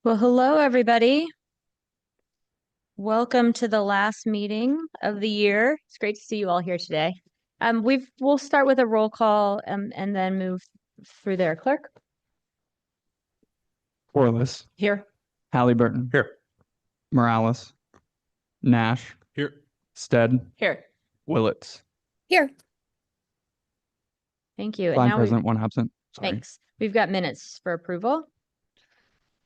Well, hello, everybody. Welcome to the last meeting of the year. It's great to see you all here today. We'll start with a roll call and then move through there. Clerk? Corliss, Here. Halliburton, Here. Morales, Nash, Here. Stead, Here. Willits. Here. Thank you. And Five now present, one absent. Sorry. thanks. We've got minutes for approval.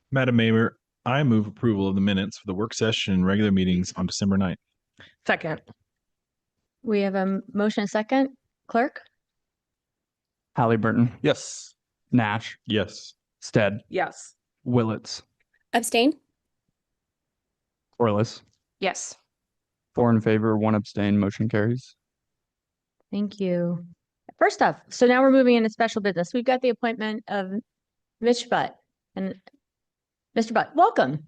Madam Mayor, I move approval of the minutes for the work session and regular meetings on December 9th. Second. We have a motion and second. Clerk? Halliburton, Yes. Nash, Yes. Stead, Yes. Willits, Abstain? Corliss. Yes. 4 in favor, 1 abstain. Motion carries. Thank you. First off, so now we're moving into special business. We've got the appointment of Mitch Butt. And Mr. Butt, welcome.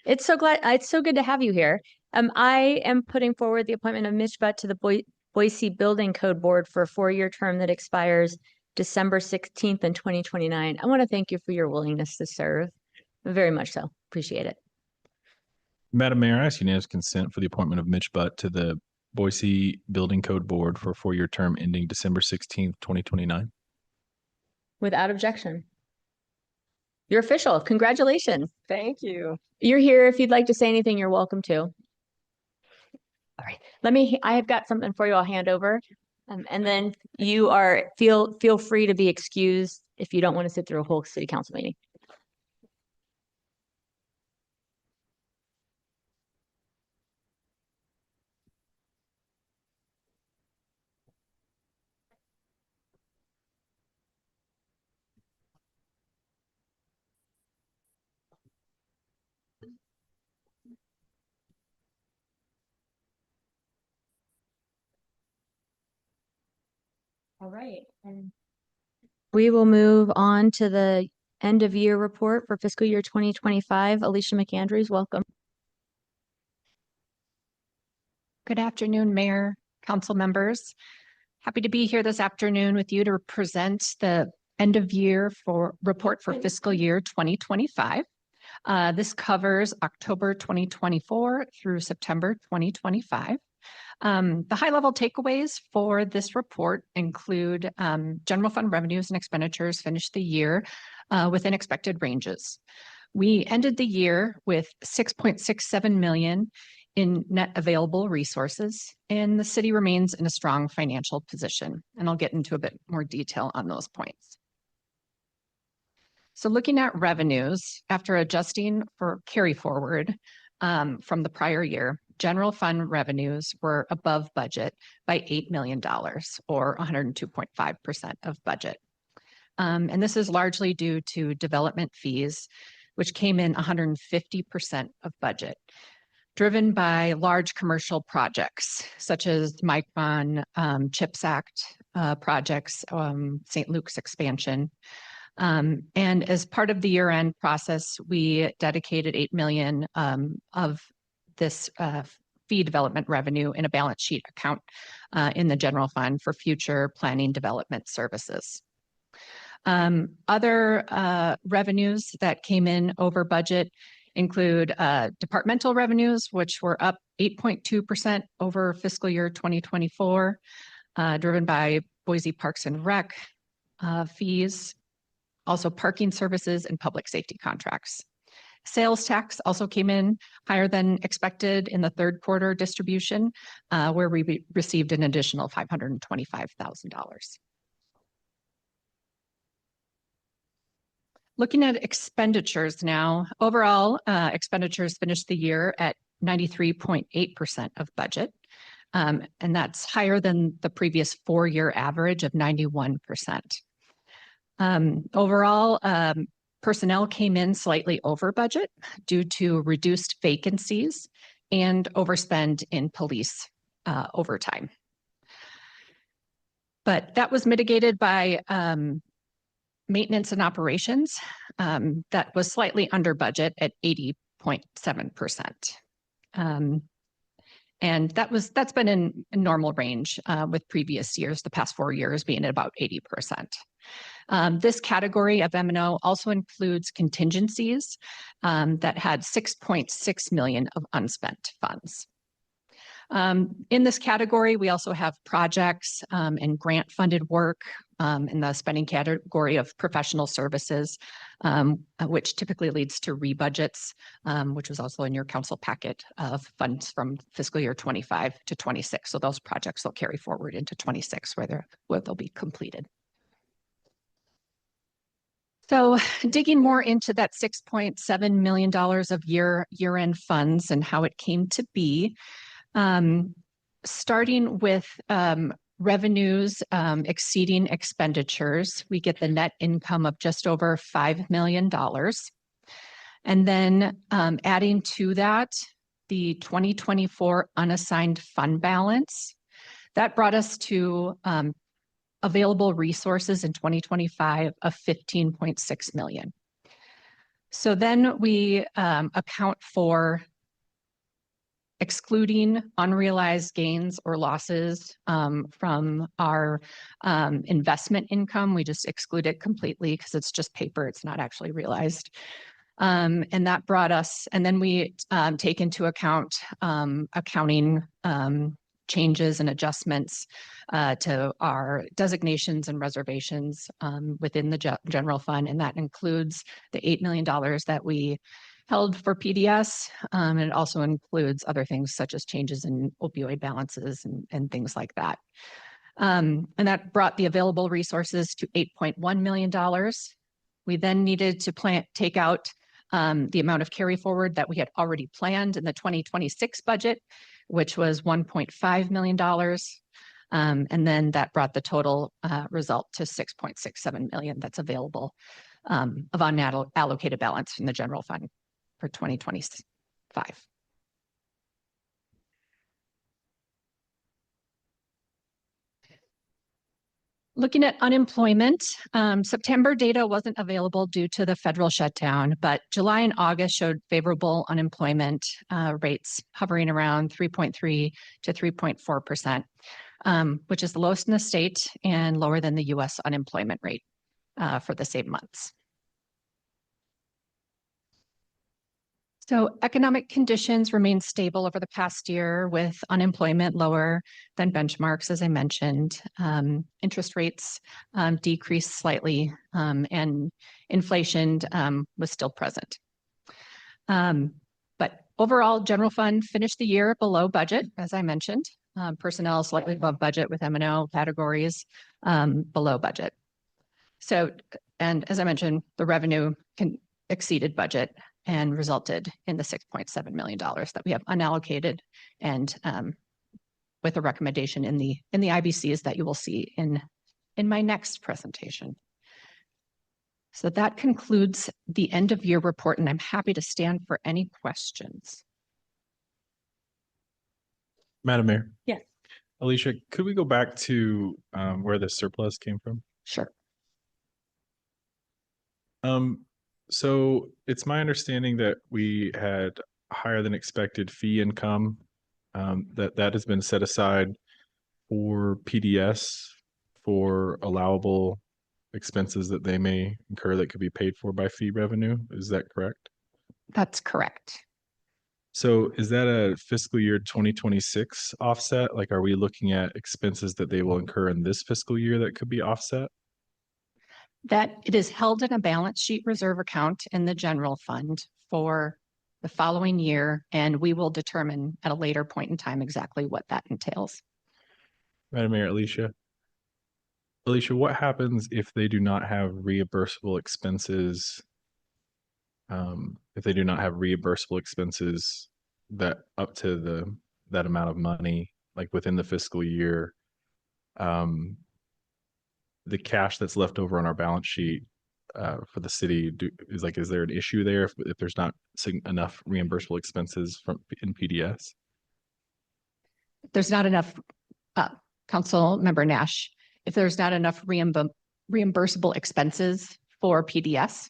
It's so good to have you here. I am putting forward the appointment of Mitch Butt to the Boise Building Code Board for a 4-year term that expires December 16th in 2029. I want to thank you for your willingness to serve. Very much so. Appreciate it. Madam Mayor, I ask unanimous consent for the appointment of Mitch Butt to the Boise Building Code Board for a 4-year term ending December 16th, 2029. Without objection. You're official. Congratulations. Thank you. You're here. If you'd like to say anything, you're welcome to. All right. I have got something for you. I'll hand over. And then feel free to be excused if you don't want to sit through a whole city council meeting. All right. And we will move on to the end of year report for fiscal year 2025. Alicia McAndrews, welcome. Good afternoon, Mayor, Council members. Happy to be here this afternoon with you to present the end of year report for fiscal year 2025. This covers October 2024 through September 2025. The high-level takeaways for this report include general fund revenues and expenditures finished the year within expected ranges. We ended the year with $6.67 million in net available resources, and the city remains in a strong financial position. And I'll get into a bit more detail on those points. So looking at revenues, after adjusting for carry forward from the prior year, general fund revenues were above budget by $8 million, or 102.5% of budget. And this is largely due to development fees, which came in 150% of budget, driven by large commercial projects such as Micron, CHIPS Act projects, St. Luke's expansion. And as part of the year-end process, we dedicated $8 million of this fee development revenue in a balance sheet account in the general fund for future planning development services. Other revenues that came in over budget include departmental revenues, which were up 8.2% over fiscal year 2024, driven by Boise Parks and Rec fees, also parking services and public safety contracts. Sales tax also came in higher than expected in the third quarter distribution, where we received an additional $525,000. Looking at expenditures now, overall expenditures finished the year at 93.8% of budget. And that's higher than the previous 4-year average of 91%. Overall, personnel came in slightly over budget due to reduced vacancies and overspend in police overtime. But that was mitigated by maintenance and operations that was slightly under budget at 80.7%. And that's been in a normal range with previous years, the past 4 years being at about 80%. This category of M&O also includes contingencies that had 6.6 million of unspent funds. In this category, we also have projects and grant funded work in the spending category of professional services, which typically leads to rebudgets, which was also in your council packet of funds from fiscal year 25 to 26. So those projects will carry forward into 26 where they'll be completed. So digging more into that $6.7 million of year-end funds and how it came to be, starting with revenues exceeding expenditures, we get the net income of just over $5 million. And then adding to that, the 2024 unassigned fund balance, that brought us to available resources in 2025 of 15.6 million. So then we account for excluding unrealized gains or losses from our investment income. We just exclude it completely because it's just paper. It's not actually realized. And that brought us, and then we take into account accounting changes and adjustments to our designations and reservations within the general fund. And that includes the $8 million that we held for PDS. And it also includes other things such as changes in opioid balances and things like that. And that brought the available resources to $8.1 million. We then needed to take out the amount of carry forward that we had already planned in the 2026 budget, which was $1.5 million. And then that brought the total result to 6.67 million that's available of unallocated balance in the general fund for 2025. Looking at unemployment, September data wasn't available due to the federal shutdown, but July and August showed favorable unemployment rates hovering around 3.3 to 3.4%, which is the lowest in the state and lower than the US unemployment rate for the same months. So economic conditions remain stable over the past year with unemployment lower than benchmarks, as I mentioned. Interest rates decreased slightly and inflation was still present. But overall, general fund finished the year below budget, as I mentioned. Personnel slightly above budget with M&O categories below budget. So, and as I mentioned, the revenue exceeded budget and resulted in the $6.7 million that we have unallocated and with a recommendation in the IBCs that you will see in my next presentation. So that concludes the end of year report, and I'm happy to stand for any questions. Madam Mayor. Yes. Alicia, could we go back to where the surplus came from? Sure. So it's my understanding that we had higher than expected fee income that has been set aside for PDS for allowable expenses that they may incur that could be paid for by fee revenue. Is that correct? That's correct. So is that a fiscal year 2026 offset? Like, are we looking at expenses that they will incur in this fiscal year that could be offset? That it is held in a balance sheet reserve account in the general fund for the following year, and we will determine at a later point in time exactly what that entails. Madam Mayor, Alicia, what happens if they do not have reimbursable expenses? If they do not have reimbursable expenses that up to that amount of money, like within the fiscal year, the cash that's left over on our balance sheet for the city is there an issue there if there's not enough reimbursable expenses in PDS? There's not enough, Council Member Nash, if there's not enough reimbursable expenses for PDS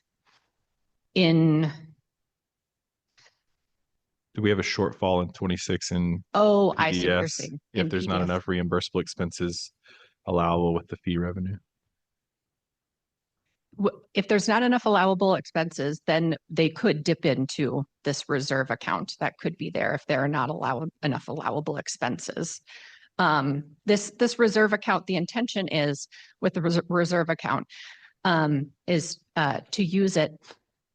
do we have a shortfall in 26 in Oh, I see what you're PDS saying. if in there's not PDF. enough reimbursable expenses allowable with the fee revenue? If there's not enough allowable expenses, then they could dip into this reserve account that could be there if there are not enough allowable expenses. This reserve account, the intention is with the reserve account is to use it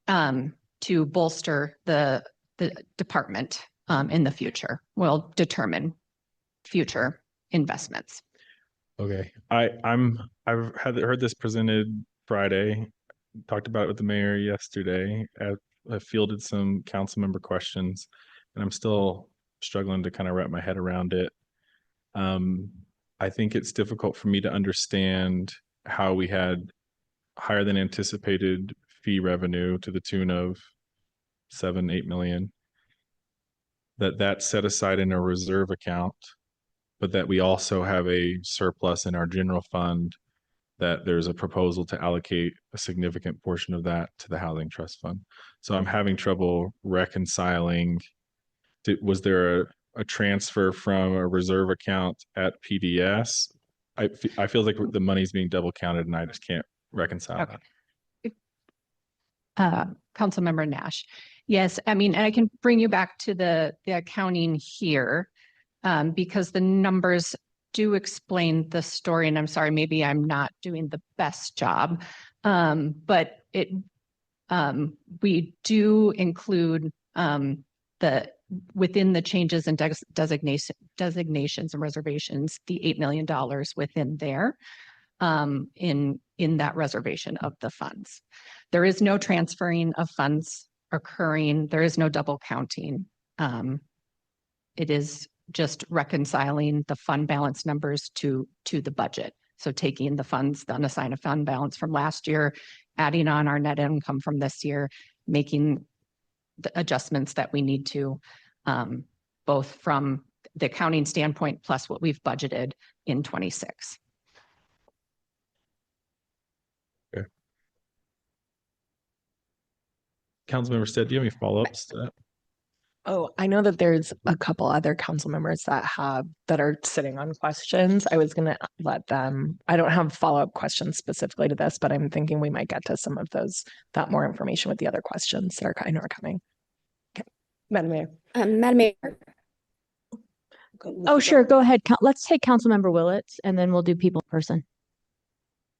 to bolster the department in the future. We'll determine future investments. Okay, I've heard this presented Friday, talked about it with the mayor yesterday. I fielded some council member questions, and I'm still struggling to kind of wrap my head around it. I think it's difficult for me to understand how we had higher than anticipated fee revenue to the tune of 7-8 million. That's set aside in a reserve account, but that we also have a surplus in our general fund, that there's a proposal to allocate a significant portion of that to the housing trust fund. So I'm having trouble reconciling. Was there a transfer from a reserve account at PDS? I feel like the money's being double counted and I just can't reconcile Okay. that. Councilmember Nash. Yes, I mean, and I can bring you back to the accounting here because the numbers do explain the story. And I'm sorry, maybe I'm not doing the best job, but we do include within the changes in designations and reservations, the $8 million within there in that reservation of the funds. There is no transferring of funds occurring. There is no double counting. It is just reconciling the fund balance numbers to the budget. So taking the funds, the unassigned fund balance from last year, adding on our net income from this year, making the adjustments that we need to, both from the accounting standpoint plus what we've budgeted in 26. Councilmember Stead, do you have any follow-ups to that? Oh, I know that there's a couple other council members that are sitting on questions. I was gonna let them, I don't have follow-up questions specifically to this, but I'm thinking we might get to some of that more information with the other questions that I know are coming. Okay, Madam Mayor. Madam Mayor. Oh, sure. Go ahead. Let's take Councilmember Willits and then we'll do people in person.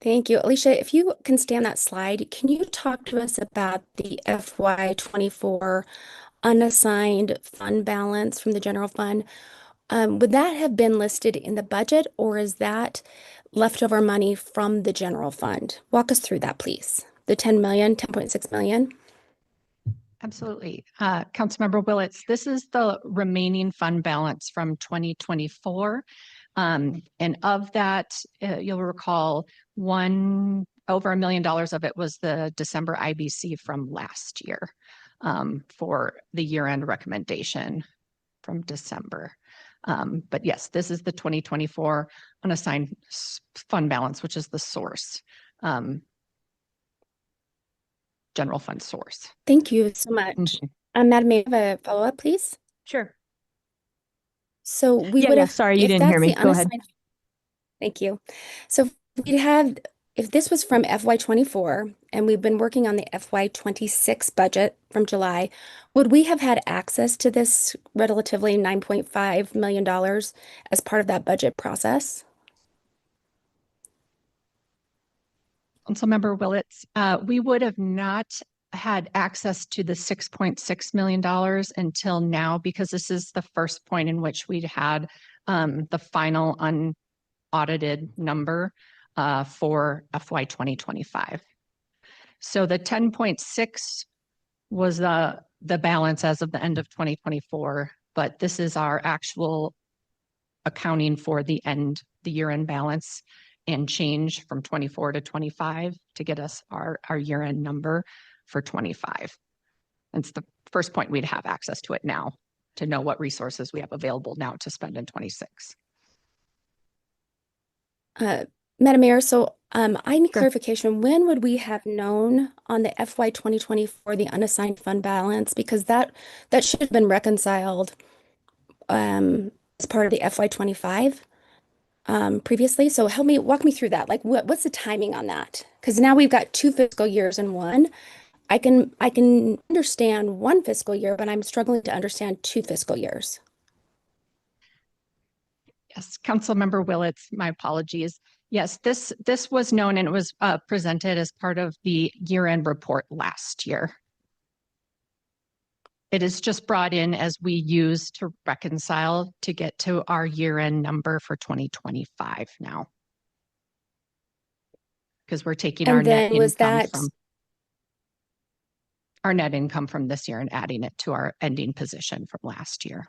Thank you. Alicia, if you can stay on that slide, can you talk to us about the FY24 unassigned fund balance from the general fund? Would that have been listed in the budget or is that leftover money from the general fund? Walk us through that, please. The 10 million, 10.6 million. Absolutely. Councilmember Willits, this is the remaining fund balance from 2024. And of that, you'll recall over $1 million of it was the December IBC from last year for the year-end recommendation from December. But yes, this is the 2024 unassigned fund balance, which is the source. General fund source. Thank you so much. Madam Mayor, have a follow-up, please? Sure. So we Yeah, would yeah. have. Sorry, you if didn't hear that's me. the Go ahead. unassigned- Thank you. So we'd have, if this was from FY24 and we've been working on the FY26 budget from July, would we have had access to this relatively $9.5 million as part of that budget process? Councilmember Willits, we would have not had access to the $6.6 million until now, because this is the first point in which we'd had the final unaudited number for FY 2025. So the 10.6 was the balance as of the end of 2024, but this is our actual accounting for the year-end balance and change from 24 to 25 to get us our year-end number for 25. It's the first point we'd have access to it now to know what resources we have available now to spend in 26. Madam Mayor, so I need clarification. When would we have known on the FY 2024 the unassigned fund balance? Because that should have been reconciled as part of the FY 25 previously. So walk me through that. Like what's the timing on that? Because now we've got 2 fiscal years in one. I can understand 1 fiscal year, but I'm struggling to understand 2 fiscal years. Yes, Councilmember Willetts, my apologies. Yes, this was known and it was presented as part of the year-end report last year. It is just brought in as we use to reconcile to get to our year-end number for 2025 now. Because we're taking our And net then was income that from our net income from this year and adding it to our ending position from last year.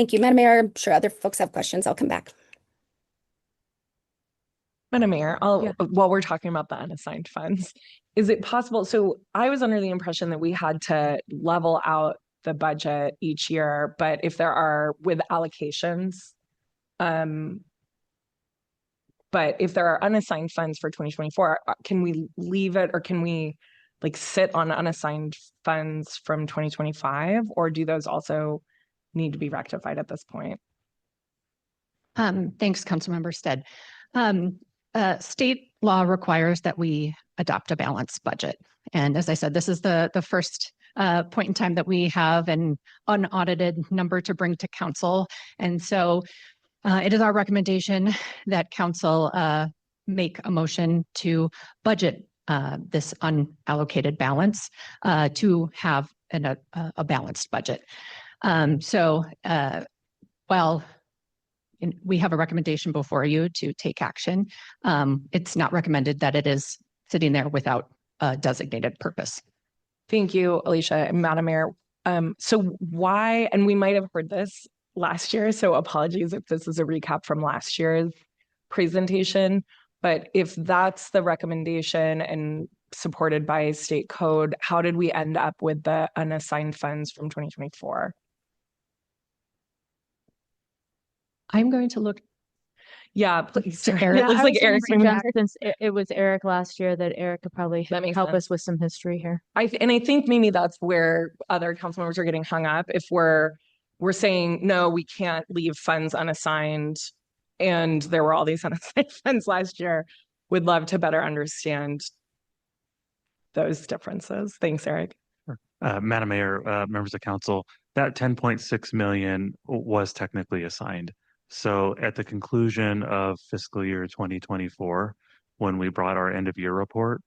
thank you, Madam Mayor. I'm sure other folks have questions. I'll come back. Madam Mayor, while we're talking about the unassigned funds, is it possible? So I was under the impression that we had to level out the budget each year, but if there are with allocations, but if there are unassigned funds for 2024, can we leave it or can we like sit on unassigned funds from 2025, or do those also need to be rectified at this point? Thanks, Councilmember Stead. State law requires that we adopt a balanced budget. And as I said, this is the first point in time that we have an unaudited number to bring to council. And so it is our recommendation that council make a motion to budget this unallocated balance to have a balanced budget. While we have a recommendation before you to take action, it's not recommended that it is sitting there without a designated purpose. Thank you, Alicia and Madam Mayor. So why, and we might have heard this last year, so apologies if this is a recap from last year's presentation, but if that's the recommendation and supported by state code, how did we end up with the unassigned funds from 2024? I'm going to look. Yeah, please. To Sorry. Eric. It looks like Eric's moving back. Since it was Eric last year, that Eric could probably That makes help sense. us with some history here. I think maybe that's where other council members are getting hung up. If we're saying, no, we can't leave funds unassigned, and there were all these unassigned funds last year, would love to better understand those differences. Thanks, Eric. Madam Mayor, members of council, that 10.6 million was technically assigned. So at the conclusion of fiscal year 2024, when we brought our end of year report,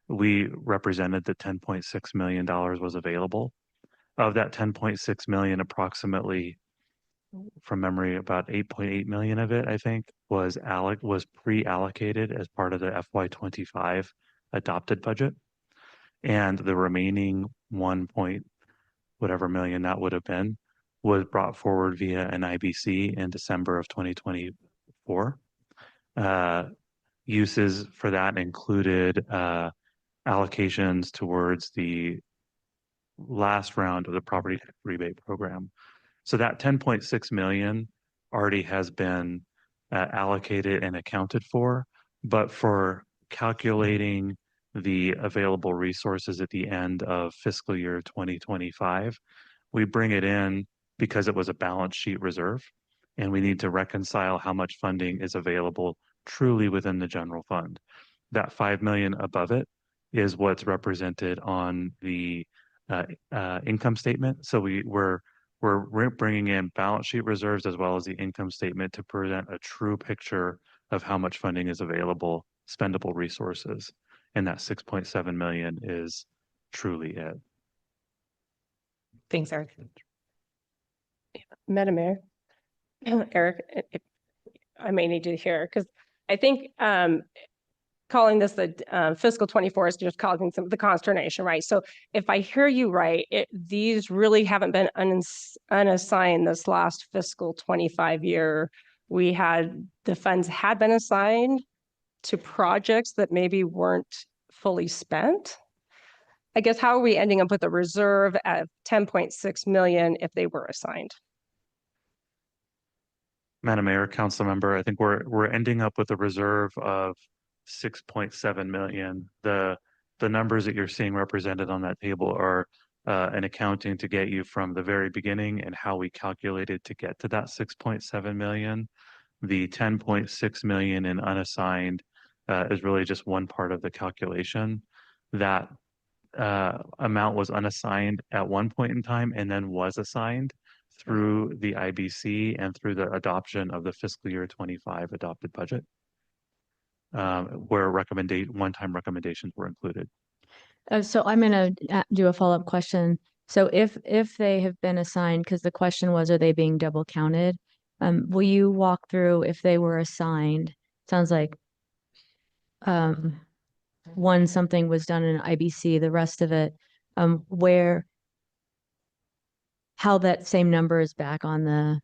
we represented that $10.6 million was available. Of that 10.6 million, approximately, from memory, about 8.8 million of it, I think, was pre-allocated as part of the FY25 adopted budget. And the remaining 1 point whatever million that would have been was brought forward via an IBC in December of 2024. Uses for that included allocations towards the last round of the property tax rebate program. So that 10.6 million already has been allocated and accounted for, but for calculating the available resources at the end of fiscal year 2025, we bring it in because it was a balance sheet reserve, and we need to reconcile how much funding is available truly within the general fund. That 5 million above it is what's represented on the income statement. So we're bringing in balance sheet reserves as well as the income statement to present a true picture of how much funding is available, spendable resources. And that 6.7 million is truly it. Thanks, Eric. Madam Mayor, Eric, if I may need to hear, because I think calling this the fiscal 24 is just causing some of the consternation, right? So if I hear you right, these really haven't been unassigned this last fiscal 25 year. The funds had been assigned to projects that maybe weren't fully spent. I guess, how are we ending up with a reserve of 10.6 million if they were assigned? Madam Mayor, Council Member, I think we're ending up with a reserve of 6.7 million. The numbers that you're seeing represented on that table are an accounting to get you from the very beginning and how we calculated to get to that 6.7 million. The 10.6 million in unassigned is really just one part of the calculation. That amount was unassigned at one point in time and then was assigned through the IBC and through the adoption of the fiscal year 25 adopted budget, where one-time recommendations were included. So I'm going to do a follow-up question. So if they have been assigned, because the question was, are they being double counted? Will you walk through if they were assigned? Sounds like one something was done in IBC, the rest of it, how that same number is back on the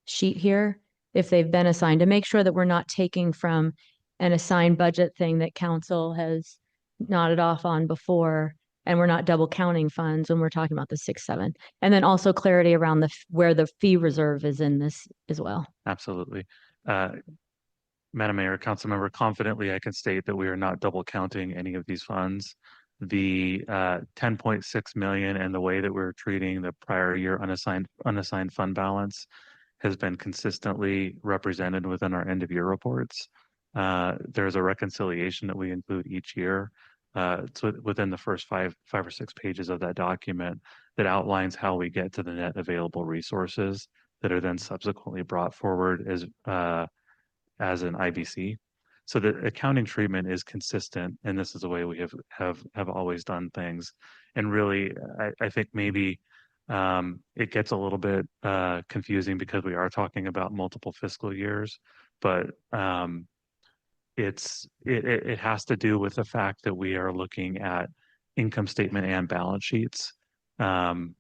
sheet here, if they've been assigned, to make sure that we're not taking from an assigned budget thing that council has nodded off on before, and we're not double counting funds when we're talking about the 6-7. And then also clarity around where the fee reserve is in this as well. Absolutely. Madam Mayor, Council Member, confidently I can state that we are not double counting any of these funds. The 10.6 million and the way that we're treating the prior year unassigned fund balance has been consistently represented within our end of year reports. There's a reconciliation that we include each year. It's within the first five or six pages of that document that outlines how we get to the net available resources that are then subsequently brought forward as an IBC. So the accounting treatment is consistent, and this is the way we have always done things. And really, I think maybe it gets a little bit confusing because we are talking about multiple fiscal years, but it has to do with the fact that we are looking at income statement and balance sheets, and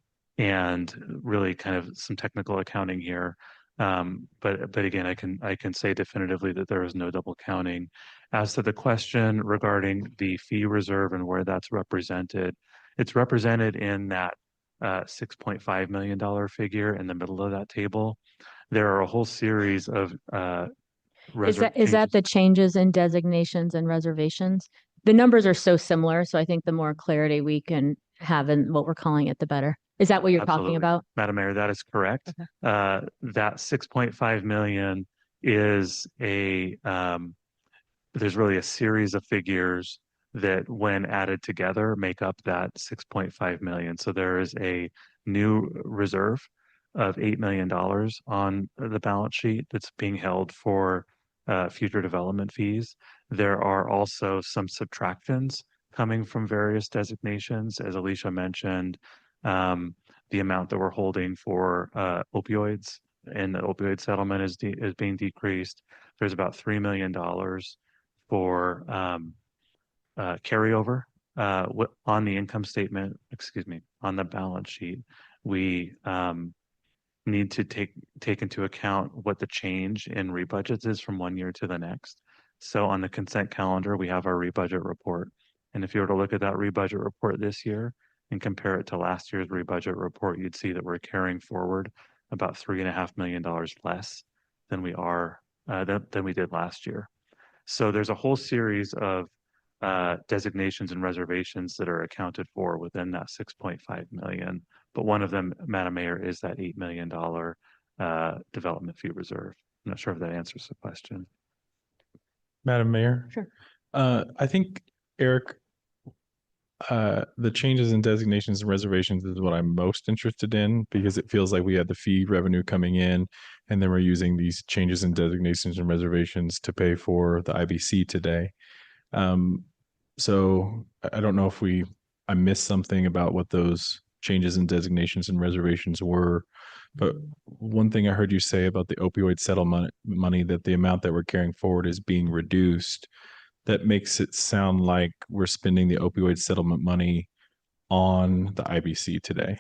really kind of some technical accounting here. But again, I can say definitively that there is no double counting. As to the question regarding the fee reserve and where that's represented, it's represented in that $6.5 million figure in the middle of that table. There are a whole series of Is that the changes in designations and reservations? The numbers are so similar, so I think the more clarity we can have in what we're calling it, the better. Is that what you're Absolutely. talking about? Madam Mayor, that is correct. Okay. That 6.5 million is there's really a series of figures that when added together make up that 6.5 million. So there is a new reserve of $8 million on the balance sheet that's being held for future development fees. There are also some subtractions coming from various designations, as Alicia mentioned. The amount that we're holding for opioids and the opioid settlement is being decreased. There's about $3 million for carryover on the income statement, on the balance sheet. We need to take into account what the change in rebudgets is from one year to the next. So on the consent calendar, we have our rebudget report. And if you were to look at that rebudget report this year and compare it to last year's rebudget report, you'd see that we're carrying forward about $3.5 million less than we did last year. So there's a whole series of designations and reservations that are accounted for within that 6.5 million. But one of them, Madam Mayor, is that $8 million development fee reserve. I'm not sure if that answers the question. Madam Mayor? Sure. I think, Eric, the changes in designations and reservations is what I'm most interested in, because it feels like we had the fee revenue coming in, and then we're using these changes in designations and reservations to pay for the IBC today. So I don't know if I missed something about what those changes in designations and reservations were, but one thing I heard you say about the opioid settlement money, that the amount that we're carrying forward is being reduced. That makes it sound like we're spending the opioid settlement money on the IBC today.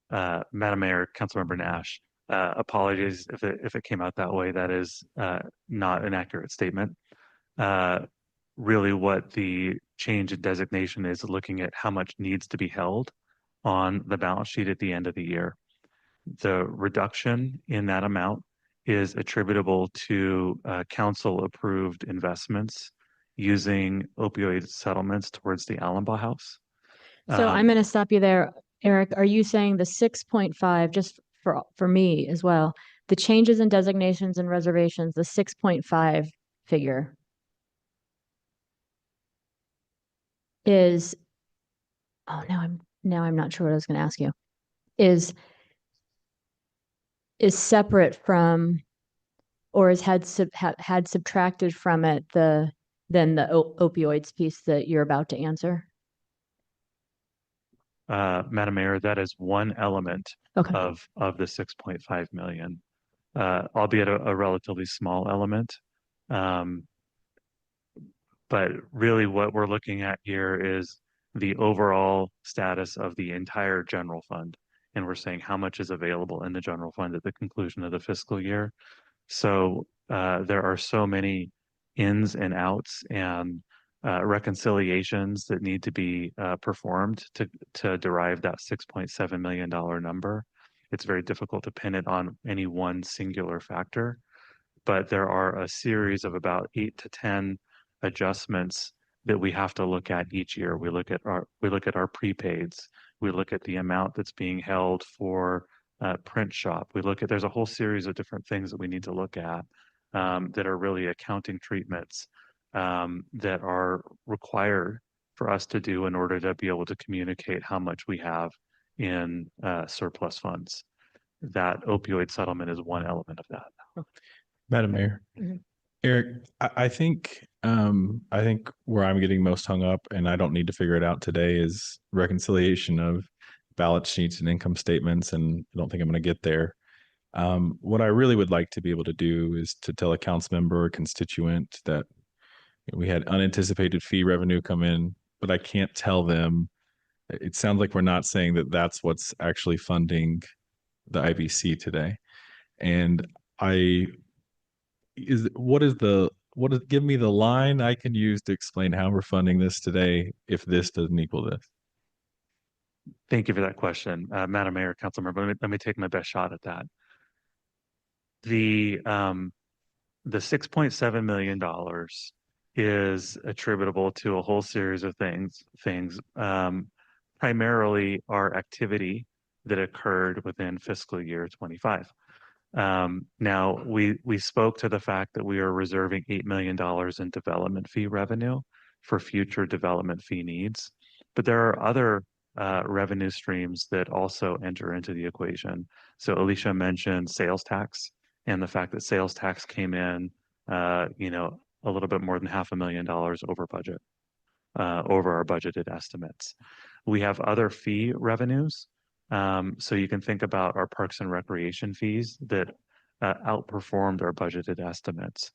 Madam Mayor, Councilmember Nash, apologies if it came out that way. That is not an accurate statement. Really what the change in designation is looking at how much needs to be held on the balance sheet at the end of the year. The reduction in that amount is attributable to council approved investments using opioid settlements towards the Allenbaugh House. So I'm going to stop you there, Eric. Are you saying the 6.5, just for me as well, the changes in designations and reservations, the 6.5 figure is, oh, now I'm not sure what I was going to ask you, is separate from, or is had subtracted from it than the opioids piece that you're about to answer? Madam Mayor, that is one element Okay. of the 6.5 million, albeit a relatively small element. But really what we're looking at here is the overall status of the entire general fund. And we're saying how much is available in the general fund at the conclusion of the fiscal year. So there are so many ins and outs and reconciliations that need to be performed to derive that $6.7 million number. It's very difficult to pin it on any one singular factor, but there are a series of about 8 to 10 adjustments that we have to look at each year. We look at our prepaids. We look at the amount that's being held for print shop. There's a whole series of different things that we need to look at that are really accounting treatments that are required for us to do in order to be able to communicate how much we have in surplus funds. That opioid settlement is one element of that. Madam Mayor. Mhm. Eric, I think where I'm getting most hung up, and I don't need to figure it out today, is reconciliation of balance sheets and income statements, and I don't think I'm going to get there. What I really would like to be able to do is to tell a council member or constituent that we had unanticipated fee revenue come in, but I can't tell them. It sounds like we're not saying that that's what's actually funding the IBC today. And give me the line I can use to explain how we're funding this today if this doesn't equal this. Thank you for that question, Madam Mayor, Council Member. Let me take my best shot at that. The $6.7 million is attributable to a whole series of things, primarily our activity that occurred within fiscal year 25. Now we spoke to the fact that we are reserving $8 million in development fee revenue for future development fee needs, but there are other revenue streams that also enter into the equation. So Alicia mentioned sales tax and the fact that sales tax came in, a little bit more than $500,000 over budget, over our budgeted estimates. We have other fee revenues. So you can think about our parks and recreation fees that outperformed our budgeted estimates.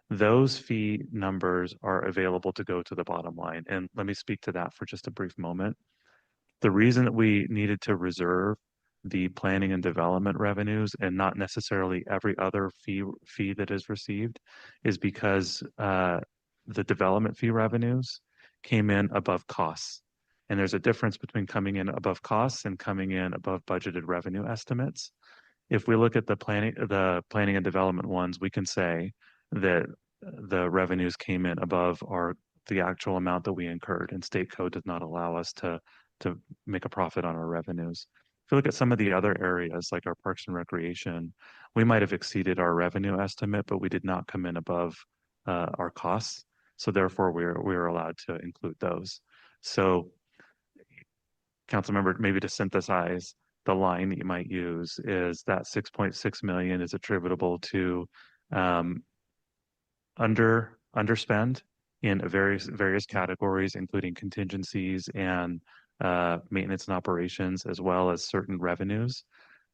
Those fee numbers are available to go to the bottom line. And let me speak to that for just a brief moment. The reason that we needed to reserve the planning and development revenues and not necessarily every other fee that is received is because the development fee revenues came in above costs. And there's a difference between coming in above costs and coming in above budgeted revenue estimates. If we look at the planning and development ones, we can say that the revenues came in above the actual amount that we incurred, and state code does not allow us to make a profit on our revenues. If you look at some of the other areas like our parks and recreation, we might have exceeded our revenue estimate, but we did not come in above our costs. So therefore, we were allowed to include those. So, Councilmember, maybe to synthesize, the line that you might use is that 6.6 million is attributable to underspend in various categories, including contingencies and maintenance and operations, as well as certain revenues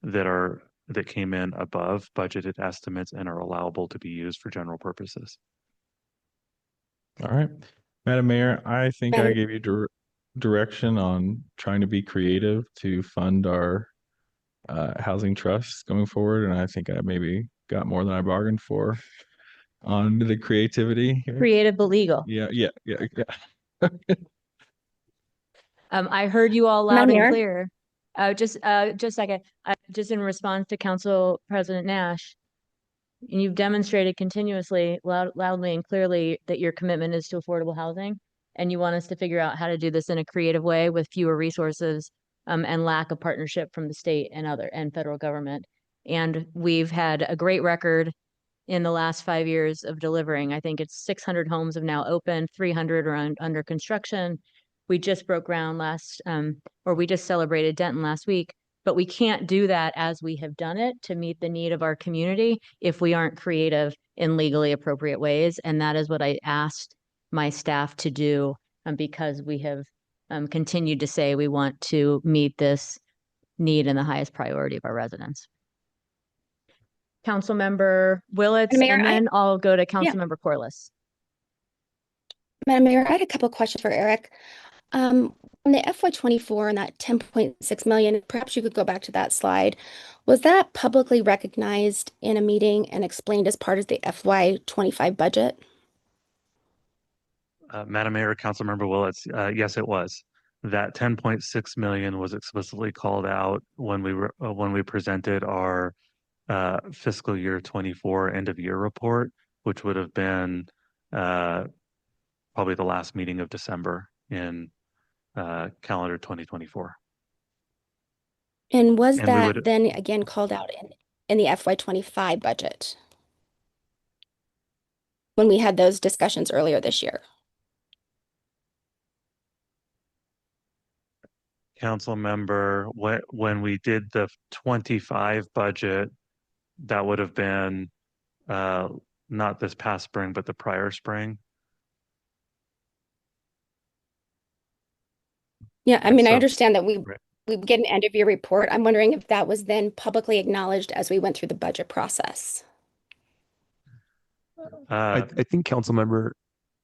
that came in above budgeted estimates and are allowable to be used for general purposes. All right. Madam Mayor, I think I gave you direction on trying to be creative to fund our housing trusts going forward. And I think I maybe got more than I bargained for on the creativity here. Creative but legal. Yeah. I heard you all loud Madam and Mayor? clear. Just a second. Just in response to Council President Nash, and you've demonstrated continuously, loudly and clearly that your commitment is to affordable housing. And you want us to figure out how to do this in a creative way with fewer resources and lack of partnership from the state and federal government. And we've had a great record in the last 5 years of delivering. I think it's 600 homes have now opened, 300 are under construction. We just broke ground we just celebrated Denton last week, but we can't do that as we have done it to meet the need of our community if we aren't creative in legally appropriate ways. And that is what I asked my staff to do because we have continued to say we want to meet this need and the highest priority of our residents. Councilmember Willetts, Mayor, and then I'll go to Councilmember Corliss. Madam Mayor, I had a couple questions for Eric. On the FY24 and that 10.6 million, perhaps you could go back to that slide. Was that publicly recognized in a meeting and explained as part of the FY25 budget? Madam Mayor, Councilmember Willetts, yes, it was. That 10.6 million was explicitly called out when we presented our fiscal year 24 end of year report, which would have been probably the last meeting of December in calendar 2024. And was And that then again called out in the FY25 budget when we had those discussions earlier this year? Council member, when we did the 25 budget, that would have been not this past spring, but the prior spring. Yeah, I Yeah, mean, I so- understand that we Right. get an end of year report. I'm wondering if that was then publicly acknowledged as we went through the budget process. I think Councilmember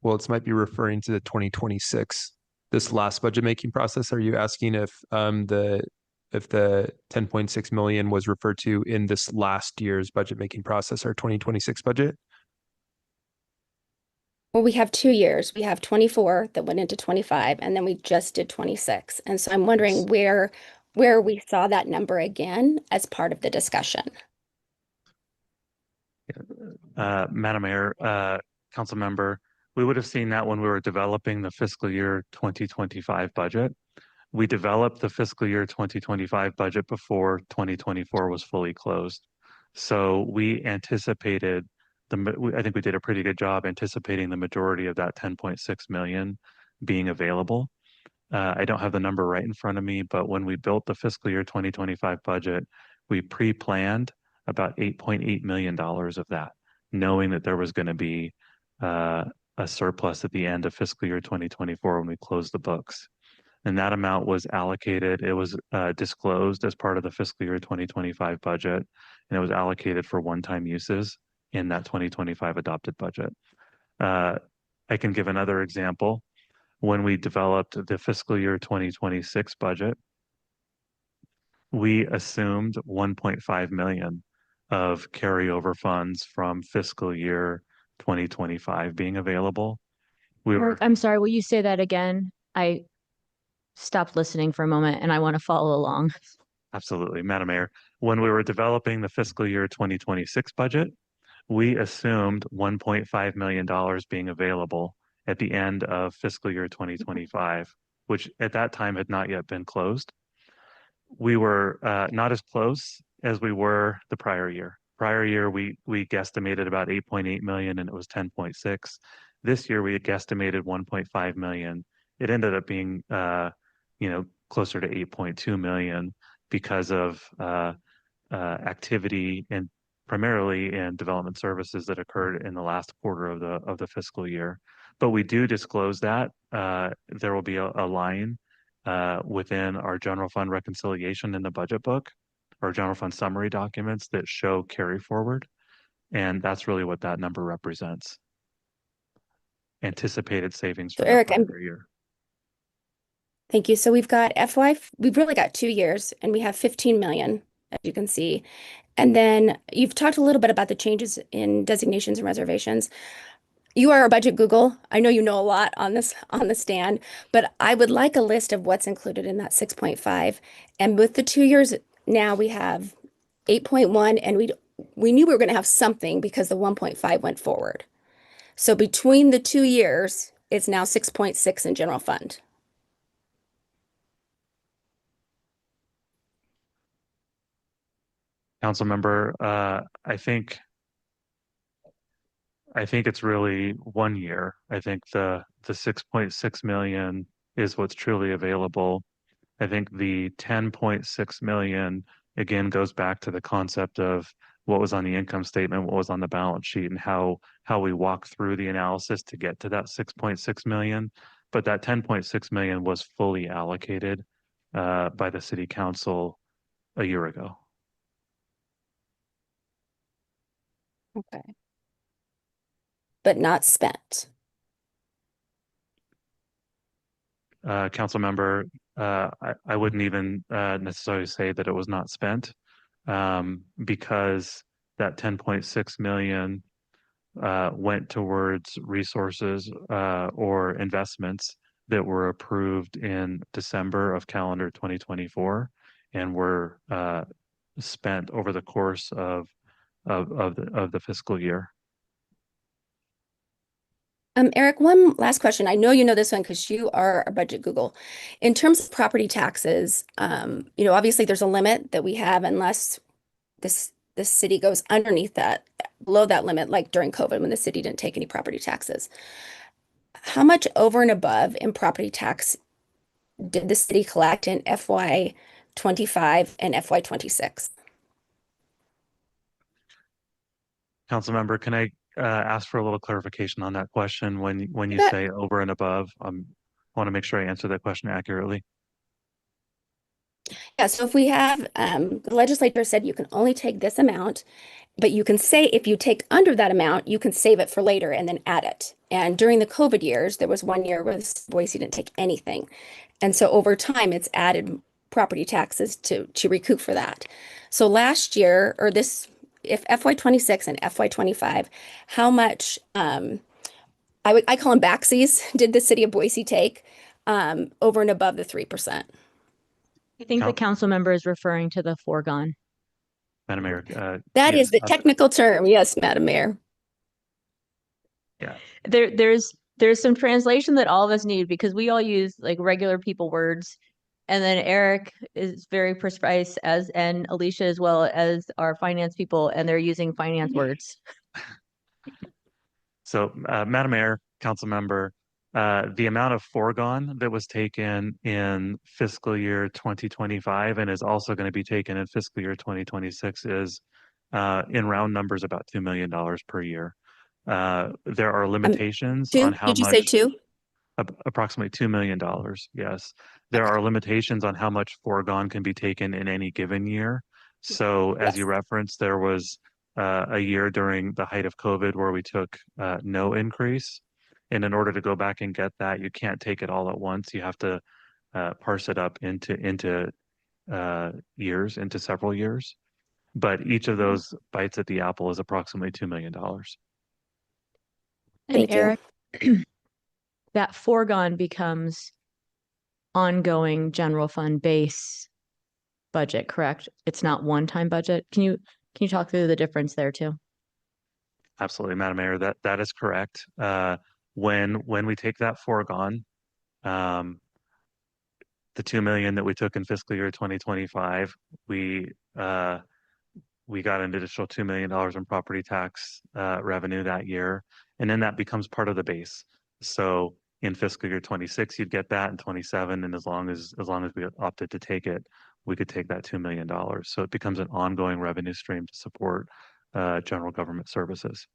Willetts might be referring to the 2026, this last budget making process. Are you asking if the 10.6 million was referred to in this last year's budget making process, our 2026 budget? Well, we have 2 years. We have 24 that went into 25, and then we just did 26. And so I'm wondering where we saw that number again as part of the discussion. Madam Mayor, council member, we would have seen that when we were developing the fiscal year 2025 budget. We developed the fiscal year 2025 budget before 2024 was fully closed. So we anticipated I think we did a pretty good job anticipating the majority of that 10.6 million being available. I don't have the number right in front of me, but when we built the fiscal year 2025 budget, we pre-planned about $8.8 million of that, knowing that there was going to be a surplus at the end of fiscal year 2024 when we closed the books. And that amount was allocated, it was disclosed as part of the fiscal year 2025 budget, and it was allocated for one-time uses in that 2025 adopted budget. I can give another example. When we developed the fiscal year 2026 budget, we assumed 1.5 million of carryover funds from fiscal year 2025 being available. I'm sorry, will you say that again? I stopped listening for a moment and I want to follow along. Absolutely, Madam Mayor. When we were developing the fiscal year 2026 budget, we assumed $1.5 million being available at the end of fiscal year 2025, which at that time had not yet been closed. We were not as close as we were the prior year. Prior year, we guesstimated about 8.8 million and it was 10.6. This year, we had guesstimated 1.5 million. It ended up being, closer to 8.2 million because of activity and primarily in development services that occurred in the last quarter of the fiscal year. But we do disclose that there will be a line within our general fund reconciliation in the budget book or general fund summary documents that show carry forward. And that's really what that number represents. Anticipated savings So for Eric, the prior year. Thank you. So we've really got 2 years and we have 15 million, as you can see. And then you've talked a little bit about the changes in designations and reservations. You are a budget Google. I know you know a lot on this on the stand, but I would like a list of what's included in that 6.5. And with the 2 years now, we have 8.1, and we knew we were going to have something because the 1.5 went forward. So between the 2 years, it's now 6.6 in general fund. Councilmember, I think it's really 1 year. I think the 6.6 million is what's truly available. I think the 10.6 million again goes back to the concept of what was on the income statement, what was on the balance sheet, and how we walk through the analysis to get to that 6.6 million. But that 10.6 million was fully allocated by the city council a year ago. Okay. But not spent. Council member, I wouldn't even necessarily say that it was not spent because that 10.6 million went towards resources or investments that were approved in December of calendar 2024 and were spent over the course of the fiscal year. Eric, one last question. I know you know this one because you are a budget Google. In terms of property taxes, obviously there's a limit that we have unless this city goes underneath that, below that limit, like during COVID when the city didn't take any property taxes. How much over and above in property tax did the city collect in FY 25 and FY 26? Council member, can I ask for a little clarification on that question when you bet. say over and above? I want to make sure I answer that question accurately. Yeah, so if we have, the legislature said you can only take this amount, but you can say if you take under that amount, you can save it for later and then add it. And during the COVID years, there was 1 year where Boise didn't take anything. And so over time, it's added property taxes to recoup for that. So last year, or this, if FY 26 and FY 25, how much, I call them backsies, did the city of Boise take over and above the 3%? I think the Count- council member is referring to the foregone. Madam Mayor. That yes, is the technical term. Yes, Madam Mayor. Yeah. There's some translation that all of us need because we all use like regular people words. And then Eric is very precise and Alicia as well as our finance people, and they're using finance words. So, Madam Mayor, council member, the amount of foregone that was taken in fiscal year 2025 and is also going to be taken in fiscal year 2026 is in round numbers about $2 million per year. There are limitations on how Did you say much. two? Approximately $2 million. Yes. There are limitations on how much foregone can be taken in any given year. So as you referenced, there was a year during the height of COVID where we took no increase. And in order to go back and get that, you can't take it all at once. You have to parse it up into years, into several years. But each of those bites at the apple is approximately $2 million. And Thank you. Eric, that foregone becomes ongoing general fund base budget, correct? It's not one-time budget. Can you talk through the difference there too? Absolutely, Madam Mayor, that is correct. When we take that foregone, the 2 million that we took in fiscal year 2025, we got an additional $2 million in property tax revenue that year, and then that becomes part of the base. So in fiscal year 26, you'd get that in 27, and as long as we opted to take it, we could take that $2 million. So it becomes an ongoing revenue stream to support general government services.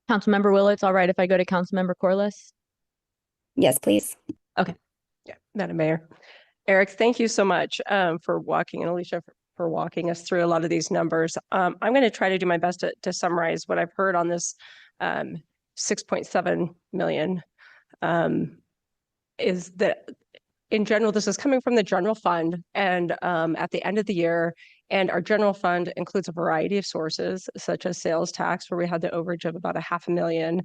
Councilmember Willetts, all right if I go to Councilmember Corliss? Yes, please. Yeah, Madam Mayor. Eric, thank you so much for walking, and Alicia for walking us through a lot of these numbers. I'm going to try to do my best to summarize what I've heard on this 6.7 million. Is that in general, this is coming from the general fund, and at the end of the year, and our general fund includes a variety of sources, such as sales tax, where we had the overage of about $500,000.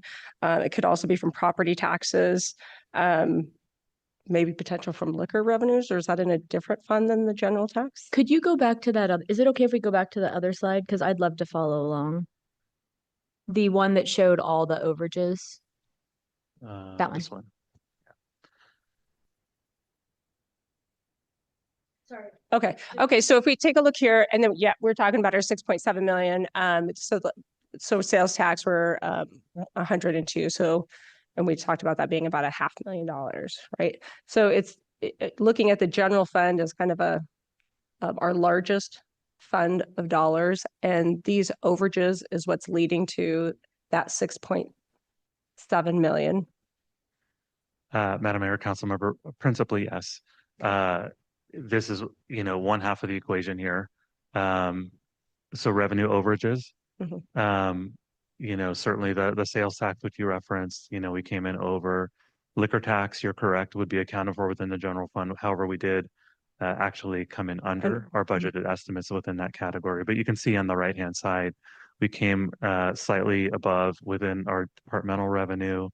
It could also be from property taxes. maybe potential from liquor revenues, or is that in a different fund than the general tax? Could you go back to that? Is it okay if we go back to the other slide? Because I'd love to follow along. The one that showed all the overages. That one. This one. Sorry. Okay. So if we take a look here, and then, yeah, we're talking about our 6.7 million. So sales tax were 102. So, and we talked about that being about $500,000, right? So it's looking at the general fund as kind of our largest fund of dollars, and these overages is what's leading to that 6.7 million. Madam Mayor, Councilmember, principally, yes. This is, one half of the equation here. So revenue overages. Certainly the sales tax, which you referenced, we came in over. Liquor tax, you're correct, would be accounted for within the general fund. However, we did actually come in under our budgeted estimates within that category. But you can see on the right-hand side, we came slightly above within our departmental revenue.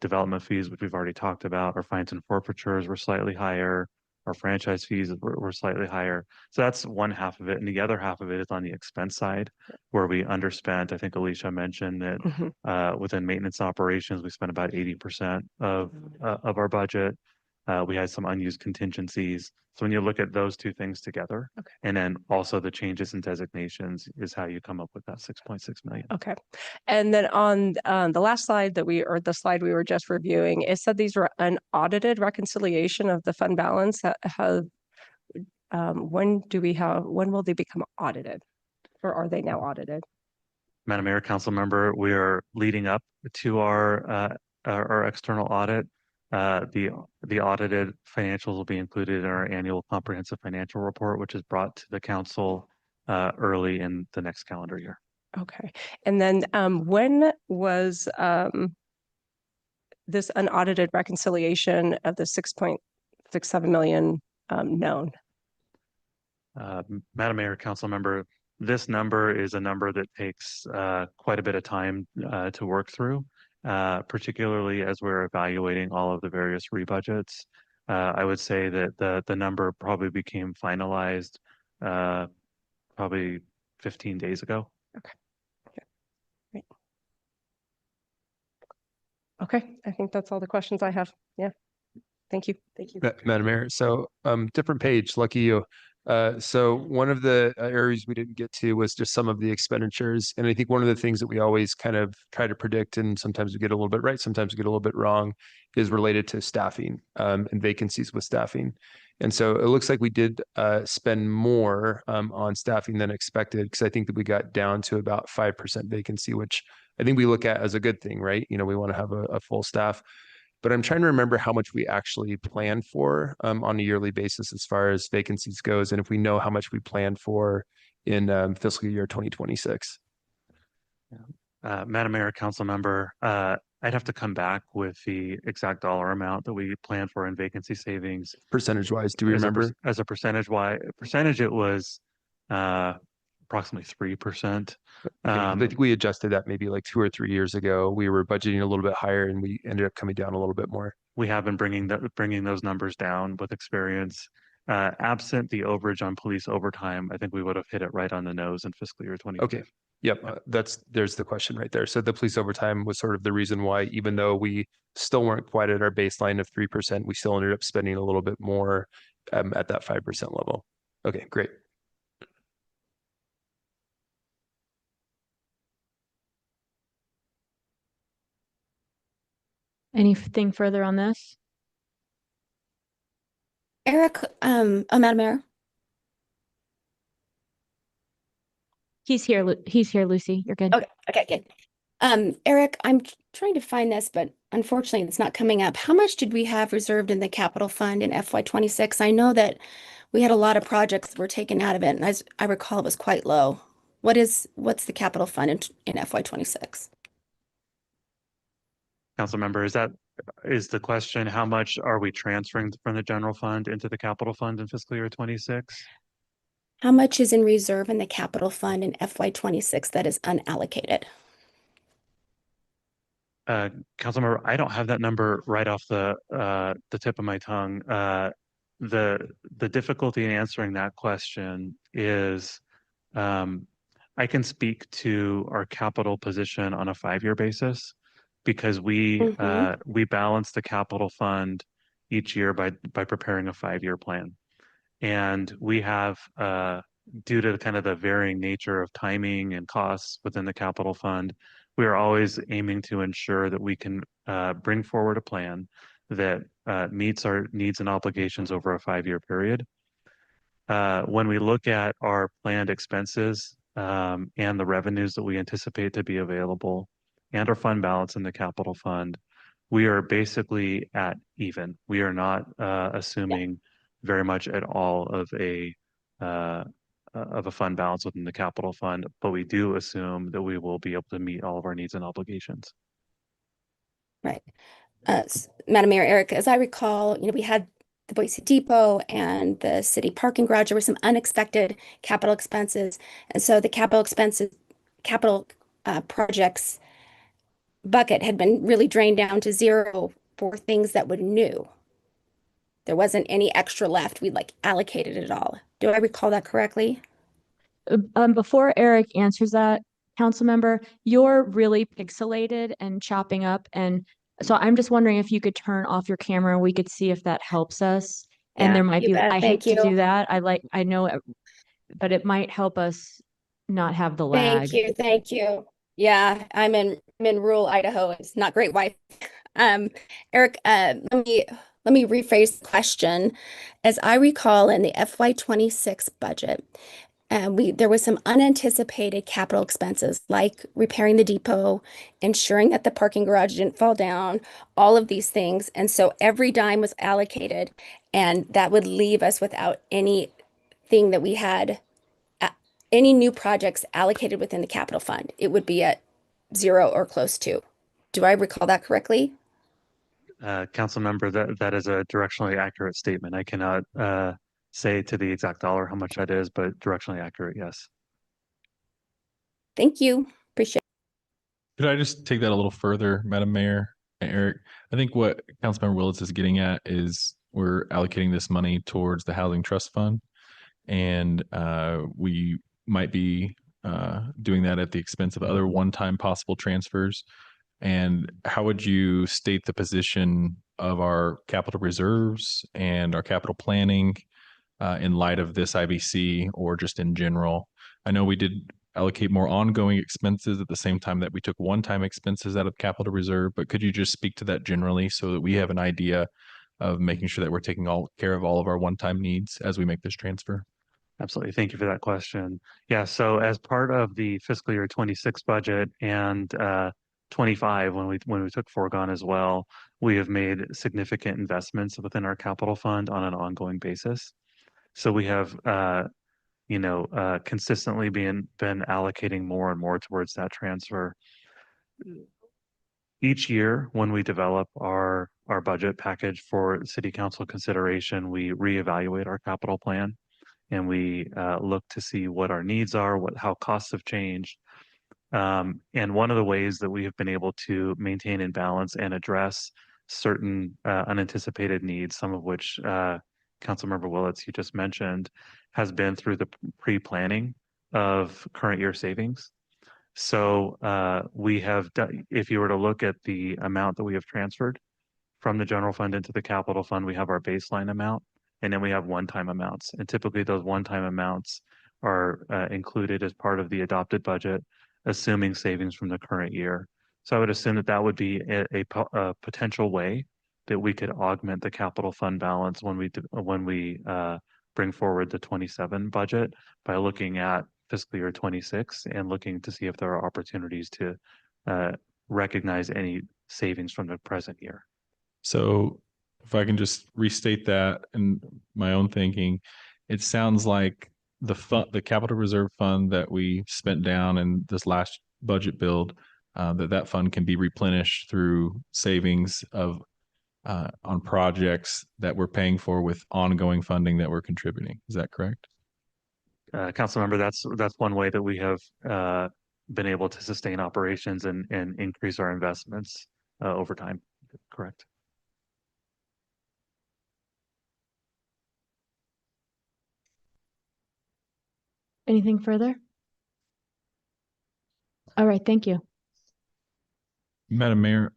Development fees, which we've already talked about, our fines and forfeitures were slightly higher. Our franchise fees were slightly higher. So that's one half of it. And the other half of it is on the expense side, where we underspent. I think Alicia mentioned that within maintenance operations, we spent about 80% of our budget. We had some unused contingencies. So when you look at those two things together, and then also the changes in designations is how you come up with that 6.6 million. Okay. And then on the last slide the slide we were just reviewing, it said these were unaudited reconciliation of the fund balance. When will they become audited, or are they now audited? Madam Mayor, Council Member, we are leading up to our external audit. The audited financials will be included in our annual comprehensive financial report, which is brought to the council early in the next calendar year. Okay. And then when was this unaudited reconciliation of the 6.67 million known? Madam Mayor, Council Member, this number is a number that takes quite a bit of time to work through. Particularly as we're evaluating all of the various rebudgets. I would say that the number probably became finalized probably 15 days ago. Okay. Great. Okay, I think that's all the questions I have. Yeah. Thank you. Thank you. Madam Mayor, so different page, lucky you. So one of the areas we didn't get to was just some of the expenditures. And I think one of the things that we always kind of try to predict, and sometimes we get a little bit right, sometimes we get a little bit wrong, is related to staffing and vacancies with staffing. And so it looks like we did spend more on staffing than expected, because I think that we got down to about 5% vacancy, which I think we look at as a good thing, right? We want to have a full staff. But I'm trying to remember how much we actually plan for on a yearly basis as far as vacancies goes, and if we know how much we planned for in fiscal year 2026. Madam Mayor, Council Member, I'd have to come back with the exact dollar amount that we plan for in vacancy savings. Percentage wise, do we remember? As a percentage, it was approximately 3%. I think we adjusted that maybe like 2 or 3 years ago. We were budgeting a little bit higher, and we ended up coming down a little bit more. We have been bringing those numbers down with experience. Absent the overage on police overtime, I think we would have hit it right on the nose in fiscal year 20. Okay. Yep. There's the question right there. So the police overtime was sort of the reason why, even though we still weren't quite at our baseline of 3%, we still ended up spending a little bit more at that 5% level. Okay, great. Anything further on this? Eric, Madam Mayor. He's here, Lucy. You're good. Okay, good. Eric, I'm trying to find this, but unfortunately it's not coming up. How much did we have reserved in the capital fund in FY26? I know that we had a lot of projects that were taken out of it, and as I recall, it was quite low. What's the capital fund in FY26? Council Member, is the question, how much are we transferring from the general fund into the capital fund in fiscal year 26? How much is in reserve in the capital fund in FY26 that is unallocated? Councilmember, I don't have that number right off the tip of my tongue. The difficulty in answering that question is I can speak to our capital position on a 5-year basis because we balance the capital fund each year by preparing a 5-year plan. And we have due to kind of the varying nature of timing and costs within the capital fund, we are always aiming to ensure that we can bring forward a plan that meets our needs and obligations over a 5-year period. When we look at our planned expenses and the revenues that we anticipate to be available and our fund balance in the capital fund, we are basically at even. We are not assuming very much at all of a fund balance within the capital fund, but we do assume that we will be able to meet all of our needs and obligations. Right. Madam Mayor, Eric, as I recall, we had the Boise Depot and the city parking garage. There were some unexpected capital expenses. And so the capital projects bucket had been really drained down to zero for things that were new. There wasn't any extra left. We allocated it all. Do I recall that correctly? Before Eric answers that, council member, you're really pixelated and chopping up. And so I'm just wondering if you could turn off your camera and we could see if that helps us. And Yeah, there might you be, bet. I Thank hate to you. do that. I know it, but it might help us not have the lag. Thank you. Yeah, I'm in rural Idaho. It's not great Wi-Fi. Eric, let me rephrase the question. As I recall, in the FY26 budget, there was some unanticipated capital expenses like repairing the depot, ensuring that the parking garage didn't fall down, all of these things. And so every dime was allocated, and that would leave us without anything that we had, any new projects allocated within the capital fund. It would be at zero or close to. Do I recall that correctly? Council member, that is a directionally accurate statement. I cannot say to the exact dollar how much that is, but directionally accurate, yes. Thank you. Appreciate Could I just take that a little further, Madam Mayor and Eric? I think what Councilmember Willetts is getting at is we're allocating this money towards the Housing Trust Fund, and we might be doing that at the expense of other one-time possible transfers. And how would you state the position of our capital reserves and our capital planning in light of this IBC or just in general? I know we did allocate more ongoing expenses at the same time that we took one-time expenses out of capital reserve, but could you just speak to that generally so that we have an idea of making sure that we're taking care of all of our one-time needs as we make this transfer? Absolutely. Thank you for that question. Yeah, so as part of the fiscal year 26 budget and 25, when we took foregone as well, we have made significant investments within our capital fund on an ongoing basis. So we have consistently been allocating more and more towards that transfer. Each year, when we develop our budget package for city council consideration, we reevaluate our capital plan and we look to see what our needs are, how costs have changed. And one of the ways that we have been able to maintain and balance and address certain unanticipated needs, some of which Councilmember Willetts, you just mentioned, has been through the pre-planning of current year savings. So we have done, if you were to look at the amount that we have transferred from the general fund into the capital fund, we have our baseline amount, and then we have one-time amounts. And typically those one-time amounts are included as part of the adopted budget, assuming savings from the current year. So I would assume that that would be a potential way that we could augment the capital fund balance when we bring forward the 27 budget by looking at fiscal year 26 and looking to see if there are opportunities to recognize any savings from the present year. So if I can just restate that in my own thinking, it sounds like the capital reserve fund that we spent down in this last budget build, that fund can be replenished through savings of on projects that we're paying for with ongoing funding that we're contributing. Is that correct? Councilmember, that's one way that we have been able to sustain operations and increase our investments overtime. Correct. Anything further? All right, thank you. Madam Mayor,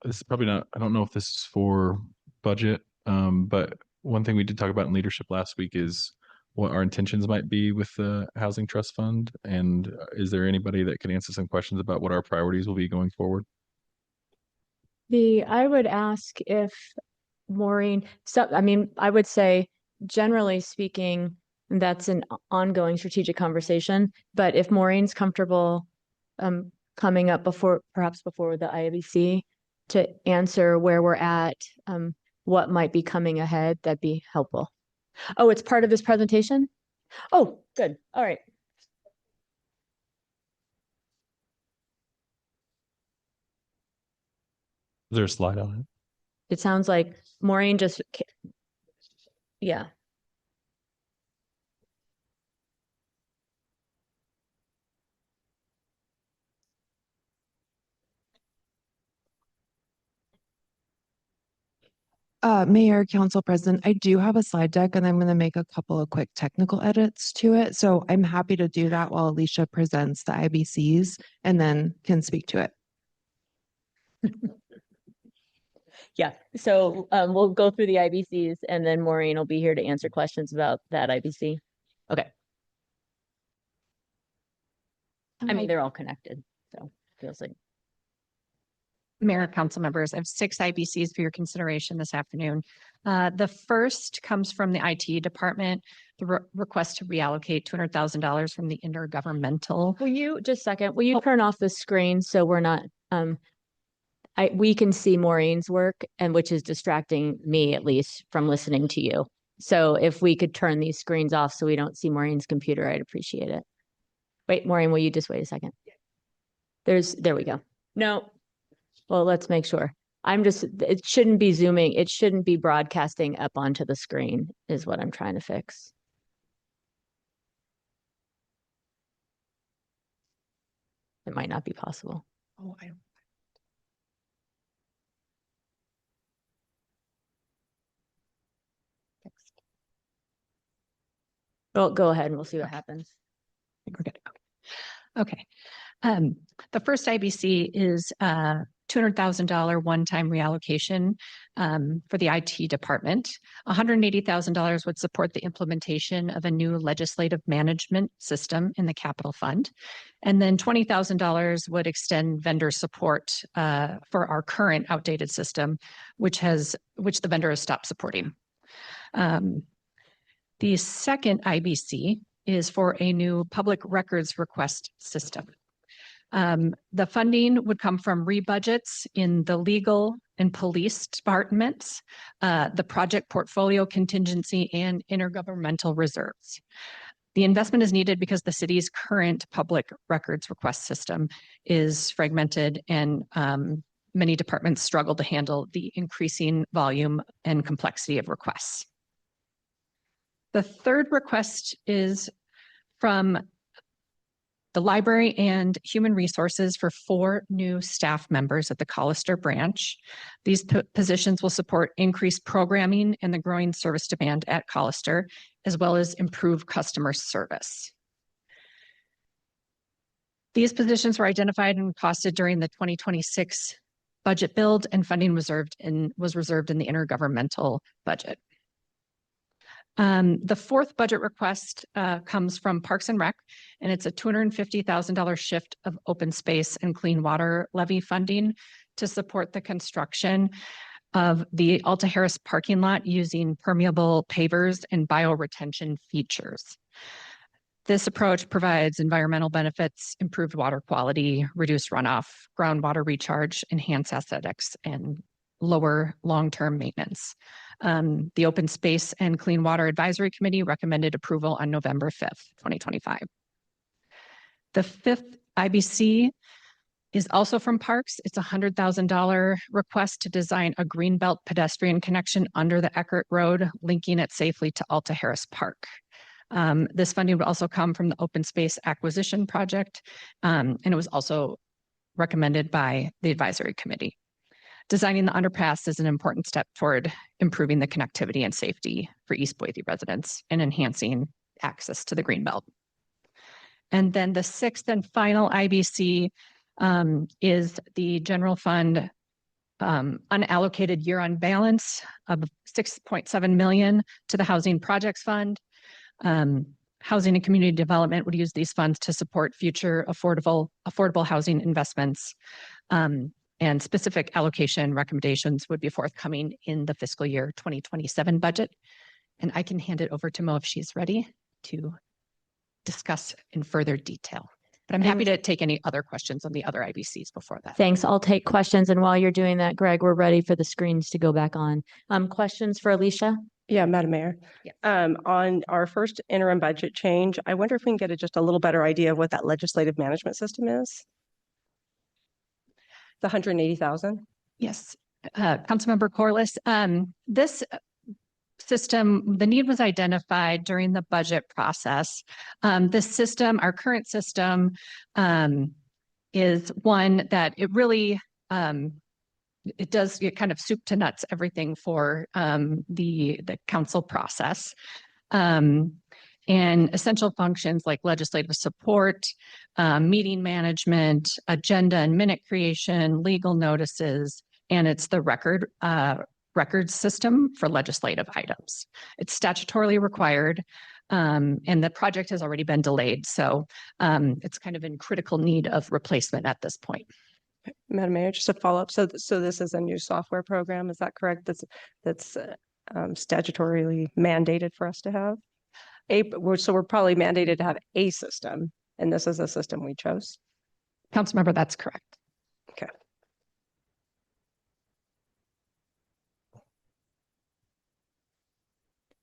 this is probably not, I don't know if this is for budget, but one thing we did talk about in leadership last week is what our intentions might be with the Housing Trust Fund. And is there anybody that could answer some questions about what our priorities will be going forward? I would ask if Maureen, I would say, generally speaking, that's an ongoing strategic conversation. But if Maureen's comfortable coming up perhaps before the IABC to answer where we're at, what might be coming ahead, that'd be helpful. Oh, it's part of this presentation? Oh, good. All right. Is there a slide on it? It sounds like Maureen yeah. Mayor, Council President, I do have a slide deck and I'm going to make a couple of quick technical edits to it. So I'm happy to do that while Alicia presents the IBCs and then can speak to it. Yeah, so we'll go through the IBCs and then Maureen will be here to answer questions about that IBC. Okay. I mean, they're all connected, so feels like. Mayor, council members, I have 6 IBCs for your consideration this afternoon. The first comes from the IT department, the request to reallocate $200,000 from the intergovernmental. Will you, just a second, will you turn off the screen so we're not, we can see Maureen's work and which is distracting me at least from listening to you. So if we could turn these screens off so we don't see Maureen's computer, I'd appreciate it. Wait, Maureen, will you just wait a second? There we go. No. Well, let's make sure. It shouldn't be zooming. It shouldn't be broadcasting up onto the screen is what I'm trying to fix. It might not be possible. Oh, I don't. Well, go ahead and we'll see what happens. I think we're good. Okay. The first IBC is $200,000 one-time reallocation for the IT department. $180,000 would support the implementation of a new legislative management system in the capital fund. And then $20,000 would extend vendor support for our current outdated system, which the vendor has stopped supporting. The second IBC is for a new public records request system. The funding would come from rebudgets in the legal and police departments, the project portfolio contingency, and intergovernmental reserves. The investment is needed because the city's current public records request system is fragmented and many departments struggle to handle the increasing volume and complexity of requests. The third request is from the library and human resources for 4 new staff members at the Collister branch. These positions will support increased programming and the growing service demand at Collister, as well as improve customer service. These positions were identified and costed during the 2026 budget build, and funding was reserved in the intergovernmental budget. The fourth budget request comes from Parks and Rec, and it's a $250,000 shift of open space and clean water levy funding to support the construction of the Alta Harris parking lot using permeable pavers and bioretention features. This approach provides environmental benefits, improved water quality, reduced runoff, groundwater recharge, enhanced aesthetics, and lower long-term maintenance. The Open Space and Clean Water Advisory Committee recommended approval on November 5th, 2025. The fifth IBC is also from Parks. It's a $100,000 request to design a greenbelt pedestrian connection under the Eckert Road, linking it safely to Alta Harris Park. This funding would also come from the Open Space Acquisition Project, and it was also recommended by the advisory committee. Designing the underpass is an important step toward improving the connectivity and safety for East Boise residents and enhancing access to the Greenbelt. And then the sixth and final IBC is the general fund unallocated year-on balance of 6.7 million to the Housing Projects Fund. Housing and Community Development would use these funds to support future affordable housing investments. And specific allocation recommendations would be forthcoming in the fiscal year 2027 budget. And I can hand it over to Mo if she's ready to discuss in further detail. But I'm happy to take any other questions on the other IBCs before that. Thanks. I'll take questions. And while you're doing that, Greg, we're ready for the screens to go back on. Questions for Alicia? Yeah, Madam Mayor. Yes. On our first interim budget change, I wonder if we can get just a little better idea of what that legislative management system is. The 180,000. Yes, Councilmember Corliss, this system, the need was identified during the budget process. This system, our current system, is one that it really, it does get kind of soup to nuts everything for the council process. And essential functions like legislative support, meeting management, agenda and minute creation, legal notices, and it's the record system for legislative items. It's statutorily required, and the project has already been delayed. So it's kind of in critical need of replacement at this point. Madam Mayor, just a follow up. So this is a new software program. Is that correct? That's statutorily mandated for us to have. So we're probably mandated to have a system, and this is a system we chose. Councilmember, that's correct. Okay.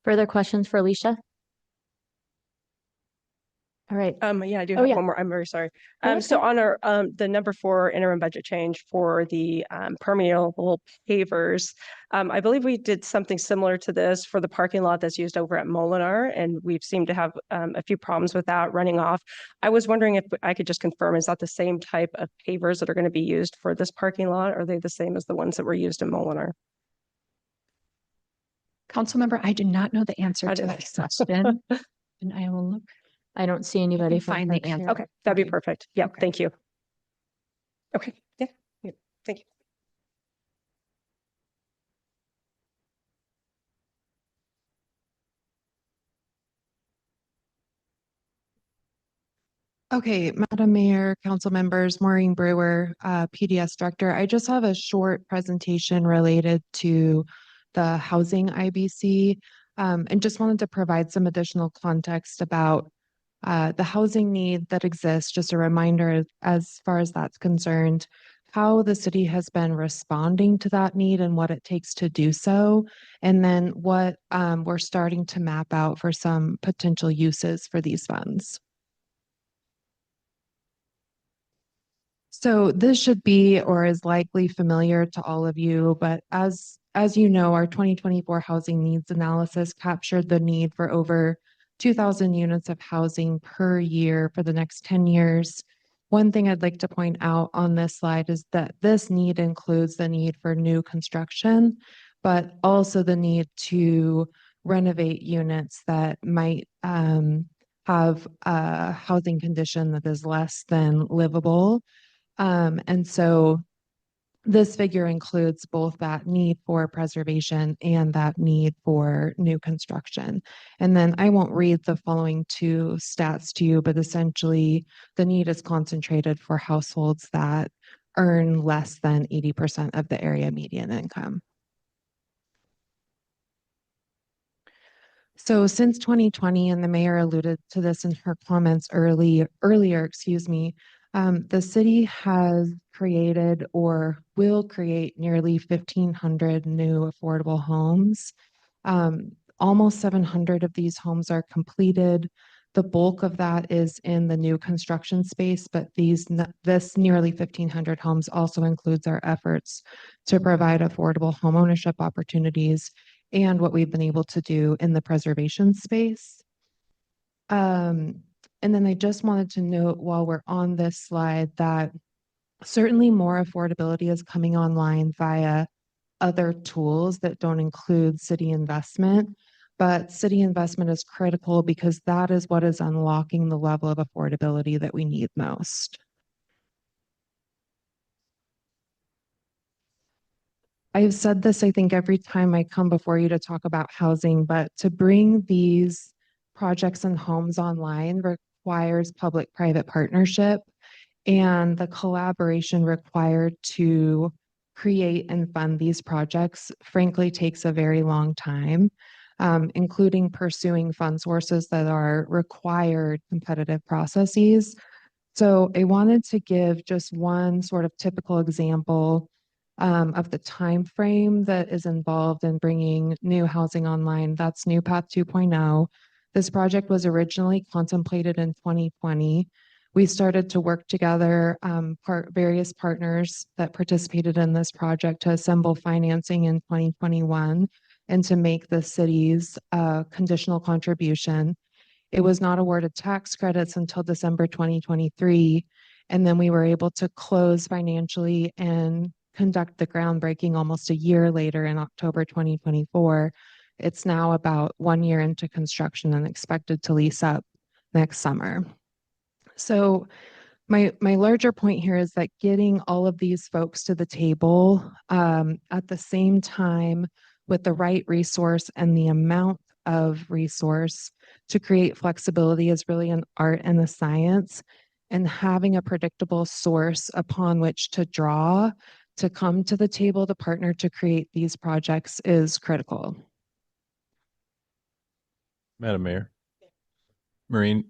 Further questions for Alicia? All right. Yeah, I do Oh, have yeah. one more. I'm very sorry. No, So on our the number 4 interim budget change for the permeable pavers, I believe we did something similar to this for the parking lot that's used over at Molinar, and we've seemed to have a few problems with that running off. I was wondering if I could just confirm, is that the same type of pavers that are going to be used for this parking lot? Or are they the same as the ones that were used in Molinar? Councilmember, I do not know the answer to that question, and I will look. I don't see anybody. from Find the Parks answer. here. Okay, that'd be Okay. perfect. Yeah, Okay. thank you. Okay, yeah, thank you. Okay, Madam Mayor, council members, Maureen Brewer, PDS Director. I just have a short presentation related to the housing IBC, and just wanted to provide some additional context about the housing need that exists. Just a reminder as far as that's concerned, how the city has been responding to that need and what it takes to do so, and then what we're starting to map out for some potential uses for these funds. So this should be or is likely familiar to all of you, but as you know, our 2024 housing needs analysis captured the need for over 2,000 units of housing per year for the next 10 years. One thing I'd like to point out on this slide is that this need includes the need for new construction, but also the need to renovate units that might have a housing condition that is less than livable. And so this figure includes both that need for preservation and that need for new construction. And then I won't read the following 2 stats to you, but essentially the need is concentrated for households that earn less than 80% of the area median income. So since 2020, and the mayor alluded to this in her comments earlier, the city has created or will create nearly 1,500 new affordable homes. Almost 700 of these homes are completed. The bulk of that is in the new construction space, but this nearly 1,500 homes also includes our efforts to provide affordable homeownership opportunities and what we've been able to do in the preservation space. And then I just wanted to note while we're on this slide that Certainly more affordability is coming online via other tools that don't include city investment. But city investment is critical because that is what is unlocking the level of affordability that we need most. I've said this, I think, every time I come before you to talk about housing, but to bring these projects and homes online requires public-private partnership, and the collaboration required to create and fund these projects, frankly, takes a very long time, including pursuing fund sources that are required competitive processes. So I wanted to give just one sort of typical example of the time frame that is involved in bringing new housing online. That's New Path 2.0. This project was originally contemplated in 2020. We started to work together, various partners that participated in this project to assemble financing in 2021 and to make the city's conditional contribution. It was not awarded tax credits until December 2023. And then we were able to close financially and conduct the groundbreaking almost a year later in October 2024. It's now about 1 year into construction and expected to lease up next summer. So my larger point here is that getting all of these folks to the table at the same time with the right resource and the amount of resource to create flexibility is really an art and a science, and having a predictable source upon which to draw to come to the table to partner to create these projects is critical. Madam Mayor. Maureen,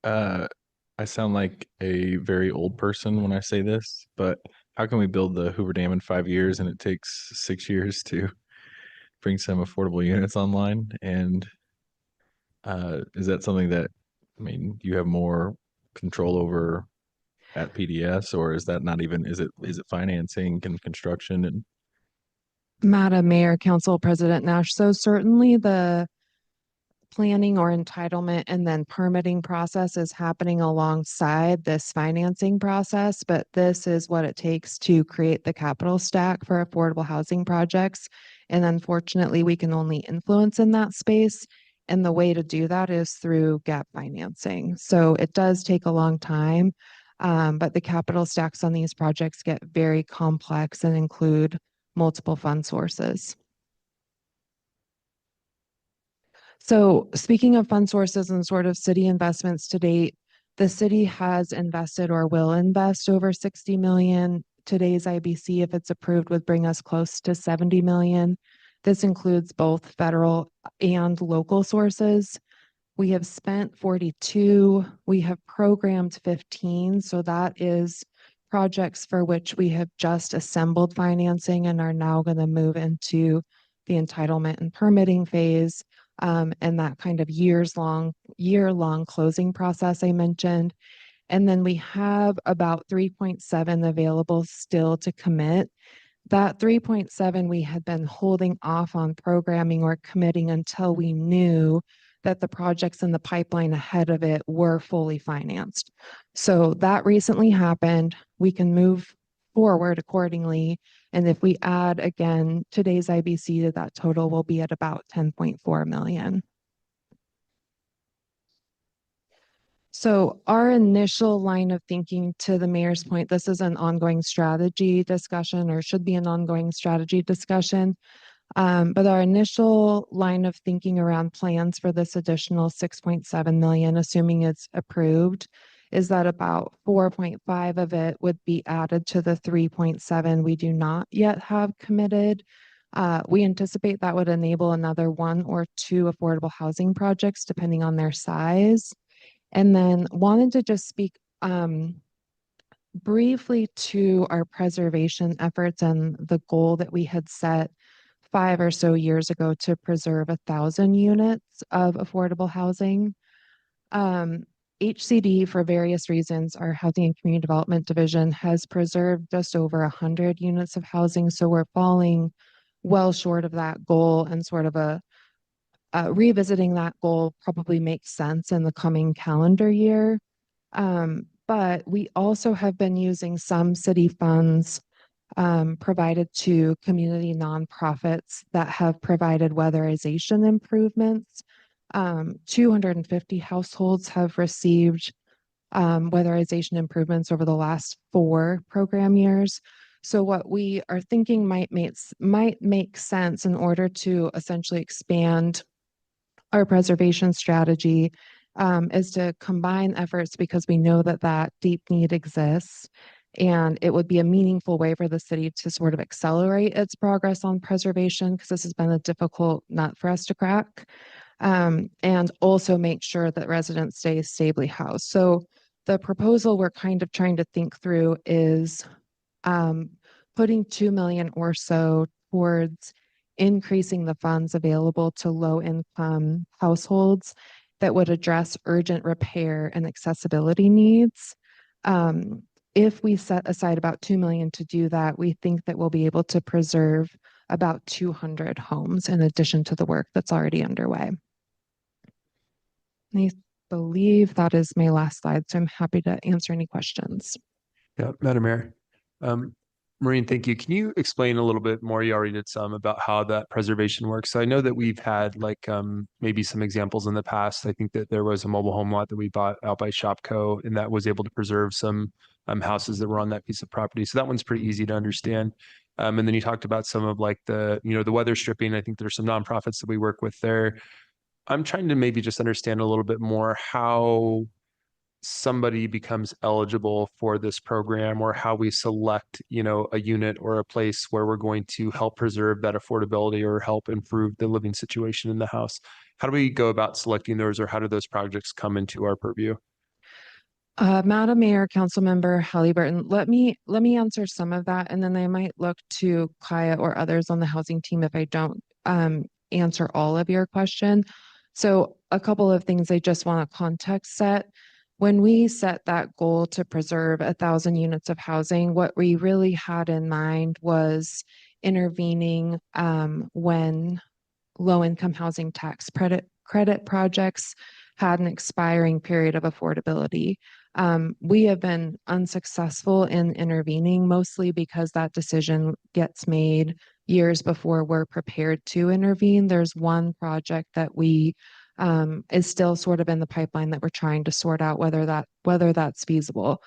I sound like a very old person when I say this, but how can we build the Hoover Dam in 5 years and it takes 6 years to bring some affordable units online? And is that something that, I mean, you have more control over at PDS, or is that not even, is it financing and construction and Madam Mayor, Council President Nash, so certainly the planning or entitlement and then permitting process is happening alongside this financing process, but this is what it takes to create the capital stack for affordable housing projects. And unfortunately, we can only influence in that space. And the way to do that is through gap financing. So it does take a long time, but the capital stacks on these projects get very complex and include multiple fund sources. So speaking of fund sources and sort of city investments to date, the city has invested or will invest over 60 million. Today's IBC, if it's approved, would bring us close to 70 million. This includes both federal and local sources. We have spent 42, we have programmed 15. So that is projects for which we have just assembled financing and are now going to move into the entitlement and permitting phase. And that kind of year-long closing process I mentioned. And then we have about 3.7 available still to commit. That 3.7 we had been holding off on programming or committing until we knew that the projects in the pipeline ahead of it were fully financed. So that recently happened. We can move forward accordingly. And if we add again today's IBC to that total, will be at about 10.4 million. So our initial line of thinking, to the mayor's point, this is an ongoing strategy discussion, or should be an ongoing strategy discussion. But our initial line of thinking around plans for this additional 6.7 million, assuming it's approved, is that about 4.5 of it would be added to the 3.7 we do not yet have committed. We anticipate that would enable another 1 or 2 affordable housing projects, depending on their size. And then wanted to just speak briefly to our preservation efforts and the goal that we had set 5 or so years ago to preserve 1,000 units of affordable housing. HCD, for various reasons, our Housing and Community Development Division has preserved just over 100 units of housing. So we're falling well short of that goal, and sort of revisiting that goal probably makes sense in the coming calendar year. but we also have been using some city funds provided to community nonprofits that have provided weatherization improvements. 250 households have received weatherization improvements over the last 4 program years. So what we are thinking might make sense in order to essentially expand our preservation strategy is to combine efforts, because we know that that deep need exists. And it would be a meaningful way for the city to sort of accelerate its progress on preservation, because this has been a difficult nut for us to crack. And also make sure that residents stay stably housed. So the proposal we're kind of trying to think through is putting 2 million or so towards increasing the funds available to low income households that would address urgent repair and accessibility needs. If we set aside about 2 million to do that, we think that we'll be able to preserve about 200 homes in addition to the work that's already underway. I believe that is my last slide, so I'm happy to answer any questions. Yeah, Madam Mayor. Maureen, thank you. Can you explain a little bit more? You already did some about how that preservation works. So I know that we've had like maybe some examples in the past. I think that there was a mobile home lot that we bought out by Shopco, and that was able to preserve some houses that were on that piece of property. So that one's pretty easy to understand. And then you talked about some of like the weather stripping. I think there's some nonprofits that we work with there. I'm trying to maybe just understand a little bit more how somebody becomes eligible for this program, or how we select, a unit or a place where we're going to help preserve that affordability or help improve the living situation in the house. How do we go about selecting those, or how do those projects come into our purview? Madam Mayor, Councilmember Halliburton, let me answer some of that, and then I might look to Kaya or others on the housing team if I don't answer all of your question. So a couple of things I just want to context set. When we set that goal to preserve 1,000 units of housing, what we really had in mind was intervening when low-income housing tax credit projects had an expiring period of affordability. We have been unsuccessful in intervening, mostly because that decision gets made years before we're prepared to intervene. There's one project that we is still sort of in the pipeline that we're trying to sort out whether that's feasible.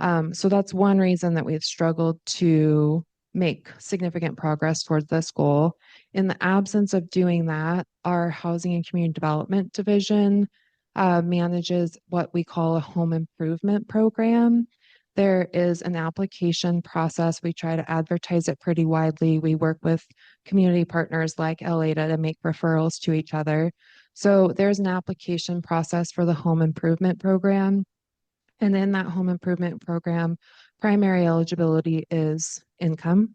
So that's one reason that we've struggled to make significant progress towards this goal. In the absence of doing that, our Housing and Community Development Division manages what we call a home improvement program. There is an application process. We try to advertise it pretty widely. We work with community partners like LADA to make referrals to each other. So there's an application process for the home improvement program. And in that home improvement program, primary eligibility is income.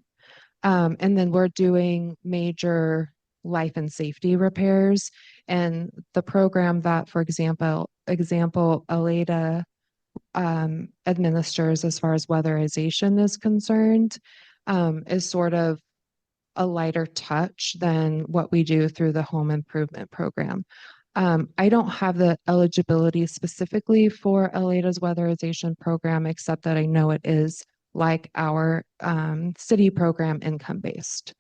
And then we're doing major life and safety repairs. And the program that, for example, LADA administers as far as weatherization is concerned, is sort of a lighter touch than what we do through the home improvement program. I don't have the eligibility specifically for LADA's weatherization program, except that I know it is like our city program, income-based.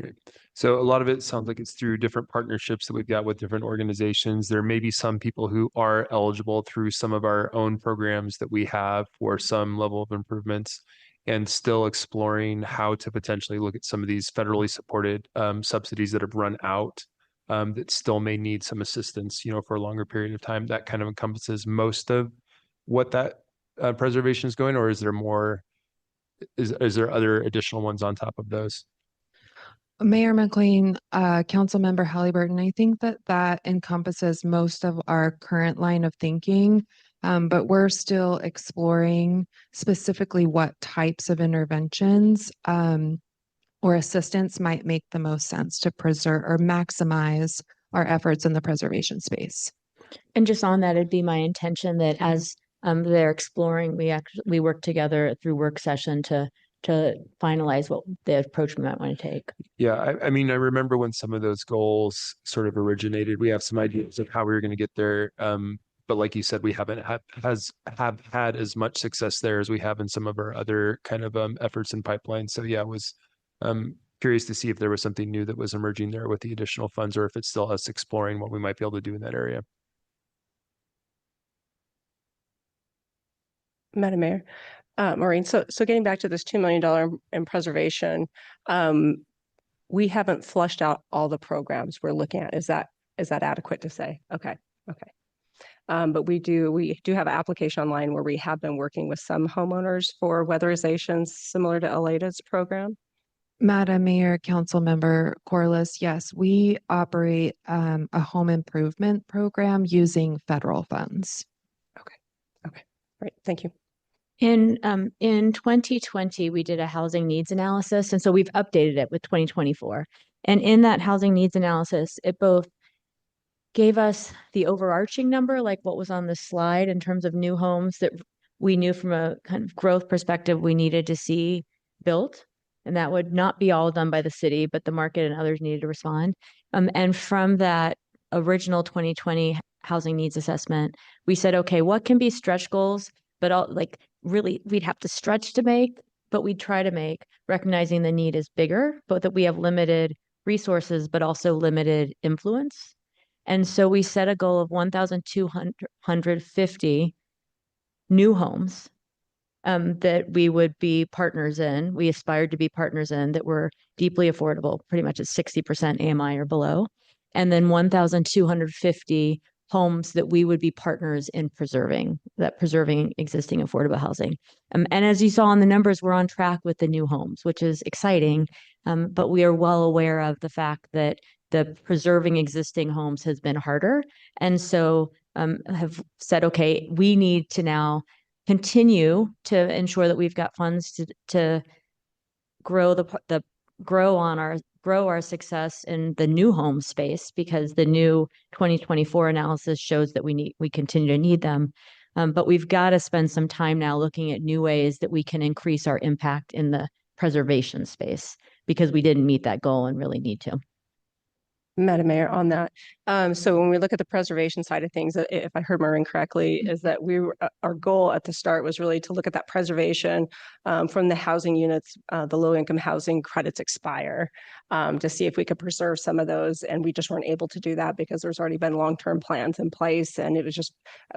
Great. So a lot of it sounds like it's through different partnerships that we've got with different organizations. There may be some people who are eligible through some of our own programs that we have for some level of improvements, and still exploring how to potentially look at some of these federally supported subsidies that have run out that still may need some assistance, for a longer period of time. That kind of encompasses most of what that preservation is going, or is there more? Is there other additional ones on top of those? Mayor McLean, Councilmember Halliburton, I think that encompasses most of our current line of thinking, but we're still exploring specifically what types of interventions or assistance might make the most sense to preserve or maximize our efforts in the preservation space. And just on that, it'd be my intention that as they're exploring, we work together through work session to finalize what the approach we might want to take. Yeah, I mean, I remember when some of those goals sort of originated, we have some ideas of how we were going to get there. but like you said, we haven't have had as much success there as we have in some of our other kind of efforts in pipeline. So yeah, I was curious to see if there was something new that was emerging there with the additional funds, or if it's still us exploring what we might be able to do in that area. Madam Mayor, Maureen, so getting back to this $2 million in preservation, we haven't flushed out all the programs we're looking at. Is that adequate to say? Okay. But we do have an application online where we have been working with some homeowners for weatherizations similar to Aleda's program. Madam Mayor, Councilmember Corliss, yes, we operate a home improvement program using federal funds. Okay, great, thank you. In 2020, we did a housing needs analysis, and so we've updated it with 2024. And in that housing needs analysis, it both gave us the overarching number, like what was on the slide in terms of new homes that we knew from a kind of growth perspective we needed to see built. And that would not be all done by the city, but the market and others needed to respond. And from that original 2020 housing needs assessment, we said, okay, what can be stretch goals? But really, we'd have to stretch to make, but we'd try to make, recognizing the need is bigger, but that we have limited resources, but also limited influence. And so we set a goal of 1,250 new homes that we would be partners in. We aspired to be partners in that were deeply affordable, pretty much at 60% AMI or below. And then 1,250 homes that we would be partners in preserving existing affordable housing. And as you saw in the numbers, we're on track with the new homes, which is exciting. But we are well aware of the fact that the preserving existing homes has been harder. And so have said, okay, we need to now continue to ensure that we've got funds to grow our success in the new home space, because the new 2024 analysis shows that we continue to need them. But we've got to spend some time now looking at new ways that we can increase our impact in the preservation space, because we didn't meet that goal and really need to. Madam Mayor, on that. So when we look at the preservation side of things, if I heard Maureen correctly, is that our goal at the start was really to look at that preservation from the housing units, the low income housing credits expire, to see if we could preserve some of those. And we just weren't able to do that because there's already been long-term plans in place, and it was just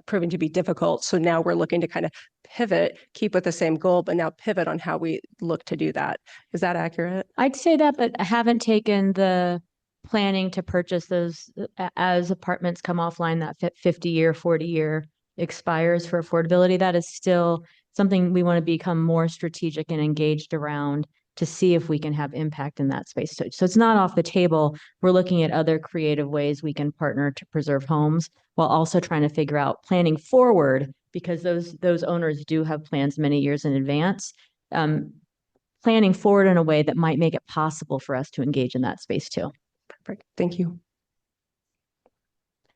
proving to be difficult. So now we're looking to kind of pivot, keep with the same goal, but now pivot on how we look to do that. Is that accurate? I'd say that, but I haven't taken the planning to purchase those as apartments come offline, that 50-year, 40-year expires for affordability. That is still something we want to become more strategic and engaged around to see if we can have impact in that space. So it's not off the table. We're looking at other creative ways we can partner to preserve homes while also trying to figure out planning forward, because those owners do have plans many years in advance. Planning forward in a way that might make it possible for us to engage in that space too. Perfect. Thank you.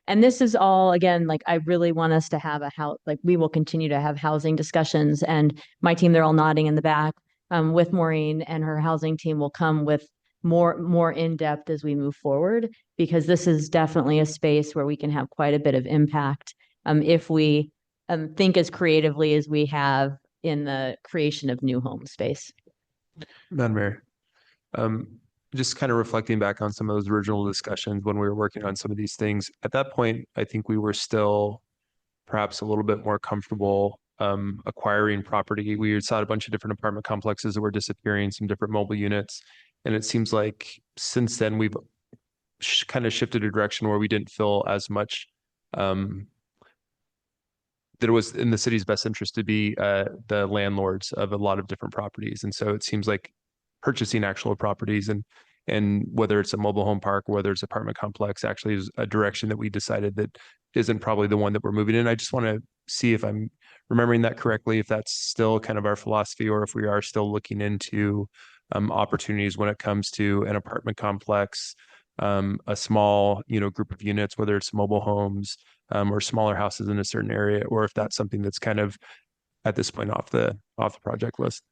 And this is all, again, like I really want us to have we will continue to have housing discussions, and my team, they're all nodding in the back, with Maureen and her housing team will come with more in-depth as we move forward, because this is definitely a space where we can have quite a bit of impact if we think as creatively as we have in the creation of new home space. Madam Mayor, just kind of reflecting back on some of those original discussions when we were working on some of these things, at that point, I think we were still perhaps a little bit more comfortable acquiring property. We saw a bunch of different apartment complexes that were disappearing, some different mobile units. And it seems like since then we've kind of shifted a direction where we didn't feel as much that it was in the city's best interest to be the landlords of a lot of different properties. And so it seems like purchasing actual properties and whether it's a mobile home park or whether it's apartment complex actually is a direction that we decided that isn't probably the one that we're moving in. I just want to see if I'm remembering that correctly, if that's still kind of our philosophy, or if we are still looking into opportunities when it comes to an apartment complex, a small, group of units, whether it's mobile homes or smaller houses in a certain area, or if that's something that's kind of at this point off the project list.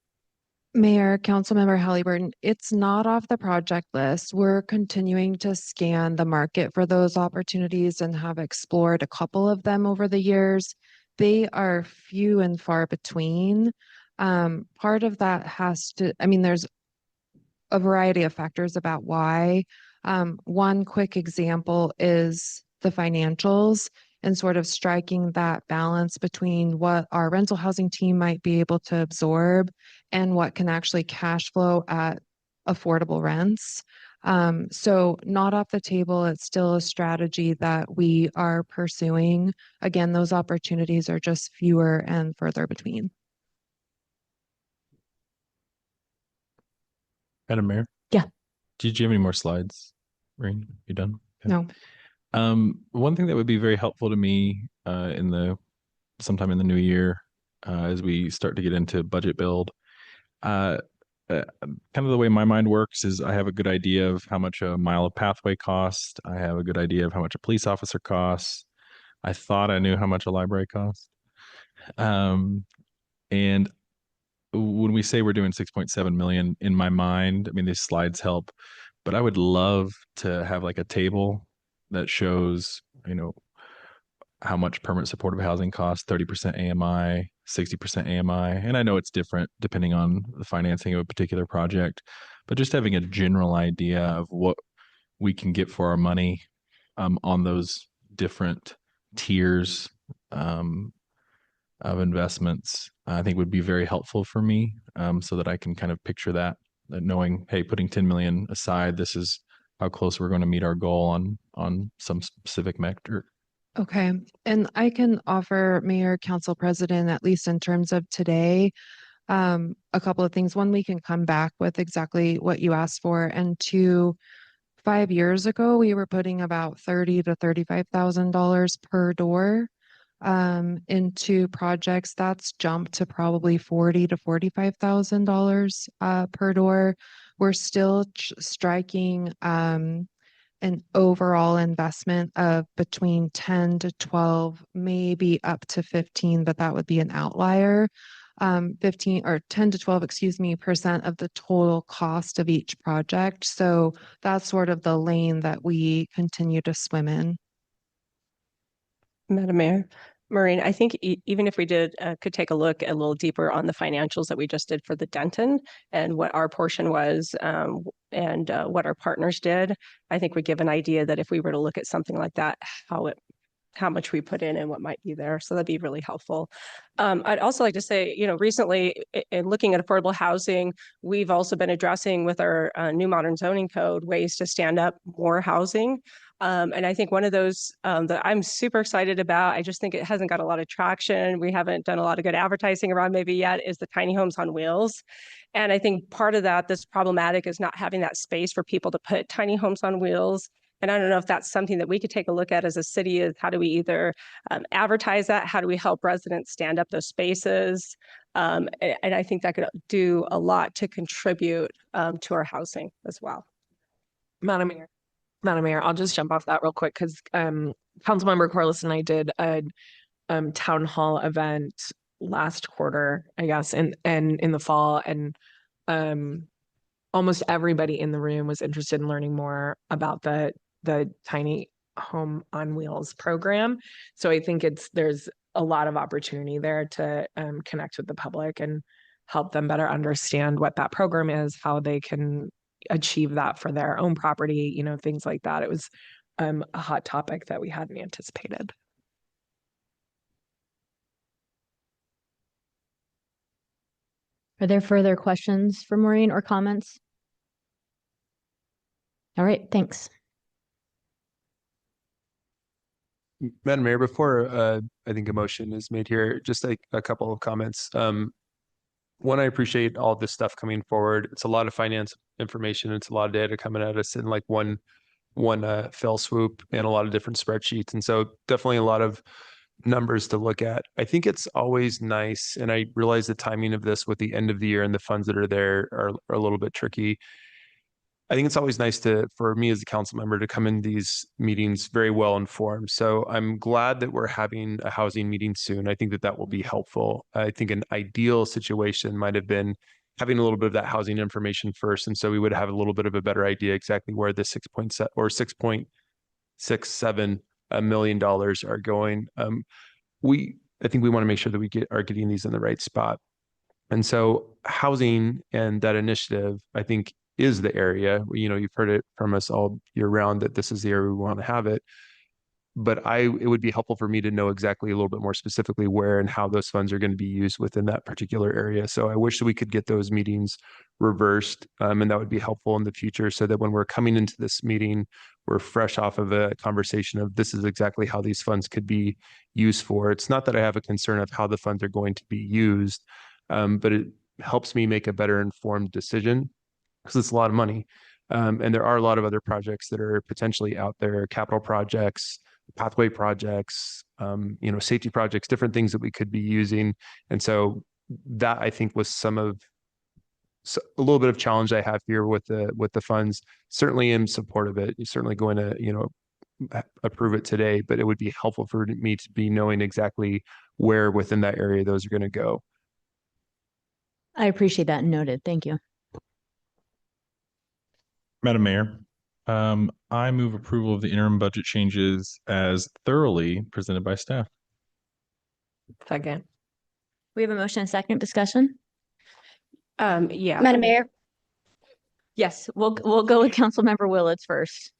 Mayor, Councilmember Halliburton, it's not off the project list. We're continuing to scan the market for those opportunities and have explored a couple of them over the years. They are few and far between. Part of that has to, I mean, there's a variety of factors about why. One quick example is the financials and sort of striking that balance between what our rental housing team might be able to absorb and what can actually cash flow at affordable rents. So not off the table, it's still a strategy that we are pursuing. Again, those opportunities are just fewer and further between. Madam Mayor? Yeah. Did you have any more slides? Maureen, you done? Okay. No. One thing that would be very helpful to me sometime in the new year, as we start to get into budget build, kind of the way my mind works is I have a good idea of how much a mile of pathway costs. I have a good idea of how much a police officer costs. I thought I knew how much a library costs. And when we say we're doing 6.7 million, in my mind, I mean, these slides help, but I would love to have like a table that shows, how much permanent supportive housing costs, 30% AMI, 60% AMI. And I know it's different depending on the financing of a particular project, but just having a general idea of what we can get for our money on those different tiers of investments, I think would be very helpful for me, so that I can kind of picture that knowing, hey, putting 10 million aside, this is how close we're going to meet our goal on some specific metric. Okay, and I can offer Mayor, Council President, at least in terms of today, a couple of things. One, we can come back with exactly what you asked for, and two, 5 years ago, we were putting about $30,000 to $35,000 per door into projects. That's jumped to probably $40,000 to $45,000 per door. We're still striking an overall investment of between 10 to 12, maybe up to 15, but that would be an outlier. 15 or 10 to 12, percent of the total cost of each project. So that's sort of the lane that we continue to swim in. Madam Mayor, Maureen, I think even if we could take a look a little deeper on the financials that we just did for the Denton and what our portion was, and what our partners did, I think would give an idea that if we were to look at something like that, how much we put in and what might be there. So that'd be really helpful. I'd also like to say, recently in looking at affordable housing, we've also been addressing with our new modern zoning code ways to stand up more housing. And I think one of those that I'm super excited about, I just think it hasn't got a lot of traction. We haven't done a lot of good advertising around maybe yet, is the tiny homes on wheels. And I think part of that, this problematic is not having that space for people to put tiny homes on wheels. And I don't know if that's something that we could take a look at as a city, is how do we either advertise that? How do we help residents stand up those spaces? And I think that could do a lot to contribute to our housing as well. Madam Mayor, I'll just jump off that real quick because Councilmember Corliss and I did a town hall event last quarter, I guess, and in the fall, and almost everybody in the room was interested in learning more about the tiny home on wheels program. So I think there's a lot of opportunity there to connect with the public and help them better understand what that program is, how they can achieve that for their own property, things like that. It was a hot topic that we hadn't anticipated. Are there further questions for Maureen or comments? All right, thanks. Madam Mayor, before I think a motion is made here, just like a couple of comments. One, I appreciate all this stuff coming forward. It's a lot of finance information. It's a lot of data coming at us in like one fell swoop and a lot of different spreadsheets. And so definitely a lot of numbers to look at. I think it's always nice, and I realize the timing of this with the end of the year and the funds that are there are a little bit tricky. I think it's always nice for me as a council member to come in these meetings very well informed. So I'm glad that we're having a housing meeting soon. I think that will be helpful. I think an ideal situation might have been having a little bit of that housing information first. And so we would have a little bit of a better idea exactly where the 6.7 or $6.67 million are going. I think we want to make sure that we are getting these in the right spot. And so housing and that initiative, I think, is the area, you've heard it from us all year round that this is the area we want to have it. But it would be helpful for me to know exactly a little bit more specifically where and how those funds are going to be used within that particular area. So I wish that we could get those meetings reversed, and that would be helpful in the future so that when we're coming into this meeting, we're fresh off of a conversation of this is exactly how these funds could be used for. It's not that I have a concern of how the funds are going to be used, but it helps me make a better informed decision because it's a lot of money. And there are a lot of other projects that are potentially out there, capital projects, pathway projects, safety projects, different things that we could be using. And so that I think was a little bit of challenge I have here with the funds. Certainly am support of it. You're certainly going to, approve it today, but it would be helpful for me to be knowing exactly where within that area those are going to go. I appreciate that and noted. Thank you. Madam Mayor, I move approval of the interim budget changes as thoroughly presented by staff. Second. We have a motion and second discussion. Yeah. Madam Mayor, Yes, we'll go with Councilmember Willetts first.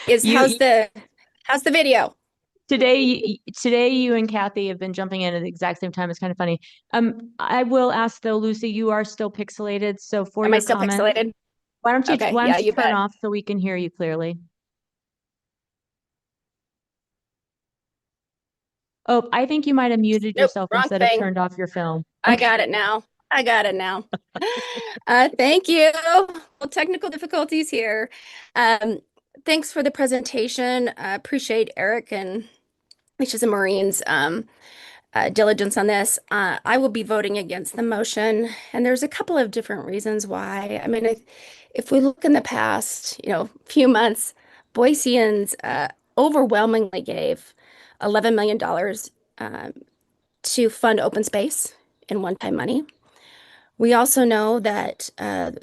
how's the video? Today, you and Kathy have been jumping in at the exact same time. It's kind of funny. I will ask though, Lucy, you are still pixelated. So for Am your I still comment, pixelated? why don't you Okay, yeah, you turn bet. off so we can hear you clearly? Oh, I think you might have muted Nope, yourself wrong instead of thing. turned off your film. I got it now. Thank you. Well, technical difficulties here. Thanks for the presentation. I appreciate Eric and Alicia and Maureen's diligence on this. I will be voting against the motion, and there's a couple of different reasons why. I mean, if we look in the past, few months, Boiseans overwhelmingly gave $11 million to fund open space in one-time money. We also know that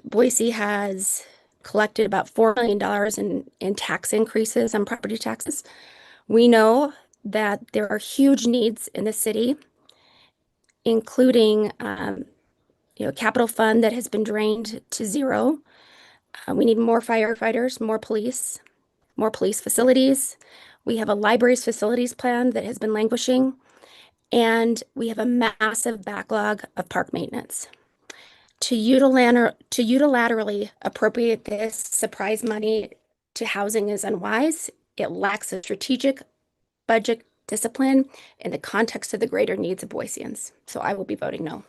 Boise has collected about $4 million in tax increases on property taxes. We know that there are huge needs in the city, including capital fund that has been drained to zero. We need more firefighters, more police facilities. We have a libraries facilities plan that has been languishing, and we have a massive backlog of park maintenance. To unilaterally appropriate this surprise money to housing is unwise. It lacks a strategic budget discipline in the context of the greater needs of Boiseans. So I will be voting no.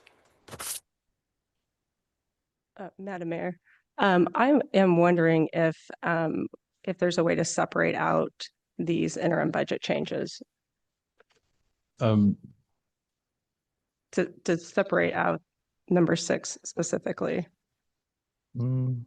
Madam Mayor, I am wondering if there's a way to separate out these interim budget changes, Um, to separate out number 6 specifically. I'm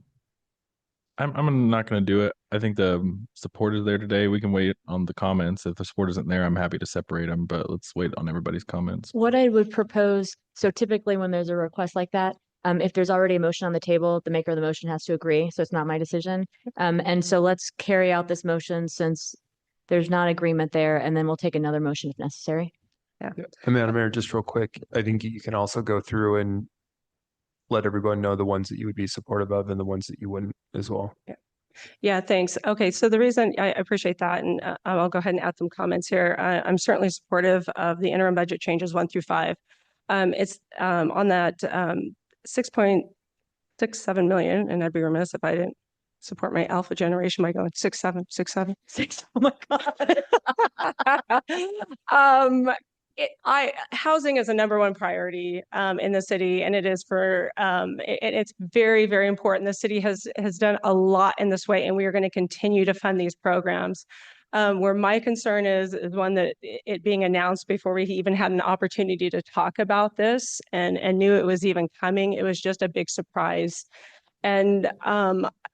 not going to do it. I think the support is there today. We can wait on the comments. If the support isn't there, I'm happy to separate them, but let's wait on everybody's comments. What I would propose, so typically when there's a request like that, if there's already a motion on the table, the maker of the motion has to agree. So it's not my decision. And so let's carry out this motion since there's not agreement there, and then we'll take another motion if necessary. And Madam Mayor, just real quick, I think you can also go through and let everyone know the ones that you would be supportive of and the ones that you wouldn't as well. Yeah, thanks. Okay, so the reason I appreciate that, and I'll go ahead and add some comments here. I'm certainly supportive of the interim budget changes 1 through 5. It's on that 6.67 million, and I'd be remiss if I didn't support my alpha generation by going 6.7. Oh my God. Housing is a #1 priority in the city, and it is it's very, very important. The city has done a lot in this way, and we are going to continue to fund these programs. Where my concern is one that it being announced before we even had an opportunity to talk about this and knew it was even coming. It was just a big surprise. And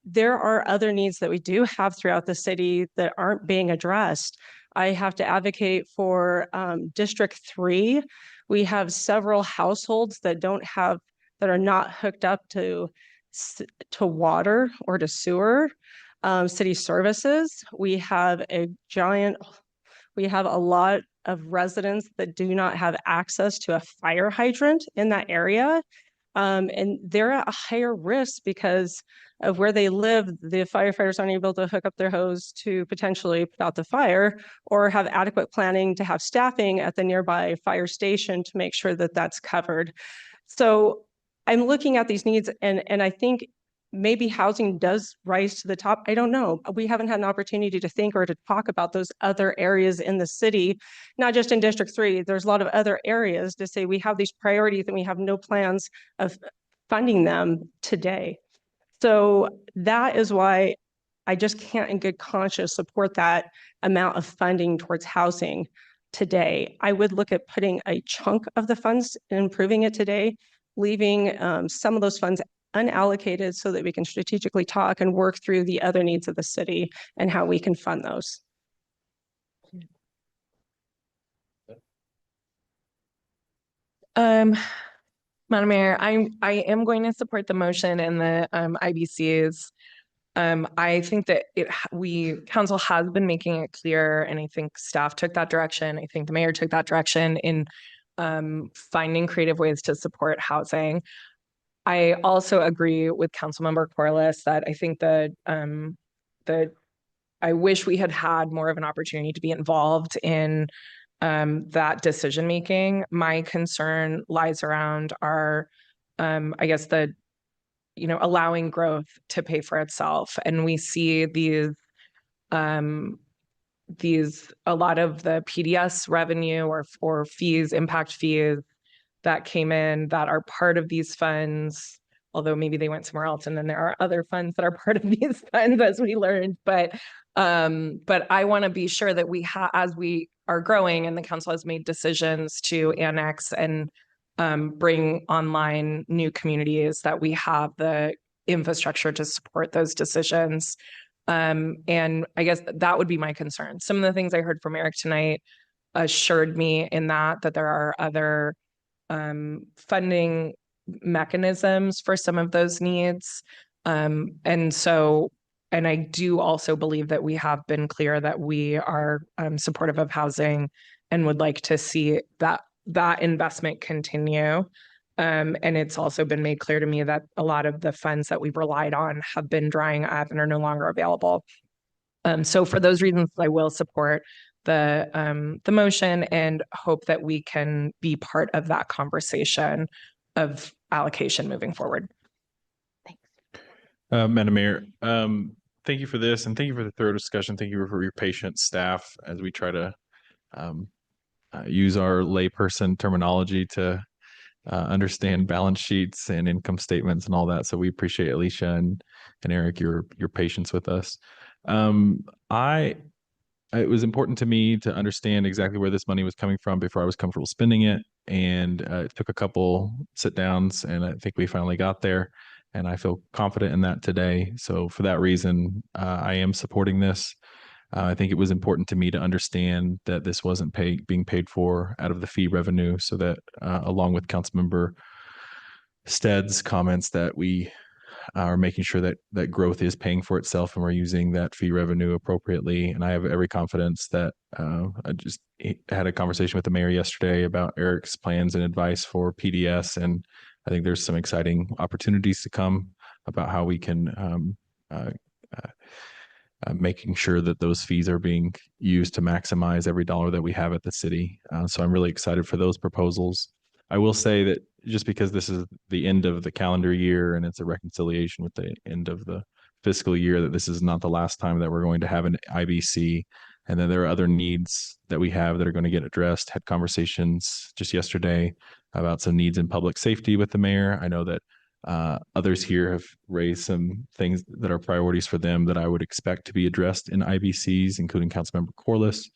there are other needs that we do have throughout the city that aren't being addressed. I have to advocate for District 3. We have several households that that are not hooked up to water or to sewer, city services. We have a lot of residents that do not have access to a fire hydrant in that area. And they're at a higher risk because of where they live. The firefighters aren't able to hook up their hose to potentially put out the fire, or have adequate planning to have staffing at the nearby fire station to make sure that that's covered. So I'm looking at these needs, and I think maybe housing does rise to the top. I don't know. We haven't had an opportunity to think or to talk about those other areas in the city, not just in District 3. There's a lot of other areas to say we have these priorities and we have no plans of funding them today. So that is why I just can't in good conscience support that amount of funding towards housing today. I would look at putting a chunk of the funds and improving it today, leaving some of those funds unallocated so that we can strategically talk and work through the other needs of the city and how we can fund those. Madam Mayor, I am going to support the motion and the IBCs. I think that council has been making it clear, and I think staff took that direction. I think the mayor took that direction in finding creative ways to support housing. I also agree with Councilmember Corliss that I think that I wish we had had more of an opportunity to be involved in that decision making. My concern lies around our, I guess allowing growth to pay for itself, and we see these a lot of the PDS revenue or fees, impact fees that came in that are part of these funds, although maybe they went somewhere else. And then there are other funds that are part of these funds, as we learned. But I want to be sure that as we are growing and the council has made decisions to annex and bring online new communities, that we have the infrastructure to support those decisions. And I guess that would be my concern. Some of the things I heard from Eric tonight assured me in that there are other funding mechanisms for some of those needs. And I do also believe that we have been clear that we are supportive of housing and would like to see that investment continue. And it's also been made clear to me that a lot of the funds that we've relied on have been drying up and are no longer available. So for those reasons, I will support the motion and hope that we can be part of that conversation of allocation moving forward. Madam Mayor, thank you for this, and thank you for the thorough discussion. Thank you for your patient staff as we try to use our layperson terminology to understand balance sheets and income statements and all that. So we appreciate Alicia and Eric your patience with us. It was important to me to understand exactly where this money was coming from before I was comfortable spending it. And it took a couple sit downs, and I think we finally got there. And I feel confident in that today. So for that reason, I am supporting this. I think it was important to me to understand that this wasn't being paid for out of the fee revenue, so that along with Councilmember Stead's comments, that we are making sure that growth is paying for itself and we're using that fee revenue appropriately. And I have every confidence that I just had a conversation with the mayor yesterday about Eric's plans and advice for PDS. And I think there's some exciting opportunities to come about how we can making sure that those fees are being used to maximize every dollar that we have at the city. So I'm really excited for those proposals. I will say that just because this is the end of the calendar year and it's a reconciliation with the end of the fiscal year, that this is not the last time that we're going to have an IBC. And then there are other needs that we have that are going to get addressed. Had conversations just yesterday about some needs in public safety with the mayor. I know that others here have raised some things that are priorities for them that I would expect to be addressed in IBCs, including Councilmember Corliss.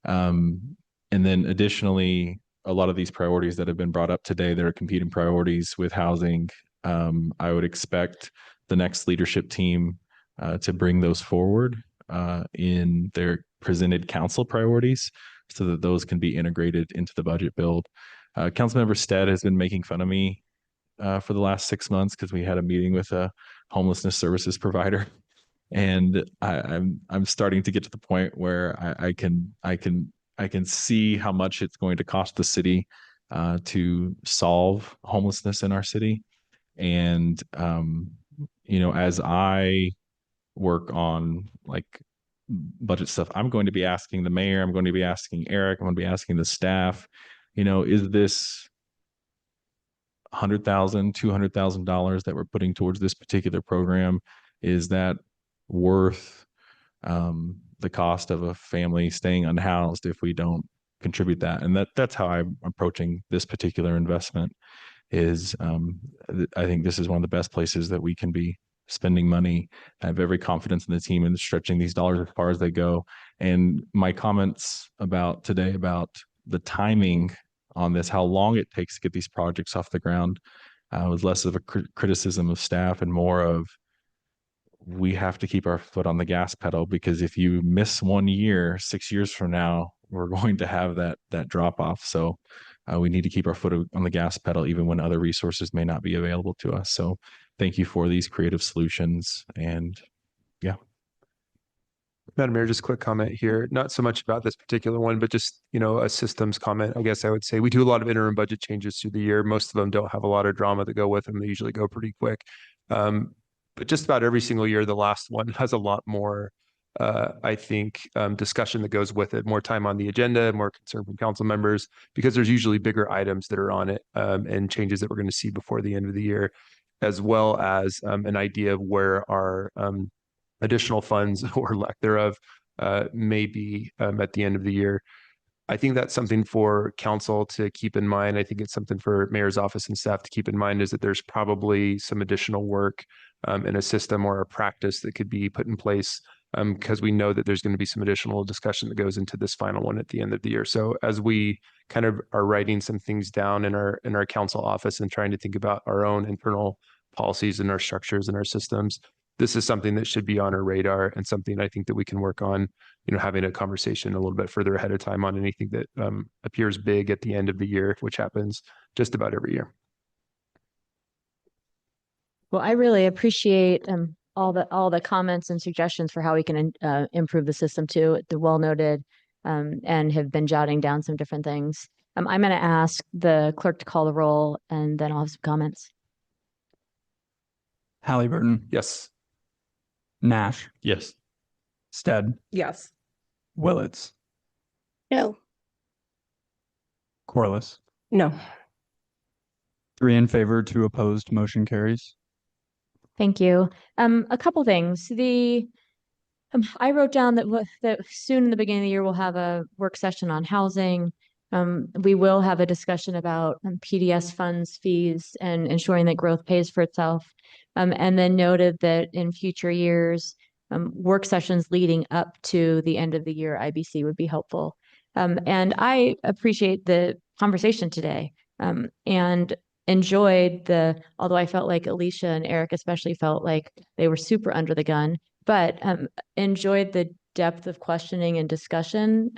And then additionally, a lot of these priorities that have been brought up today that are competing priorities with housing, I would expect the next leadership team to bring those forward in their presented council priorities so that those can be integrated into the budget build. Councilmember Stead has been making fun of me for the last 6 months because we had a meeting with a homelessness services provider, and I'm starting to get to the point where I can see how much it's going to cost the city to solve homelessness in our city. And as I work on like budget stuff, I'm going to be asking the mayor, I'm going to be asking Eric, I'm going to be asking the staff, is this $100,000, $200,000 that we're putting towards this particular program, is that worth the cost of a family staying unhoused if we don't contribute that? And that's how I'm approaching this particular investment. Is I think this is one of the best places that we can be spending money. I have every confidence in the team in stretching these dollars as far as they go. And my comments about today about the timing on this, how long it takes to get these projects off the ground, was less of a criticism of staff and more of, we have to keep our foot on the gas pedal, because if you miss 1 year, 6 years from now, we're going to have that drop off. So we need to keep our foot on the gas pedal, even when other resources may not be available to us. So thank you for these creative solutions. And yeah. Madam Mayor, just a quick comment here. Not so much about this particular one, but just, a systems comment. I guess I would say we do a lot of interim budget changes through the year. Most of them don't have a lot of drama that go with them. They usually go pretty quick. But just about every single year, the last one has a lot more, I think, discussion that goes with it, more time on the agenda, more concern from council members, because there's usually bigger items that are on it, and changes that we're going to see before the end of the year, as well as an idea of where our additional funds or lack thereof may be at the end of the year. I think that's something for council to keep in mind. I think it's something for mayor's office and staff to keep in mind, is that there's probably some additional work in a system or a practice that could be put in place, because we know that there's going to be some additional discussion that goes into this final one at the end of the year. So as we kind of are writing some things down in our council office and trying to think about our own internal policies and our structures and our systems, this is something that should be on our radar, and something I think that we can work on, having a conversation a little bit further ahead of time on anything that appears big at the end of the year, which happens just about every year. Well, I really appreciate all the comments and suggestions for how we can improve the system too. They're well noted, and have been jotting down some different things. I'm going to ask the clerk to call the roll, and then I'll have some comments. Halliburton, Yes. Nash, Yes. Stead, Yes. Willetts, No. Corliss. No. 3 in favor, 2 opposed, motion carries. Thank you. A couple things. I wrote down that soon in the beginning of the year, we'll have a work session on housing. We will have a discussion about PDS funds, fees, and ensuring that growth pays for itself. And then noted that in future years, work sessions leading up to the end of the year IBC would be helpful. And I appreciate the conversation today, and enjoyed although I felt like Alicia and Eric especially felt like they were super under the gun, but enjoyed the depth of questioning and discussion,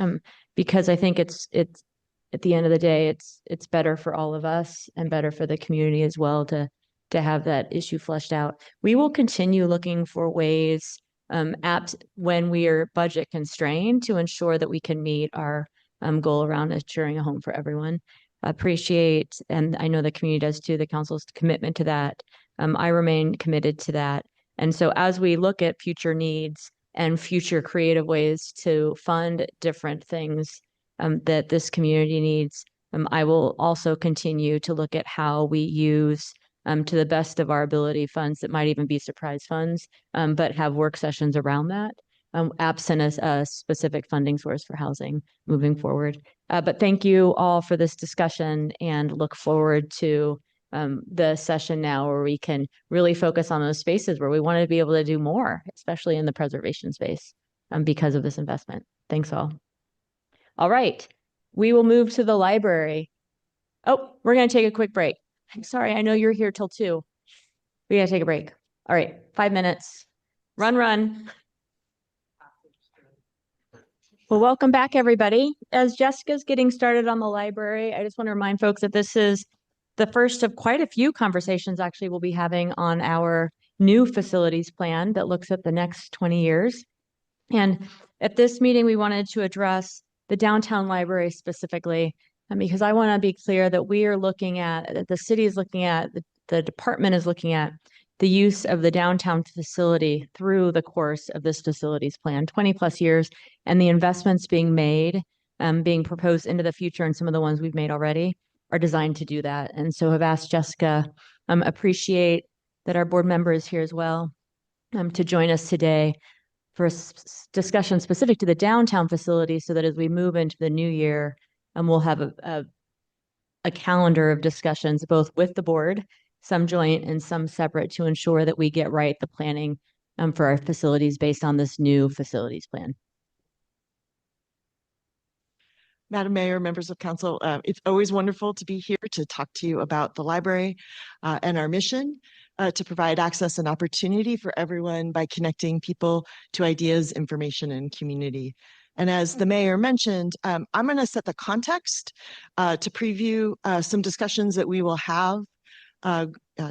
because I think it's at the end of the day, it's better for all of us and better for the community as well to have that issue fleshed out. We will continue looking for ways when we are budget constrained to ensure that we can meet our goal around ensuring a home for everyone. Appreciate, and I know the community does too, the council's commitment to that. I remain committed to that. And so as we look at future needs and future creative ways to fund different things that this community needs, I will also continue to look at how we use to the best of our ability funds that might even be surprise funds, but have work sessions around that, absent a specific funding source for housing moving forward. But thank you all for this discussion, and look forward to the session now where we can really focus on those spaces where we want to be able to do more, especially in the preservation space, because of this investment. Thanks all. All right, we will move to the library. Oh, we're going to take a quick break. I'm sorry, I know you're here till 2. We got to take a break. All right, 5 minutes. Run. Well, welcome back, everybody. As Jessica's getting started on the library, I just want to remind folks that this is the first of quite a few conversations actually we'll be having on our new facilities plan that looks at the next 20 years. And at this meeting, we wanted to address the downtown library specifically, because I want to be clear that we are looking at, the city is looking at, the department is looking at the use of the downtown facility through the course of this facilities plan, 20 plus years, and the investments being made, being proposed into the future, and some of the ones we've made already are designed to do that. And so have asked Jessica, appreciate that our board member is here as well, to join us today for a discussion specific to the downtown facility, so that as we move into the new year, we'll have a calendar of discussions, both with the board, some joint and some separate, to ensure that we get right the planning for our facilities based on this new facilities plan. Madam Mayor, members of council, it's always wonderful to be here to talk to you about the library and our mission to provide access and opportunity for everyone by connecting people to ideas, information, and community. And as the mayor mentioned, I'm going to set the context to preview some discussions that we will have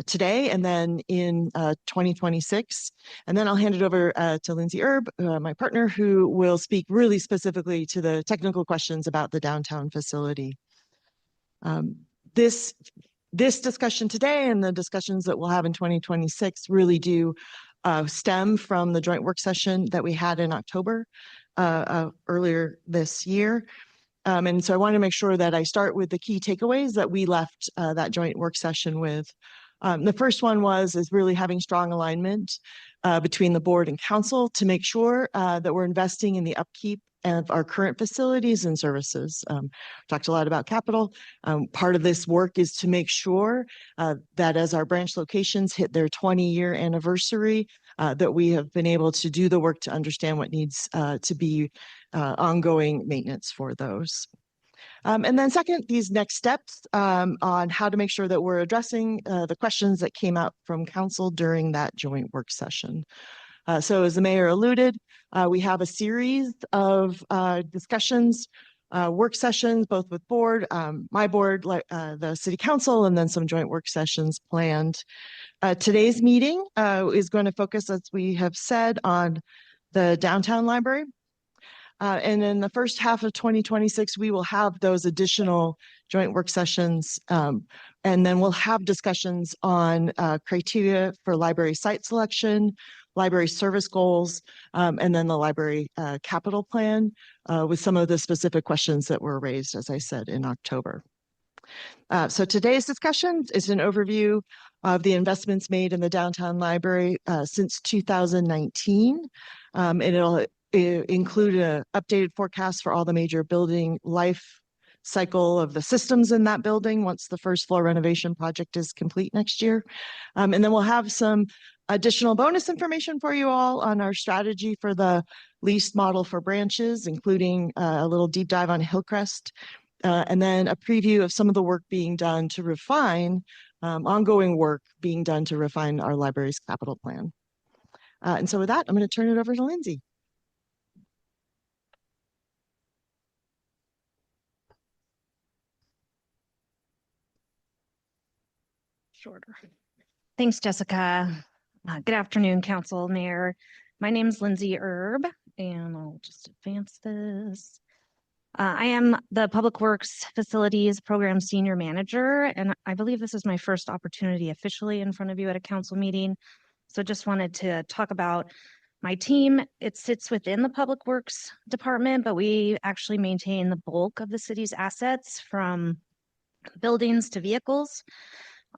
today and then in 2026. And then I'll hand it over to Lindsay Erb, my partner, who will speak really specifically to the technical questions about the downtown facility. This discussion today and the discussions that we'll have in 2026 really do stem from the joint work session that we had in October earlier this year. And so I want to make sure that I start with the key takeaways that we left that joint work session with. The first one is really having strong alignment between the board and council to make sure that we're investing in the upkeep of our current facilities and services. Talked a lot about capital. Part of this work is to make sure that as our branch locations hit their 20-year anniversary, that we have been able to do the work to understand what needs to be ongoing maintenance for those. And then second, these next steps on how to make sure that we're addressing the questions that came out from council during that joint work session. So as the mayor alluded, we have a series of discussions, work sessions, both with board, my board, the city council, and then some joint work sessions planned. Today's meeting is going to focus, as we have said, on the downtown library. And in the first half of 2026, we will have those additional joint work sessions. And then we'll have discussions on criteria for library site selection, library service goals, and then the library capital plan with some of the specific questions that were raised, as I said, in October. So today's discussion is an overview of the investments made in the downtown library since 2019. And it'll include an updated forecast for all the major building life cycle of the systems in that building once the first floor renovation project is complete next year. And then we'll have some additional bonus information for you all on our strategy for the leased model for branches, including a little deep dive on Hillcrest, and then a preview of some of the work being done to refine, ongoing work being done to refine our library's capital plan. And so with that, I'm going to turn it over to Lindsay. Shorter. Thanks, Jessica. Good afternoon, Council, Mayor. My name is Lindsay Erb, and I'll just advance this. I am the Public Works Facilities Program Senior Manager, and I believe this is my first opportunity officially in front of you at a council meeting. So just wanted to talk about my team. It sits within the Public Works Department, but we actually maintain the bulk of the city's assets, from buildings to vehicles.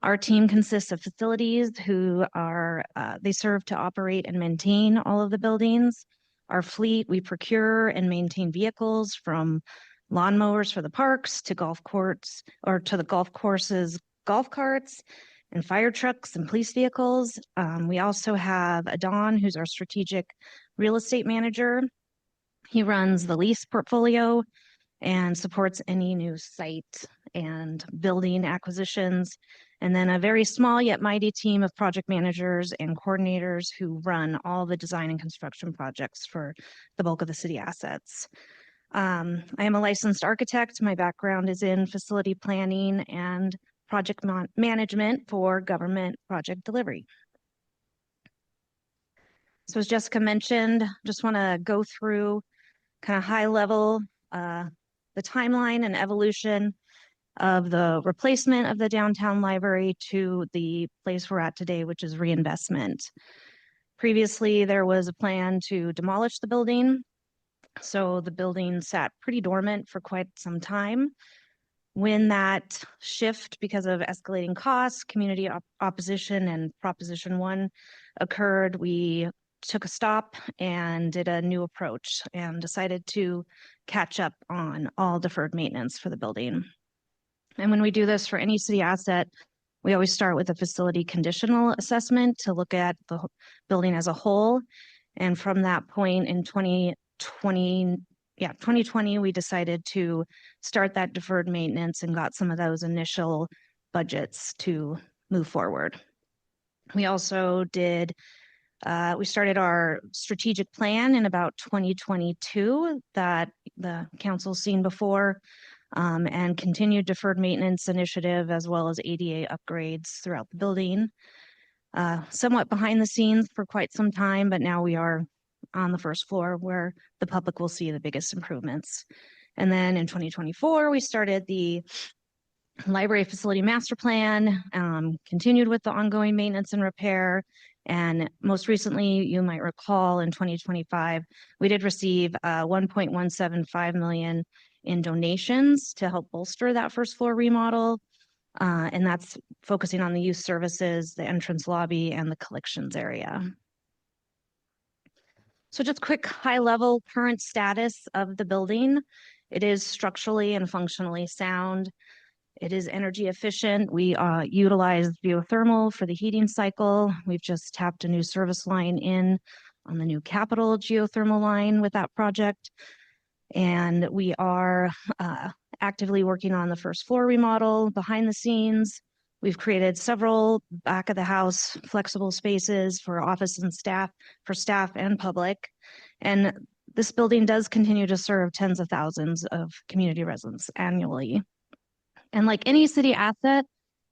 Our team consists of facilities who are, they serve to operate and maintain all of the buildings. Our fleet, we procure and maintain vehicles, from lawnmowers for the parks to golf courts, or to the golf courses, golf carts and fire trucks and police vehicles. We also have Adon, who's our strategic real estate manager. He runs the lease portfolio and supports any new site and building acquisitions. And then a very small yet mighty team of project managers and coordinators who run all the design and construction projects for the bulk of the city assets. I am a licensed architect. My background is in facility planning and project management for government project delivery. So as Jessica mentioned, just want to go through kind of high level the timeline and evolution of the replacement of the downtown library to the place we're at today, which is reinvestment. Previously, there was a plan to demolish the building. So the building sat pretty dormant for quite some time. When that shift, because of escalating costs, community opposition, and Proposition 1 occurred, we took a stop and did a new approach and decided to catch up on all deferred maintenance for the building. And when we do this for any city asset, we always start with a facility conditional assessment to look at the building as a whole. And from that point in 2020, we decided to start that deferred maintenance and got some of those initial budgets to move forward. We also did, we started our strategic plan in about 2022 that the council's seen before, and continued deferred maintenance initiative as well as ADA upgrades throughout the building. Somewhat behind the scenes for quite some time, but now we are on the first floor where the public will see the biggest improvements. And then in 2024, we started the library facility master plan, continued with the ongoing maintenance and repair. And most recently, you might recall in 2025, we did receive 1.175 million in donations to help bolster that first floor remodel. And that's focusing on the youth services, the entrance lobby, and the collections area. So just quick high level current status of the building. It is structurally and functionally sound. It is energy efficient. We utilize geothermal for the heating cycle. We've just tapped a new service line in on the new Capital geothermal line with that project. And we are actively working on the first floor remodel behind the scenes. We've created several back of the house flexible spaces for office and staff, for staff and public. And this building does continue to serve tens of thousands of community residents annually. And like any city asset,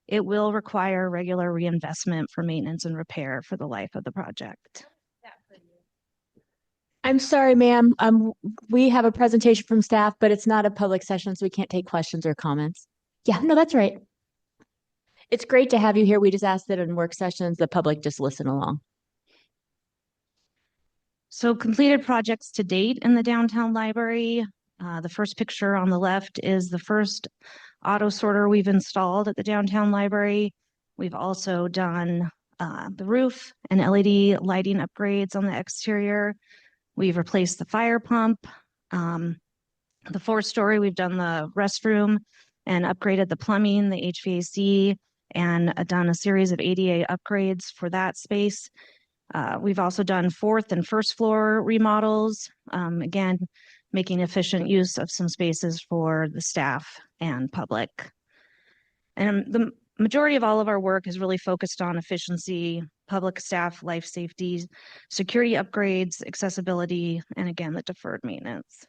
it will require regular reinvestment for maintenance and repair for the life of the project. I'm sorry, ma'am. We have a presentation from staff, but it's not a public session, so we can't take questions or comments. Yeah, no, that's right. It's great to have you here. We just ask that in work sessions, the public just listen along. So completed projects to date in the downtown library. The first picture on the left is the first auto sorter we've installed at the downtown library. We've also done the roof and LED lighting upgrades on the exterior. We've replaced the fire pump. The fourth story, we've done the restroom and upgraded the plumbing, the HVAC, and done a series of ADA upgrades for that space. We've also done fourth and first floor remodels, again, making efficient use of some spaces for the staff and public. And the majority of all of our work is really focused on efficiency, public staff, life safety, security upgrades, accessibility, and again, the deferred maintenance.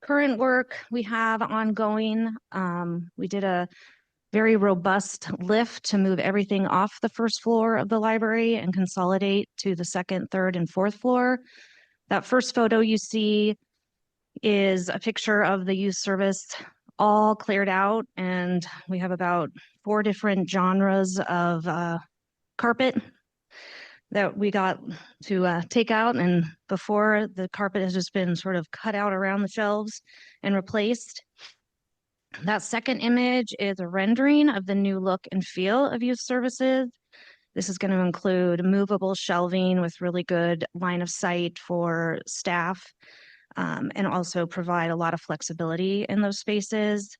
Current work we have ongoing. We did a very robust lift to move everything off the first floor of the library and consolidate to the second, third, and fourth floor. That first photo you see is a picture of the youth service all cleared out, and we have about 4 different genres of carpet that we got to take out, and before the carpet has just been sort of cut out around the shelves and replaced. That second image is a rendering of the new look and feel of youth services. This is going to include movable shelving with really good line of sight for staff, and also provide a lot of flexibility in those spaces.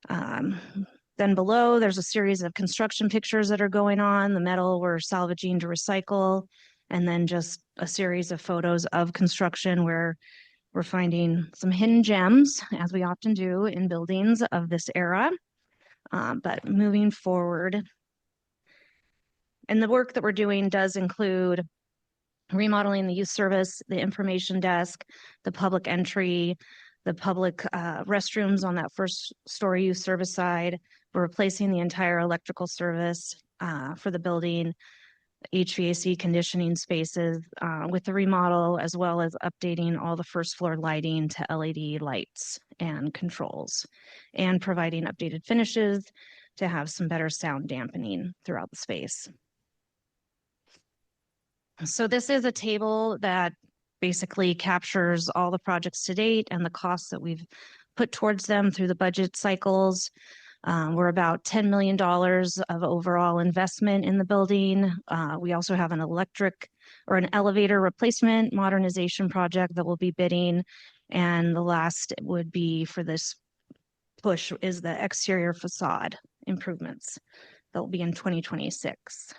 Then below, there's a series of construction pictures that are going on. The metal we're salvaging to recycle, and then just a series of photos of construction where we're finding some hidden gems, as we often do in buildings of this era. But moving forward, and the work that we're doing does include remodeling the youth service, the information desk, the public entry, the public restrooms on that first story youth service side. We're replacing the entire electrical service for the building, HVAC conditioning spaces with the remodel, as well as updating all the first floor lighting to LED lights and controls, and providing updated finishes to have some better sound dampening throughout the space. So this is a table that basically captures all the projects to date and the costs that we've put towards them through the budget cycles. We're about $10 million of overall investment in the building. We also have an an elevator replacement modernization project that we'll be bidding. And the last would be for this push is the exterior facade improvements that will be in 2026.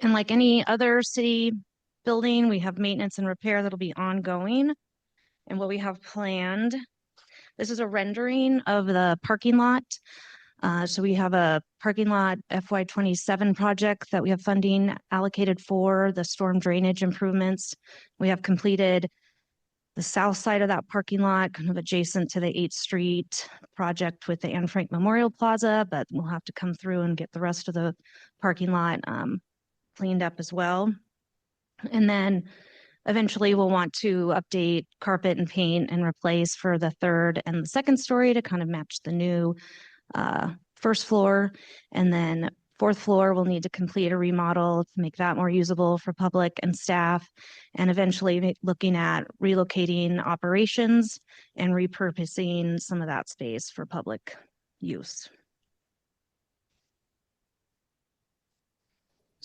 And like any other city building, we have maintenance and repair that'll be ongoing. And what we have planned, this is a rendering of the parking lot. So we have a parking lot FY27 project that we have funding allocated for the storm drainage improvements. We have completed the south side of that parking lot, kind of adjacent to the 8th Street project with the Anne Frank Memorial Plaza, but we'll have to come through and get the rest of the parking lot cleaned up as well. And then eventually we'll want to update carpet and paint and replace for the 3rd and the 2nd story to kind of match the new first floor. And then 4th floor, we'll need to complete a remodel to make that more usable for public and staff. And eventually looking at relocating operations and repurposing some of that space for public use.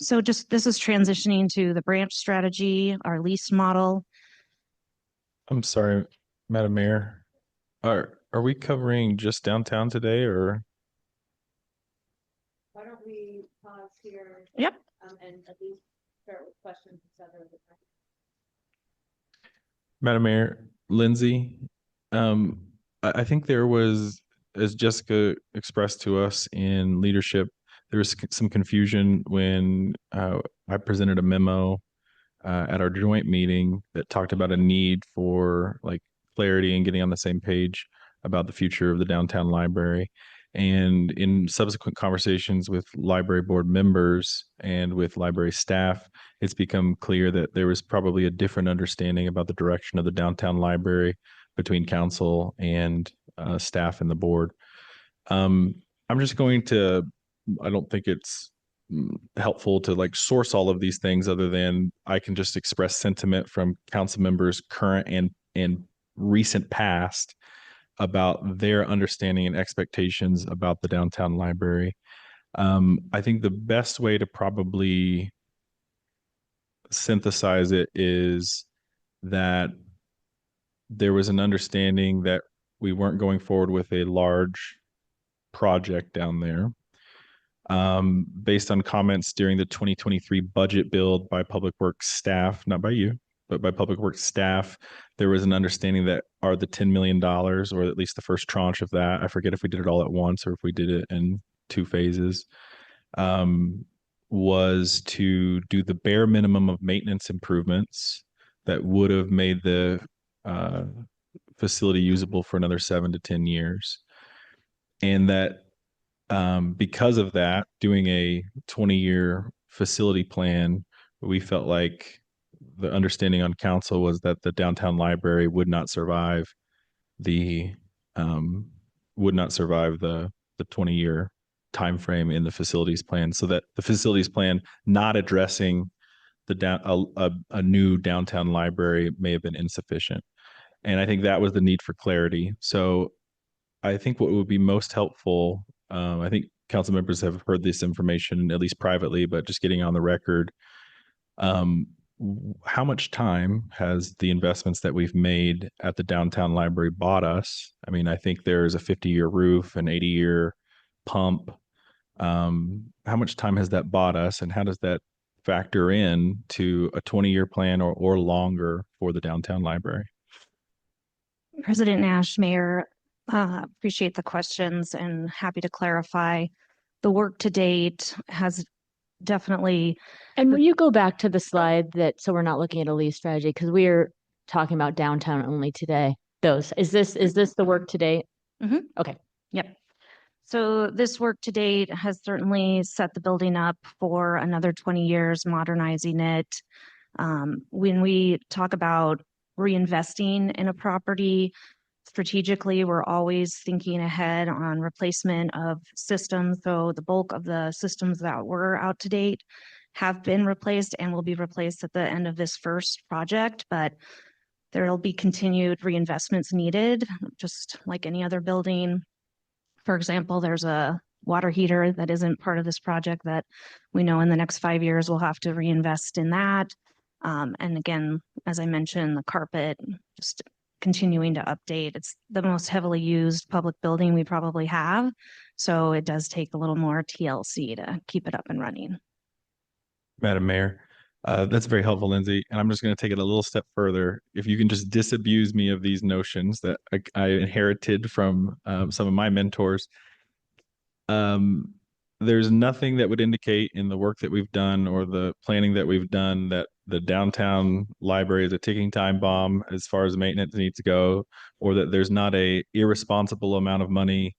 So this is transitioning to the branch strategy, our lease model. I'm sorry, Madam Mayor. Are we covering just downtown today, or? Why don't we pause here? Yep. And at least start with questions, etc. Madam Mayor, Lindsay, I think there was, as Jessica expressed to us in leadership, there was some confusion when I presented a memo at our joint meeting that talked about a need for like clarity and getting on the same page about the future of the downtown library. And in subsequent conversations with library board members and with library staff, it's become clear that there was probably a different understanding about the direction of the downtown library between council and staff and the board. I'm just going to, I don't think it's helpful to like source all of these things other than I can just express sentiment from council members current and recent past about their understanding and expectations about the downtown library. I think the best way to probably synthesize it is that there was an understanding that we weren't going forward with a large project down there. Based on comments during the 2023 budget build by Public Works staff, not by you, but by Public Works staff, there was an understanding that are the $10 million, or at least the first tranche of that, I forget if we did it all at once or if we did it in 2 phases, was to do the bare minimum of maintenance improvements that would have made the facility usable for another 7 to 10 years. And that because of that, doing a 20-year facility plan, we felt like the understanding on council was that the downtown library would not survive the 20-year time frame in the facilities plan. So that the facilities plan not addressing a new downtown library may have been insufficient. And I think that was the need for clarity. So I think what would be most helpful, I think council members have heard this information, at least privately, but just getting on the record, how much time has the investments that we've made at the downtown library bought us? I mean, I think there's a 50-year roof, an 80-year pump. How much time has that bought us, and how does that factor in to a 20-year plan or longer for the downtown library? President Nash, Mayor, appreciate the questions and happy to clarify. The work to date has definitely. And will you go back to the slide so we're not looking at a lease strategy? Because we are talking about downtown only today. Those, is this the work today? Okay. Yep. So this work to date has certainly set the building up for another 20 years, modernizing it. When we talk about reinvesting in a property, strategically, we're always thinking ahead on replacement of systems. So the bulk of the systems that were out to date have been replaced and will be replaced at the end of this first project, but there'll be continued reinvestments needed, just like any other building. For example, there's a water heater that isn't part of this project that we know in the next 5 years we'll have to reinvest in that. And again, as I mentioned, the carpet, just continuing to update. It's the most heavily used public building we probably have. So it does take a little more TLC to keep it up and running. Madam Mayor, that's very helpful, Lindsay. And I'm just going to take it a little step further. If you can just disabuse me of these notions that I inherited from some of my mentors. There's nothing that would indicate in the work that we've done or the planning that we've done that the downtown library is a ticking time bomb as far as maintenance needs to go, or that there's not a irresponsible amount of money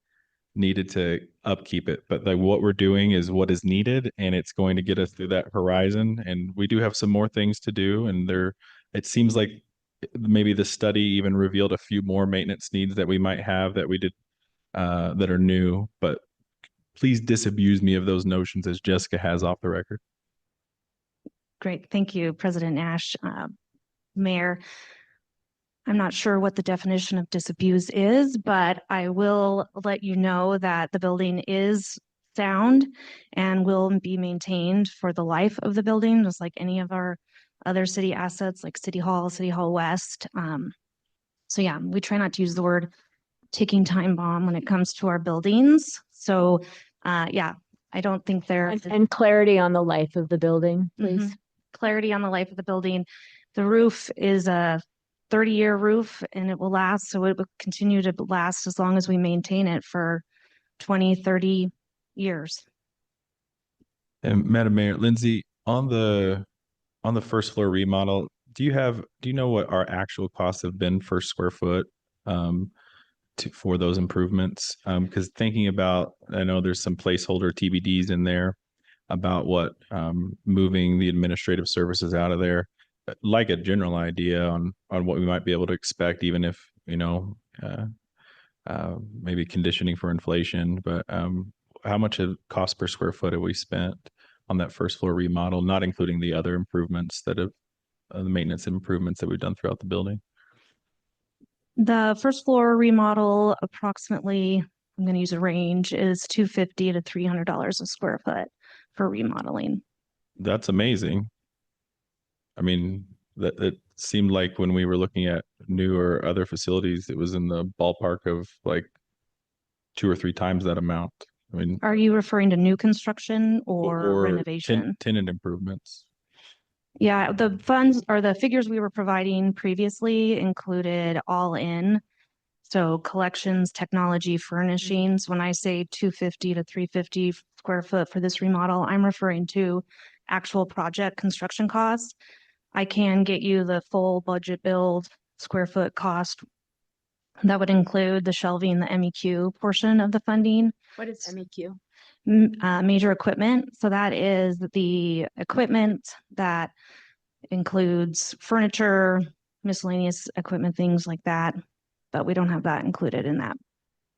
needed to upkeep it. But like what we're doing is what is needed, and it's going to get us through that horizon. And we do have some more things to do. And it seems like maybe the study even revealed a few more maintenance needs that we might have that we did that are new. But please disabuse me of those notions as Jessica has off the record. Great. Thank you, President Nash. Mayor, I'm not sure what the definition of disabuse is, but I will let you know that the building is sound and will be maintained for the life of the building, just like any of our other city assets like City Hall West. So yeah, we try not to use the word ticking time bomb when it comes to our buildings. So yeah, I don't think and clarity on the life of the building, please. Clarity on the life of the building. The roof is a 30-year roof and it will last. So it will continue to last as long as we maintain it for 20, 30 years. And Madam Mayor, Lindsay, on the first floor remodel, do you know what our actual costs have been per square foot for those improvements? Because thinking about, I know there's some placeholder TBDs in there about what moving the administrative services out of there, like a general idea on what we might be able to expect, even if, maybe conditioning for inflation. But how much of cost per square foot have we spent on that first floor remodel, not including the other improvements the maintenance improvements that we've done throughout the building? The first floor remodel, approximately, I'm going to use a range, is $250 to $300 a square foot for remodeling. That's amazing. I mean, that it seemed like when we were looking at new or other facilities, it was in the ballpark of like 2 or 3 times that amount. I mean, are you referring to new construction or renovation? Tenant improvements. Yeah, the funds or the figures we were providing previously included all in. So collections, technology, furnishings. When I say 250 to 350 square foot for this remodel, I'm referring to actual project construction costs. I can get you the full budget build square foot cost. That would include the shelving, the MEQ portion of the funding. What is MEQ? Major equipment. So that is the equipment that includes furniture, miscellaneous equipment, things like that. But we don't have that included in that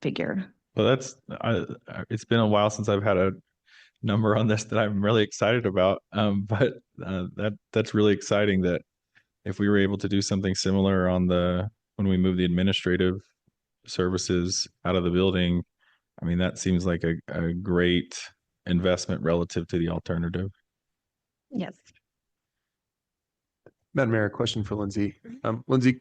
figure. Well, it's been a while since I've had a number on this that I'm really excited about. But that's really exciting that if we were able to do something similar when we move the administrative services out of the building, I mean, that seems like a great investment relative to the alternative. Yes. Madam Mayor, question for Lindsay. Lindsay.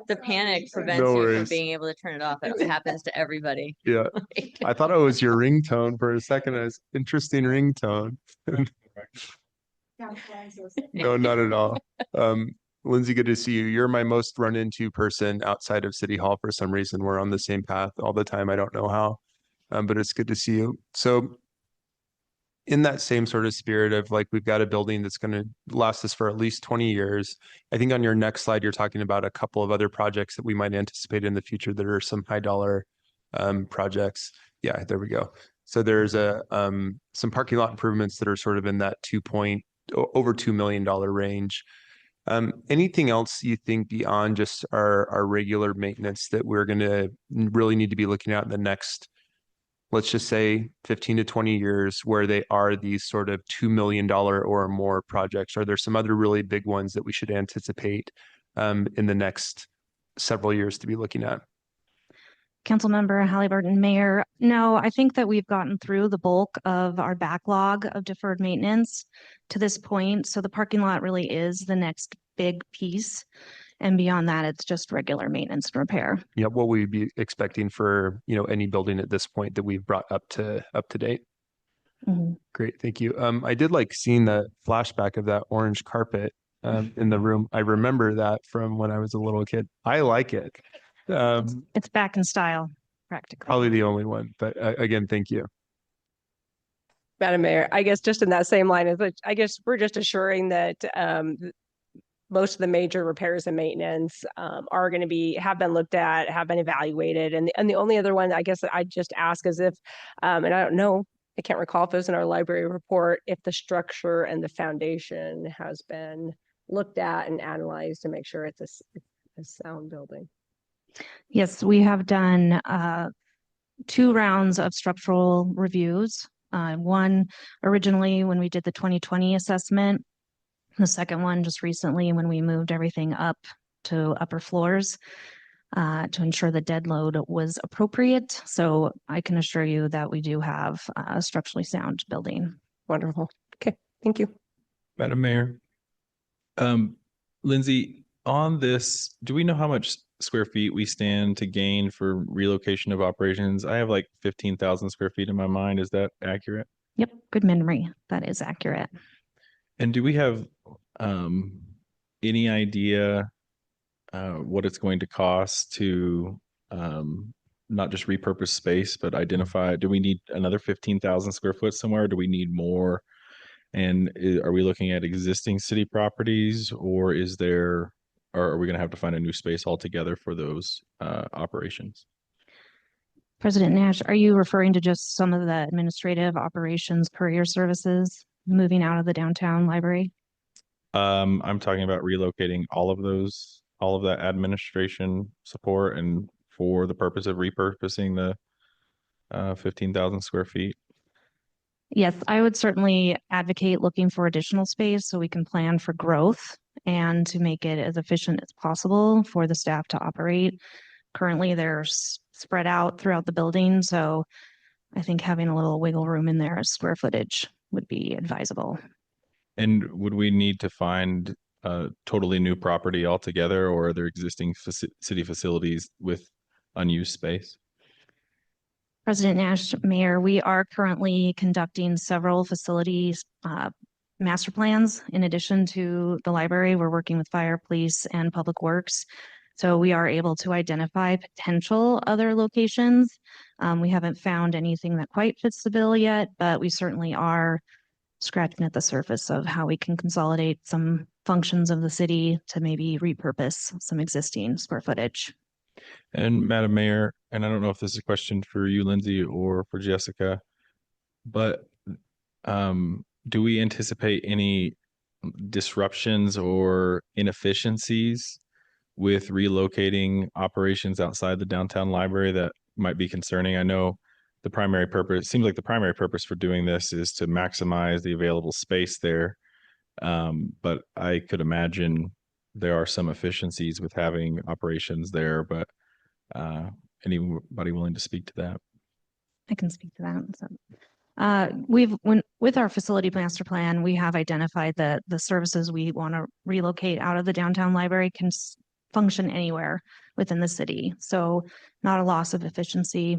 The panic prevents No you from worries. being able to turn it off. It happens to everybody. Yeah. I thought it was your ringtone for a second. It's interesting ringtone. No, not at all. Lindsay, good to see you. You're my most run into person outside of City Hall for some reason. We're on the same path all the time. I don't know how, but it's good to see you. So in that same sort of spirit of like, we've got a building that's going to last us for at least 20 years. I think on your next slide, you're talking about a couple of other projects that we might anticipate in the future that are some high dollar projects. Yeah, there we go. So there's some parking lot improvements that are sort of in that over $2 million range. Anything else you think beyond just our regular maintenance that we're going to really need to be looking at in the next, let's just say 15 to 20 years, where they are these sort of $2 million or more projects? Are there some other really big ones that we should anticipate in the next several years to be looking at? Councilmember Halliburton, Mayor. No, I think that we've gotten through the bulk of our backlog of deferred maintenance to this point. So the parking lot really is the next big piece. And beyond that, it's just regular maintenance and repair. Yeah, what would we be expecting for, any building at this point that we've brought up to date? Mhm. Great, thank you. I did like seeing the flashback of that orange carpet in the room. I remember that from when I was a little kid. I like it. It's back in style, practically. Probably the only one, but again, thank you. Madam Mayor, I guess just in that same line, I guess we're just assuring that most of the major repairs and maintenance are going to have been looked at, have been evaluated. And the only other one I guess that I just ask is if, and I don't know, I can't recall if it was in our library report, if the structure and the foundation has been looked at and analyzed to make sure it's a sound building. Yes, we have done 2 rounds of structural reviews. One originally when we did the 2020 assessment, the second one just recently when we moved everything up to upper floors to ensure the dead load was appropriate. So I can assure you that we do have a structurally sound building. Wonderful. Okay, thank you. Madam Mayor. Lindsay, on this, do we know how much square feet we stand to gain for relocation of operations? I have like 15,000 square feet in my mind. Is that accurate? Yep, good memory. That is accurate. And do we have any idea what it's going to cost to not just repurpose space, but identify, do we need another 15,000 square foot somewhere? Do we need more? And are we looking at existing city properties, or are we going to have to find a new space altogether for those operations? President Nash, are you referring to just some of the administrative operations, courier services moving out of the downtown library? I'm talking about relocating all of that administration support, and for the purpose of repurposing the 15,000 square feet. Yes, I would certainly advocate looking for additional space so we can plan for growth and to make it as efficient as possible for the staff to operate. Currently, they're spread out throughout the building, so I think having a little wiggle room in there as square footage would be advisable. And would we need to find a totally new property altogether, or are there existing city facilities with unused space? President Nash, Mayor, we are currently conducting several facilities master plans. In addition to the library, we're working with fire, police, and public works. So we are able to identify potential other locations. We haven't found anything that quite fits the bill yet, but we certainly are scratching at the surface of how we can consolidate some functions of the city to maybe repurpose some existing square footage. And Madam Mayor, and I don't know if this is a question for you, Lindsay, or for Jessica, but do we anticipate any disruptions or inefficiencies with relocating operations outside the downtown library that might be concerning? I know seems like the primary purpose for doing this is to maximize the available space there. But I could imagine there are some efficiencies with having operations there, but anybody willing to speak to that? I can speak to that. So, with our facility master plan, we have identified that the services we want to relocate out of the downtown library can function anywhere within the city. So not a loss of efficiency.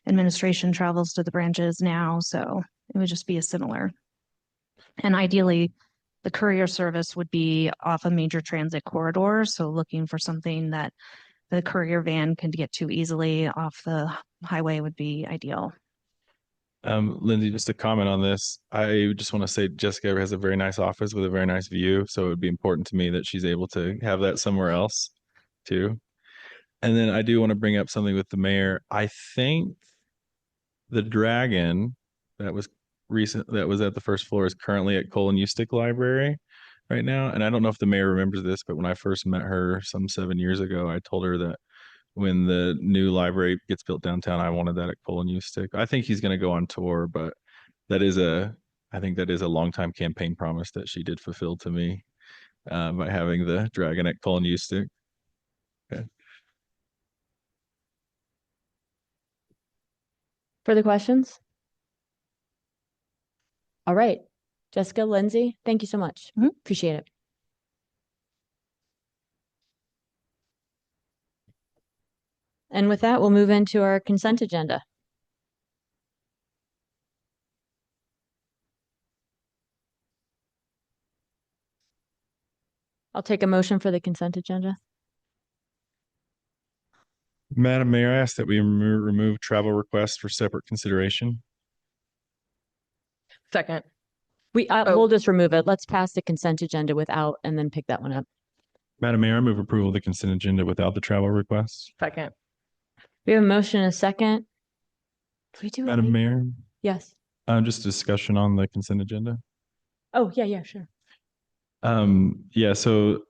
Administration travels to the branches now, so it would just be a similar. And ideally, the courier service would be off a major transit corridor. So looking for something that the courier van can get to easily off the highway would be ideal. Lindsay, just to comment on this, I just want to say Jessica has a very nice office with a very nice view, so it would be important to me that she's able to have that somewhere else too. And then I do want to bring up something with the mayor. I think the dragon that was that was at the first floor is currently at Colin Eustick Library right now. And I don't know if the mayor remembers this, but when I first met her some 7 years ago, I told her that when the new library gets built downtown, I wanted that at Colin Eustick. I think he's going to go on tour, but I think that is a longtime campaign promise that she did fulfill to me by having the dragon at Colin Eustick. Okay. Further questions? All right. Jessica, Lindsay, thank you so much. Appreciate it. And with that, we'll move into our consent agenda. I'll take a motion for the consent agenda. Madam Mayor, I ask that we remove travel requests for separate consideration. Second. We'll just remove it. Let's pass the consent agenda without and then pick that one up. Madam Mayor, I move approval of the consent agenda without the travel requests. Second. We have a motion and a second. Do we do it Madam like- Mayor, Yes. just a discussion on the consent agenda. Oh, yeah, sure. Yeah, so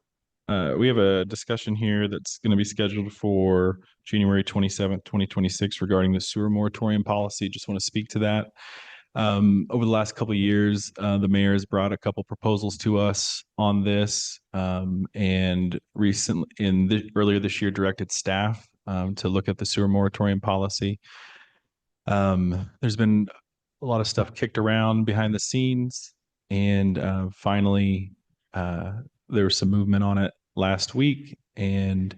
we have a discussion here that's going to be scheduled for January 27th, 2026 regarding the sewer moratorium policy. Just want to speak to that. Over the last couple of years, the mayor has brought a couple proposals to us on this, and recently earlier this year directed staff to look at the sewer moratorium policy. There's been a lot of stuff kicked around behind the scenes, and finally there was some movement on it last week, and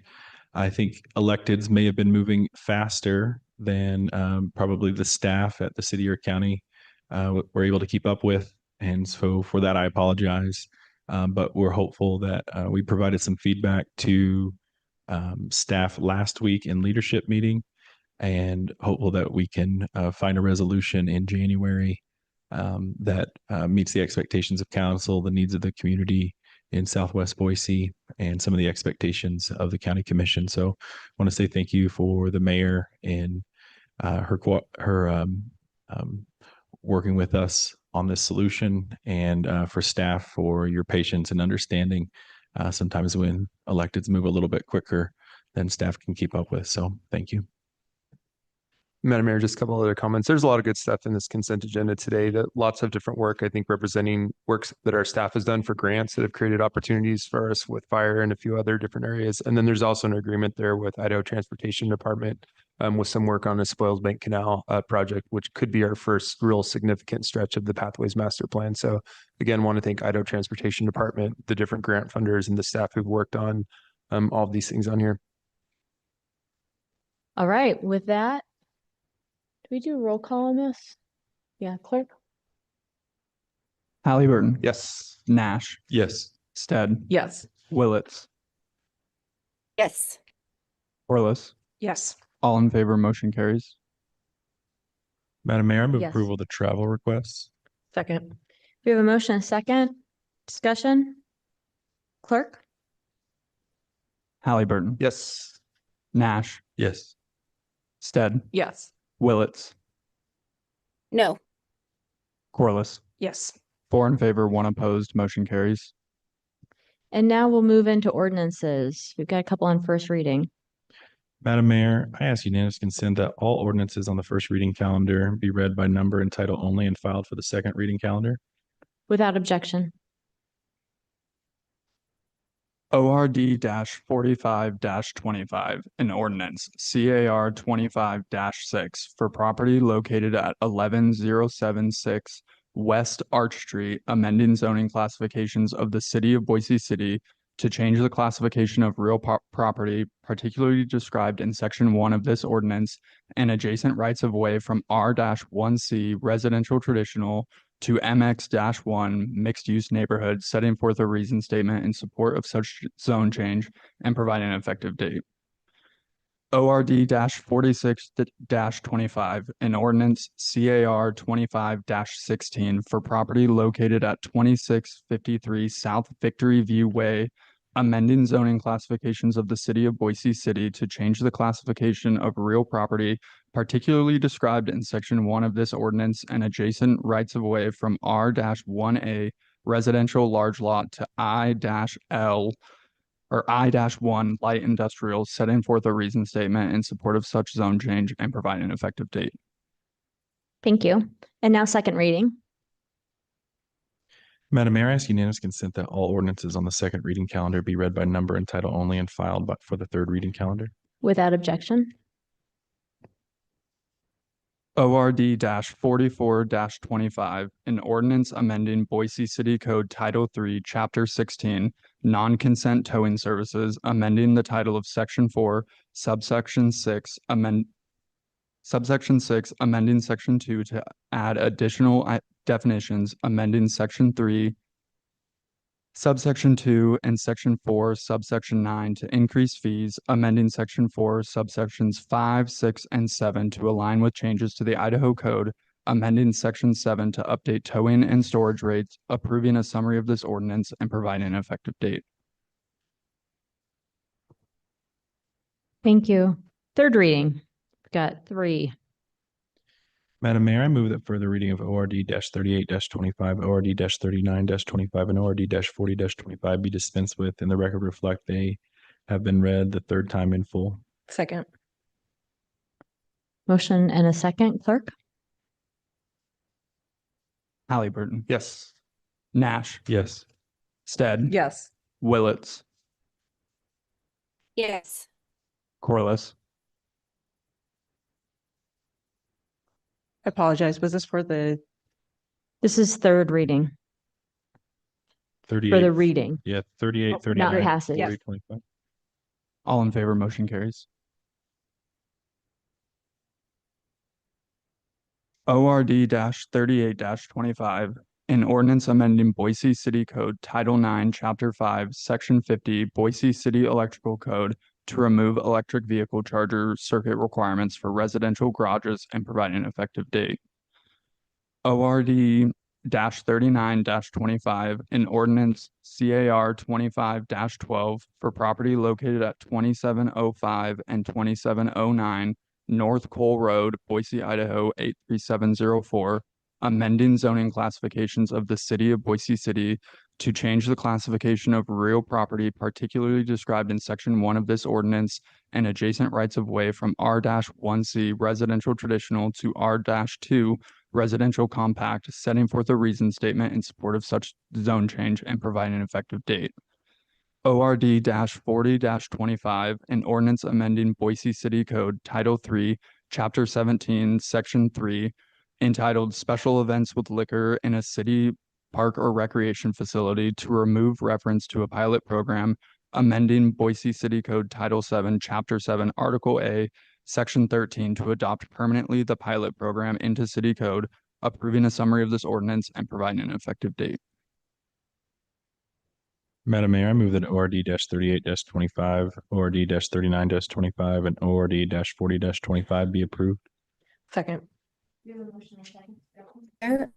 I think electeds may have been moving faster than probably the staff at the city or county were able to keep up with. And so for that, I apologize. But we're hopeful that we provided some feedback to staff last week in leadership meeting, and hopeful that we can find a resolution in January that meets the expectations of council, the needs of the community in Southwest Boise, and some of the expectations of the county commission. So I want to say thank you for the mayor and her working with us on this solution, and for staff for your patience and understanding. Sometimes when electeds move a little bit quicker than staff can keep up with. So thank you. Madam Mayor, just a couple other comments. There's a lot of good stuff in this consent agenda today. That lots of different work, I think, representing works that our staff has done for grants that have created opportunities for us with fire and a few other different areas. And then there's also an agreement there with Idaho Transportation Department with some work on a Spoils Bank Canal project, which could be our first real significant stretch of the Pathways Master Plan. So again, want to thank Idaho Transportation Department, the different grant funders, and the staff who've worked on all of these things on here. All right, with that, do we do a roll call on this? Yeah, clerk? Halliburton. Yes. Nash. Yes. Stead. Yes. Willits. Yes. Corliss. Yes. All in favor, motion carries. Madam Mayor, I move Yes. approval of the travel requests. Second. We have a motion and a second. Discussion? Clerk? Halliburton. Yes. Nash. Yes. Stead. Yes. Willits. No. Corliss. Yes. 4 in favor, 1 opposed, motion carries. And now we'll move into ordinances. We've got a couple on first reading. Madam Mayor, I ask unanimous consent that all ordinances on the first reading calendar be read by number and title only and filed for the second reading calendar. Without objection. ORD 45 25, an ordinance, CAR 25 6, for property located at 11076 West Arch Street, amending zoning classifications of the city of Boise City to change the classification of real property, particularly described in section 1 of this ordinance, and adjacent rights of way from R-1C residential traditional to MX-1 mixed-use neighborhood, setting forth a reason statement in support of such zone change and providing an effective date. ORD 46 25, an ordinance CAR 25 16 for property located at 2653 South Victory View Way, amending zoning classifications of the city of Boise City to change the classification of real property, particularly described in section 1 of this ordinance and adjacent rights of way from R-1A residential large lot to I-L or I-1 light industrial, setting forth a reason statement in support of such zone change and provide an effective date. Thank you. And now second reading. Madam Mayor, I ask unanimous consent that all ordinances on the second reading calendar be read by number and title only and filed for the third reading calendar. Without objection. ORD 44 25, an ordinance amending Boise City Code Title 3, Chapter 16, non-consent towing services, amending the title of Section 4, Subsection 6, amending Section 2 to add additional definitions, amending Section 3, Subsection 2 and Section 4, Subsection 9 to increase fees, amending Section 4, Subsections 5, 6, and 7 to align with changes to the Idaho Code, amending Section 7 to update towing and storage rates, approving a summary of this ordinance, and providing an effective date. Thank you. Third reading. We've got 3. Madam Mayor, I move that further reading of ORD 38 25, ORD 39 25, and ORD 40 25 be dispensed with, and the record reflect they have been read the third time in full. Second. Motion and a second, clerk? Halliburton. Yes. Nash. Yes. Stead. Yes. Willetts. Yes. Corliss. I apologize. Was this for the, This is third reading for 38. the reading. Yeah, 38, Not 39, passage. 40, 25. All in favor, motion carries. ORD 38 25, an ordinance amending Boise City Code Title 9, Chapter 5, Section 50, Boise City Electrical Code to remove electric vehicle charger circuit requirements for residential garages and provide an effective date. ORD 39 25, an ordinance CAR 25 12 for property located at 2705 and 2709 North Cole Road, Boise, Idaho 83704, amending zoning classifications of the city of Boise City to change the classification of real property particularly described in section 1 of this ordinance and adjacent rights of way from R-1C residential traditional to R-2 residential compact, setting forth a reason statement in support of such zone change and providing an effective date. ORD 40 25, an ordinance amending Boise City Code Title 3, Chapter 17, Section 3, entitled Special Events with Liquor in a City Park or Recreation Facility to remove reference to a pilot program, amending Boise City Code Title 7, Chapter 7, Article A, Section 13 to adopt permanently the pilot program into city code, approving a summary of this ordinance and providing an effective date. Madam Mayor, I move that ORD 38 25, ORD 39 25, and ORD 40 25 be approved. Second. May I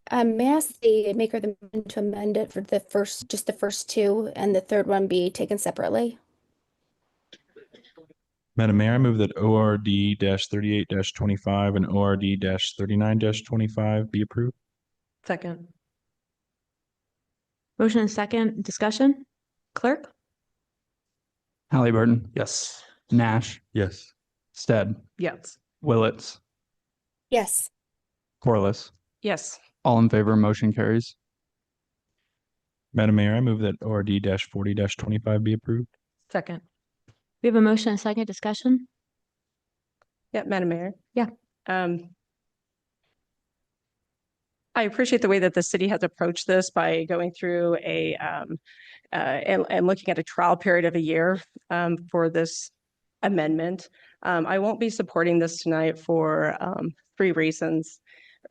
ask the maker of the motion to amend it for the first, just the first 2, and the third one be taken separately? Madam Mayor, I move that ORD 38 25 and ORD 39 25 be approved. Second. Motion and second, discussion? Clerk? Halliburton. Yes. Nash. Yes. Stead. Yes. Willetts. Yes. Corliss. yes, All in favor, motion carries. Madam Mayor, I move that ORD 40 25 be approved. Second. We have a motion and a second, discussion? yeah, Madam Mayor. Yeah. I appreciate the way that the city has approached this by going through and looking at a trial period of a year for this amendment. I won't be supporting this tonight for 3 reasons.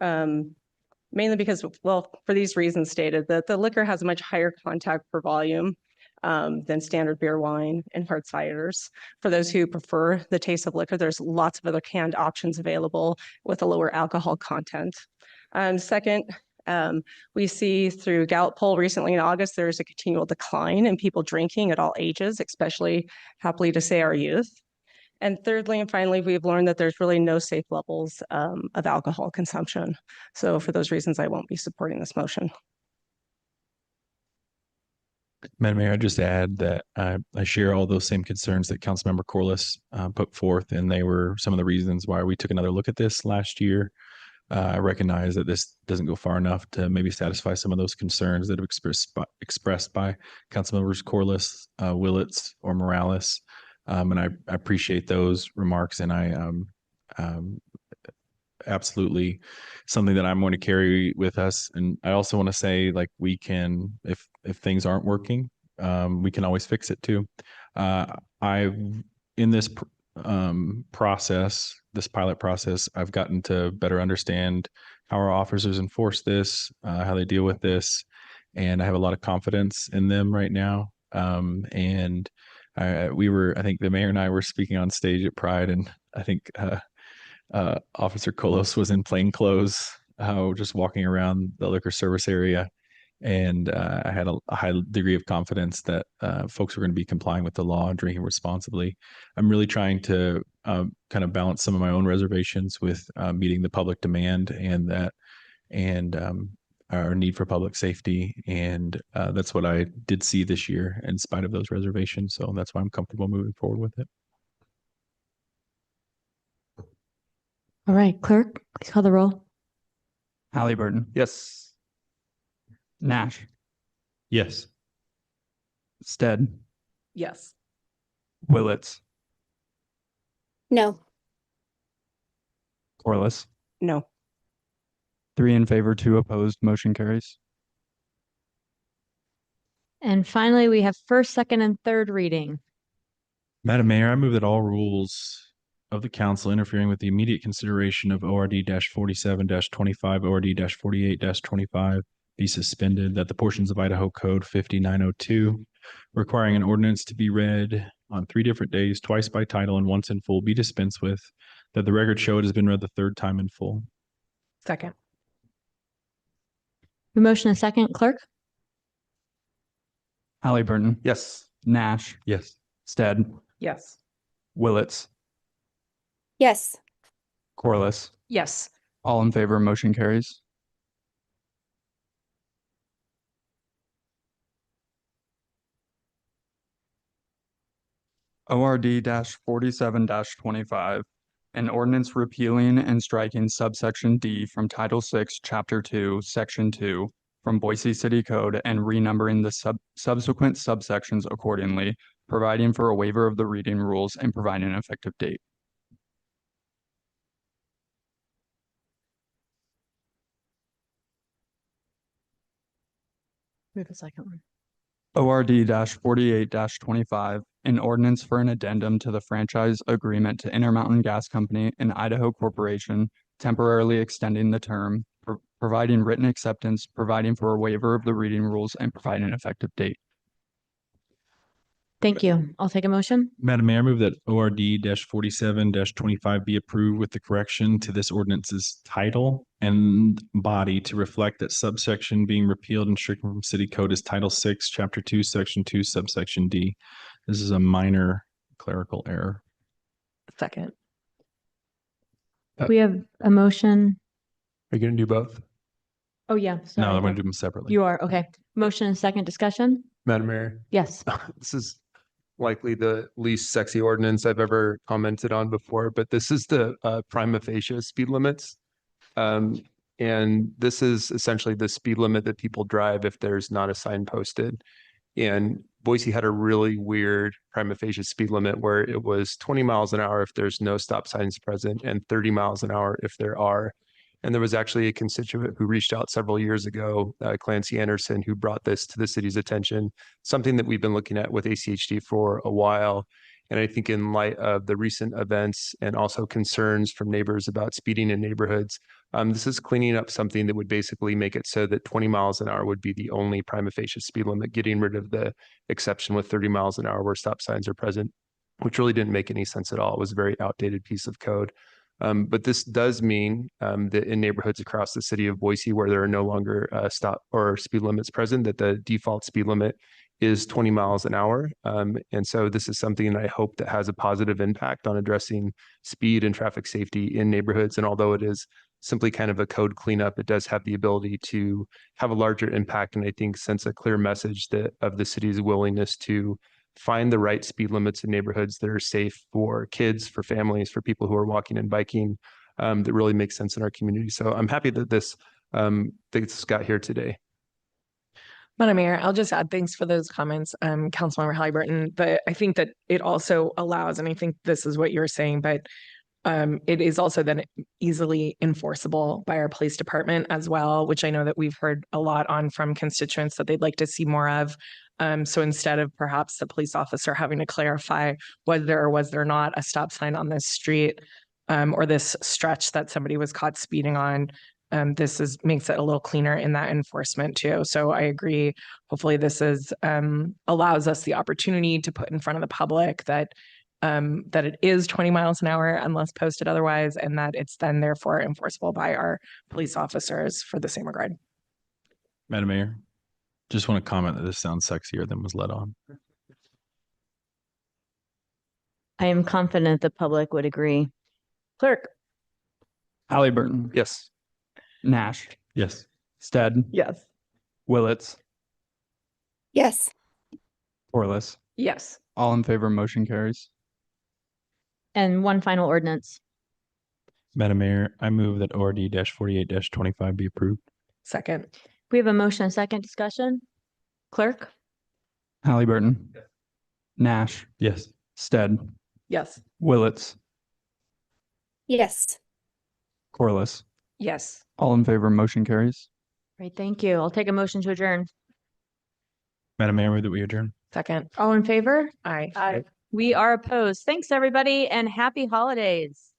Mainly because, well, for these reasons stated, that the liquor has a much higher contact per volume than standard beer, wine, and hard ciders. For those who prefer the taste of liquor, there's lots of other canned options available with a lower alcohol content. Second, we see through Gallup poll recently in August, there's a continual decline in people drinking at all ages, especially happily to say our youth. And thirdly, and finally, we've learned that there's really no safe levels of alcohol consumption. So for those reasons, I won't be supporting this motion. Madam Mayor, I just add that I share all those same concerns that Councilmember Corliss put forth, and they were some of the reasons why we took another look at this last year. I recognize that this doesn't go far enough to maybe satisfy some of those concerns that have expressed by Councilmembers Corliss, Willits, or Morales. And I appreciate those remarks, and I absolutely something that I'm going to carry with us. And I also want to say, like, we can, if things aren't working, we can always fix it too. In this process, this pilot process, I've gotten to better understand how our officers enforce this, how they deal with this, and I have a lot of confidence in them right now. And I think the mayor and I were speaking on stage at Pride, and I think Officer Kolos was in plain clothes, just walking around the liquor service area. And I had a high degree of confidence that folks were going to be complying with the law and drinking responsibly. I'm really trying to kind of balance some of my own reservations with meeting the public demand and our need for public safety. And that's what I did see this year in spite of those reservations. So that's why I'm comfortable moving forward with it. All right, clerk, please call the roll. Halliburton, Yes. Nash, Yes. Stead, Yes. Willits, No. Corliss. No. 3 in favor, 2 opposed, motion carries. And finally, we have first, second, and third reading. Madam Mayor, I move that all rules of the council interfering with the immediate consideration of ORD-47-25, ORD-48-25 be suspended, that the portions of Idaho Code 5902 requiring an ordinance to be read on 3 different days, twice by title and once in full, be dispensed with, that the record show it has been read the 3rd time in full. Second. The motion and second, clerk? Halliburton, Yes. Nash, Yes. Stead, Yes. Willits, Yes. Corliss. Yes. All in favor, motion carries. ORD-47-25, an ordinance repealing and striking subsection D from Title VI, Chapter 2, Section 2 from Boise City Code and renumbering the subsequent subsections accordingly, providing for a waiver of the reading rules and providing an effective date. Move the second one. ORD-48-25, an ordinance for an addendum to the franchise agreement to Intermountain Gas Company and Idaho Corporation, temporarily extending the term, providing written acceptance, providing for a waiver of the reading rules, and providing an effective date. Thank you. I'll take a motion. Madam Mayor, I move that ORD-47-25 be approved with the correction to this ordinance's title and body to reflect that subsection being repealed and stricken from city code is Title VI, Chapter 2, Section 2, subsection D. This is a minor clerical error. Second. We have a motion. Are you going to do both? Oh, yeah. No, Sorry. I'm going to do them separately. You are, okay. Motion and second discussion? Madam Mayor, Yes. this is likely the least sexy ordinance I've ever commented on before, but this is the prima facie speed limits. And this is essentially the speed limit that people drive if there's not a sign posted. And Boise had a really weird prima facie speed limit where it was 20 miles an hour if there's no stop signs present and 30 miles an hour if there are. And there was actually a constituent who reached out several years ago, Clancy Anderson, who brought this to the city's attention, something that we've been looking at with ACHD for a while. And I think in light of the recent events and also concerns from neighbors about speeding in neighborhoods, This is cleaning up something that would basically make it so that 20 miles an hour would be the only prima facie speed limit, getting rid of the exception with 30 miles an hour where stop signs are present, which really didn't make any sense at all. It was a very outdated piece of code. But this does mean that in neighborhoods across the city of Boise where there are no longer stop or speed limits present, that the default speed limit is 20 miles an hour. And so this is something that I hope that has a positive impact on addressing speed and traffic safety in neighborhoods. And although it is simply kind of a code cleanup, it does have the ability to have a larger impact. And I think sends a clear message that of the city's willingness to find the right speed limits in neighborhoods that are safe for kids, for families, for people who are walking and biking, that really makes sense in our community. So I'm happy that this got here today. Madam Mayor, I'll just add thanks for those comments, Councilmember Halliburton. But I think that it also allows, and I think this is what you're saying, but it is also then easily enforceable by our police department as well, which I know that we've heard a lot on from constituents that they'd like to see more of. So instead of perhaps the police officer having to clarify was there or was there not a stop sign on this street or this stretch that somebody was caught speeding on, this makes it a little cleaner in that enforcement too. So I agree. Hopefully this allows us the opportunity to put in front of the public that it is 20 miles an hour unless posted otherwise, and that it's then therefore enforceable by our police officers for the same regard. Madam Mayor, just want to comment that this sounds sexier than was led on. I am confident the public would agree. Clerk? Halliburton. Yes. Nash. Yes. Stead. Yes. Willets. Yes. Corliss. Yes. All in favor, motion carries. And one final ordinance. Madam Mayor, I move that ORD-48-25 be approved. Second. We have a motion and second discussion. Clerk? Halliburton. Nash. Yes. Stead. Yes. Willets. Yes. Corliss. Yes. All in favor, motion carries. Great, thank you. I'll take a motion to adjourn. Madam Mayor, I move that we adjourn. Second. All in favor? Aye. We are opposed. Thanks, everybody, and happy holidays.